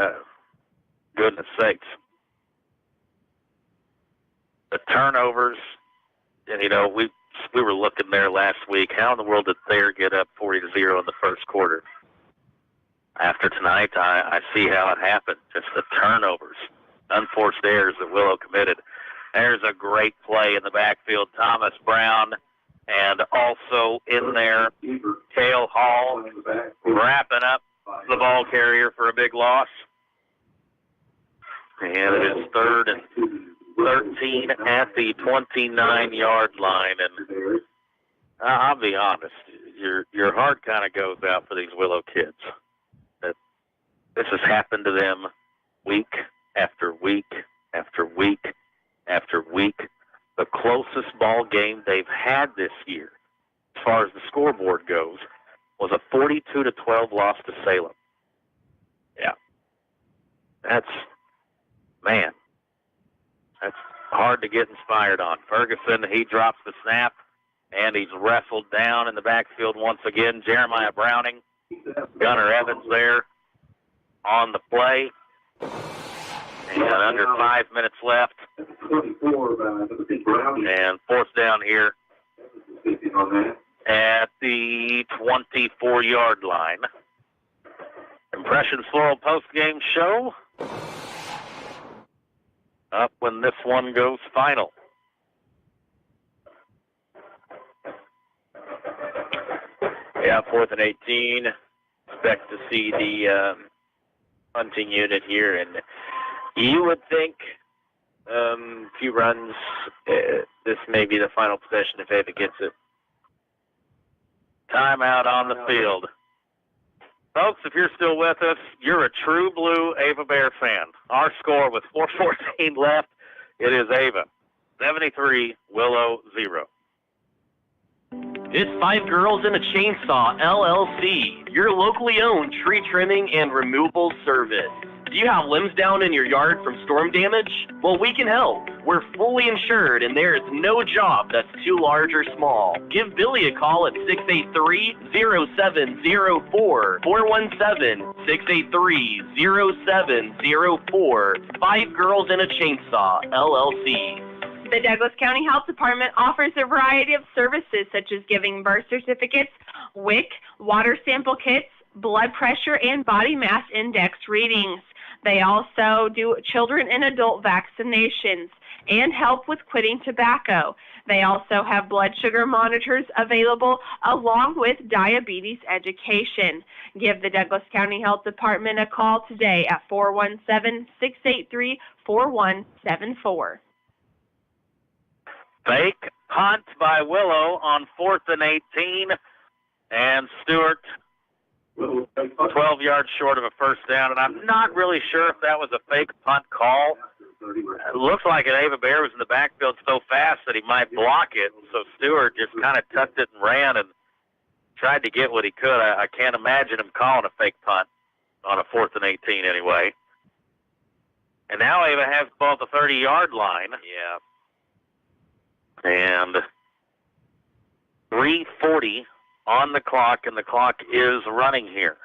goodness sakes. The turnovers, and, you know, we were looking there last week. How in the world did Thayer get up 40-0 in the first quarter? After tonight, I see how it happened. Just the turnovers, unforced errors that Willow committed. There's a great play in the backfield. Thomas Brown, and also in there, Cale Hall wrapping up the ball carrier for a big loss. And it is 3rd and 13 at the 29-yard line. And I'll be honest, your heart kind of goes out for these Willow kids. That this has happened to them week after week after week after week. The closest ball game they've had this year, as far as the scoreboard goes, was a 42-12 loss to Salem. Yeah. That's hard to get inspired on. Ferguson, he drops the snap, and he's wrestled down in the backfield once again. Jeremiah Browning, Gunnar Evans there on the play. And under 5 minutes left. And 4th down here at the 24-yard line. Impressions Floral post-game show. Up when this one goes final. Yeah, 4th and 18. Expect to see the punting unit here, and you would think a few runs, this may be the final possession if Ava gets it. Timeout on the field. Folks, if you're still with us, you're a true blue Ava Bear fan. Our score with 4:14 left, it is Ava 73, Willow 0. It's 5 Girls and a Chainsaw, LLC, your locally owned tree trimming and removal service. Do you have limbs down in your yard from storm damage? Well, we can help. We're fully insured, and there is no job that's too large or small. Give Billy a call at 683-0704, 417-683-0704. 5 Girls and a Chainsaw, LLC. The Douglas County Health Department offers a variety of services such as giving birth certificates, WIC, water sample kits, blood pressure, and body mass index readings. They also do children and adult vaccinations and help with quitting tobacco. They also have blood sugar monitors available along with diabetes education. Give the Douglas County Health Department a call today at 417-683-4174. Fake punt by Willow on 4th and 18, and Stewart 12 yards short of a first down, and I'm not really sure if that was a fake punt call. It looks like an Ava Bear was in the backfield so fast that he might block it, so Stewart just kind of tucked it and ran and tried to get what he could. I can't imagine him calling a fake punt on a 4th and 18 anyway. And now Ava has the ball at the 30-yard line. Yeah. And 3:40 on the clock, and the clock is running here.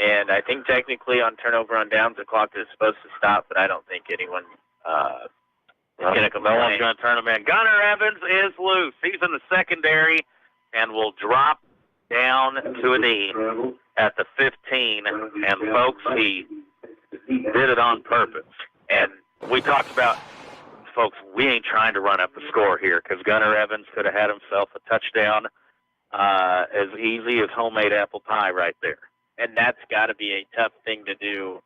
And I think technically on turnover on downs, the clock is supposed to stop, but I don't think anyone is going to complain. No one's going to turn him in. Gunnar Evans is loose. He's in the secondary and will drop down to a knee at the 15. And, folks, he did it on purpose. And we talked about, folks, we ain't trying to run up the score here because Gunnar Evans could have had himself a touchdown as easy as homemade apple pie right there. And that's got to be a tough thing to do.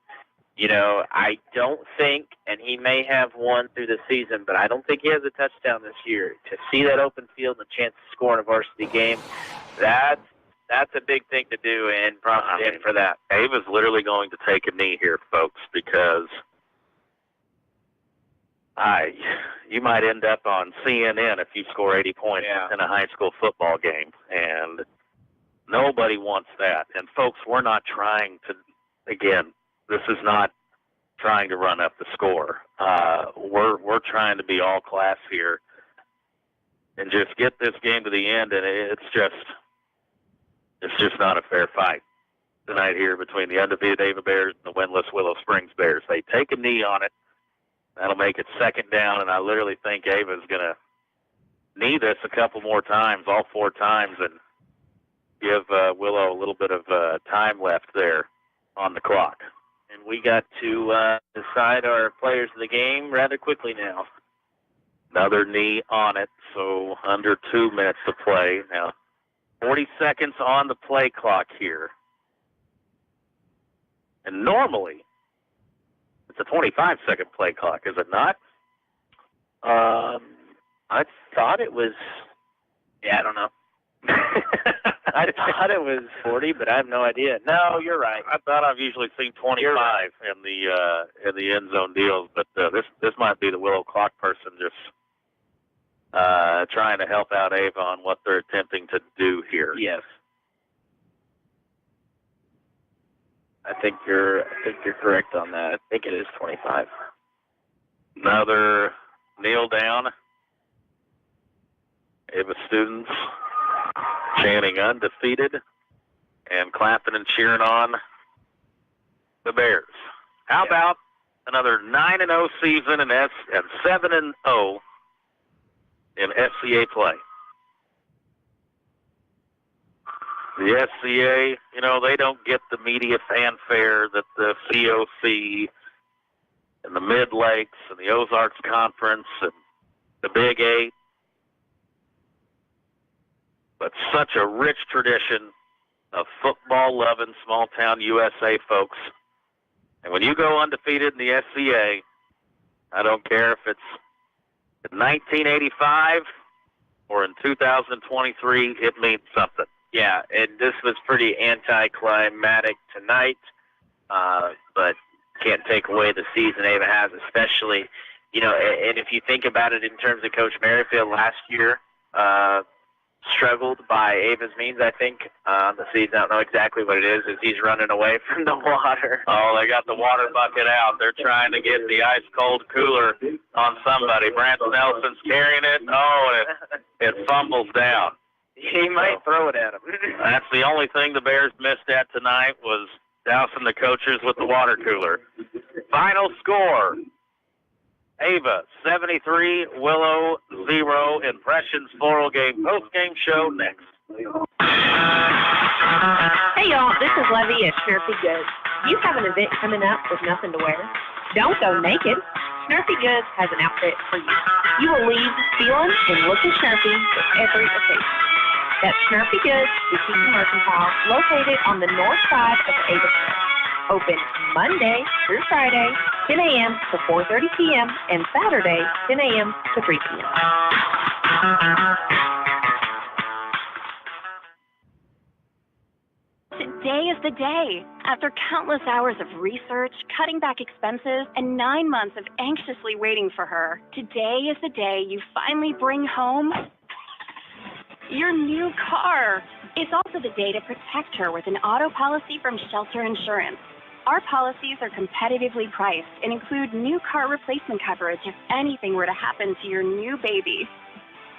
You know, I don't think, and he may have one through the season, but I don't think he has a touchdown this year. To see that open field and a chance to score in a varsity game, that's a big thing to do, and props to him for that. Ava's literally going to take a knee here, folks, because you might end up on CNN if you score 80 points in a high school football game, and nobody wants that. And, folks, we're not trying to, again, this is not trying to run up the score. We're trying to be all class here and just get this game to the end, and it's just not a fair fight tonight here between the undefeated Ava Bears and the winless Willow Springs Bears. They take a knee on it. That'll make it second down, and I literally think Ava's going to knee this a couple more times, all 4 times, and give Willow a little bit of time left there on the clock. And we got to decide our players of the game rather quickly now. Another knee on it, so under 2 minutes to play. Now, 40 seconds on the play clock here. And normally, it's a 25-second play clock, is it not? I thought it was, I don't know. I thought it was 40, but I have no idea. No, you're right. I thought I've usually seen 25 in the end zone deals, but this might be the Willow clock person just trying to help out Ava on what they're attempting to do here. Yes. I think you're correct on that. I think it is 25. Another kneel down. Ava students chanting undefeated and clapping and cheering on the Bears. How about another 9-0 season and 7-0 in SCA play? The SCA, you know, they don't get the media fanfare that the COC and the Mid Lakes and the Ozarks Conference and the Big 8. But such a rich tradition of football-loving small-town USA folks. And when you go undefeated in the SCA, I don't care if it's in 1985 or in 2023, it means something. Yeah, and this was pretty anticlimactic tonight, but can't take away the season Ava has, especially, you know, and if you think about it in terms of Coach Merrifield last year, struggled by Ava's means, I think, on the season. I don't know exactly what it is as he's running away from the water. Oh, they got the water bucket out. They're trying to get the ice-cold cooler on somebody. Brant Nelson's carrying it. Oh, it fumbles down. He might throw it at him. That's the only thing the Bears missed at tonight was dousing the coaches with the water cooler. Final score. Ava, 73, Willow, 0. Impressions Floral Game post-game show next. Hey, y'all, this is Levy at Snurfy Goods. You have an event coming up with nothing to wear? Don't go naked. Snurfy Goods has an outfit for you. You will leave feeling and looking snurfy for every occasion. That's Snurfy Goods, Boutique and Mercantile, located on the north side of the Ava Trail. Open Monday through Friday, 10 a.m. to 4:30 p.m., and Saturday, 10 a.m. to 3 p.m. Today is the day. After countless hours of research, cutting back expenses, and 9 months of anxiously waiting for her, today is the day you finally bring home your new car. It's also the day to protect her with an auto policy from Shelter Insurance. Our policies are competitively priced and include new car replacement coverage if anything were to happen to your new baby.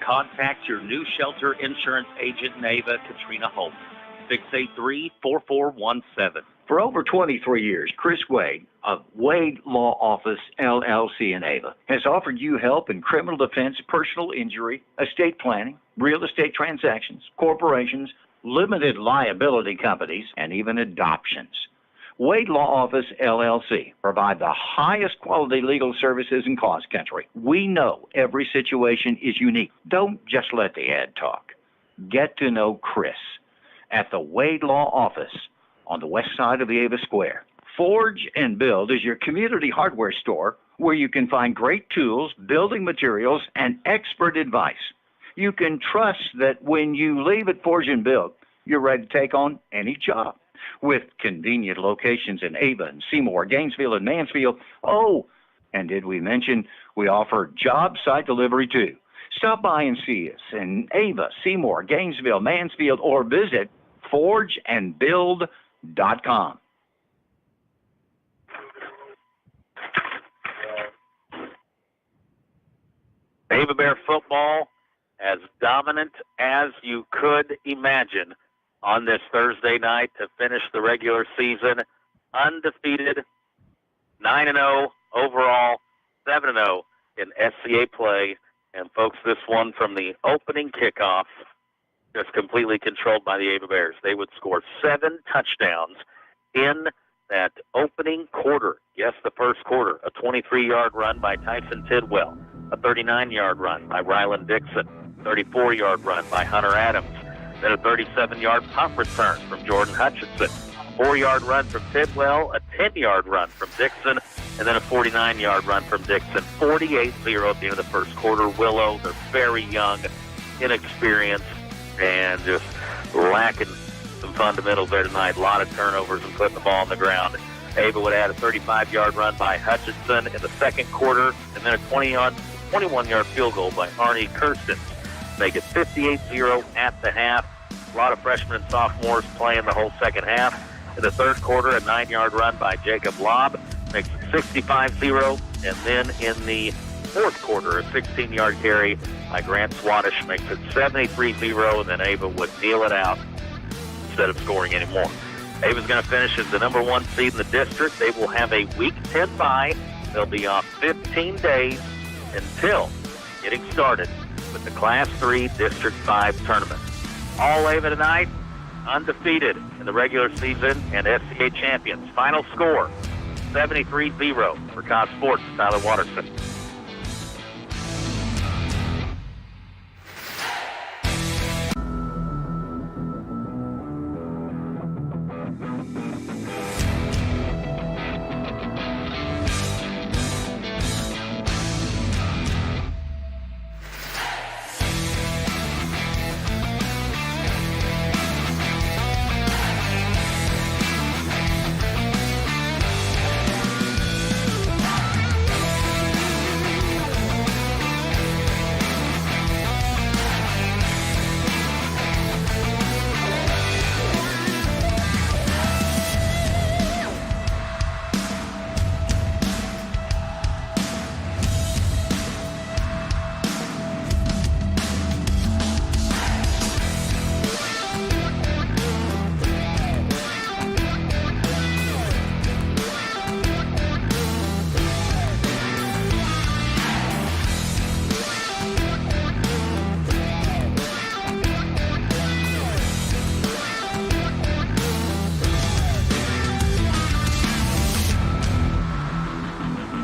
Contact your new Shelter Insurance agent in Ava, Katrina Holt, 683-4417. For over 23 years, Chris Wade of Wade Law Office, LLC in Ava, has offered you help in criminal defense, personal injury, estate planning, real estate transactions, corporations, limited liability companies, and even adoptions. Wade Law Office, LLC provide the highest quality legal services in Cause Country. We know every situation is unique. Don't just let the ad talk. Get to know Chris at the Wade Law Office on the west side of the Ava Square. Forge and Build is your community hardware store where you can find great tools, building materials, and expert advice. You can trust that when you leave at Forge and Build, you're ready to take on any job. With convenient locations in Ava and Seymour, Gainesville, and Mansfield. Oh, and did we mention we offer job site delivery too? Stop by and see us in Ava, Seymour, Gainesville, Mansfield, or visit forgeandbuild.com. Ava Bear football as dominant as you could imagine on this Thursday night to finish the regular season undefeated, 9-0 overall, 7-0 in SCA play. And folks, this one from the opening kickoff just completely controlled by the Ava Bears. They would score 7 touchdowns in that opening quarter. Yes, the first quarter. A 23-yard run by Tyson Tidwell, a 39-yard run by Ryland Dixon, 34-yard run by Hunter Adams, then a 37-yard punt return from Jordan Hutchinson, 4-yard run from Tidwell, a 10-yard run from Dixon, and then a 49-yard run from Dixon. 48-0 at the end of the first quarter. Willow, they're very young, inexperienced, and just lacking some fundamentals there tonight. A lot of turnovers and putting the ball on the ground. Ava would add a 35-yard run by Hutchinson in the second quarter, and then a 21-yard field goal by Arnie Kirsten. Make it 58-0 at the half. A lot of freshmen and sophomores playing the whole second half. In the third quarter, a 9-yard run by Jacob Lobb makes it 65-0. And then in the fourth quarter, a 16-yard carry by Grant Swadish makes it 73-0. And then Ava would kneel it out instead of scoring anymore. Ava's going to finish as the number 1 seed in the district. They will have a Week 10 bye. They'll be off 15 days until getting started with the Class 3 District 5 tournament. All Ava tonight, undefeated in the regular season and SCA champions. Final score, 73-0 for Cos Sports. Tyler Watterson.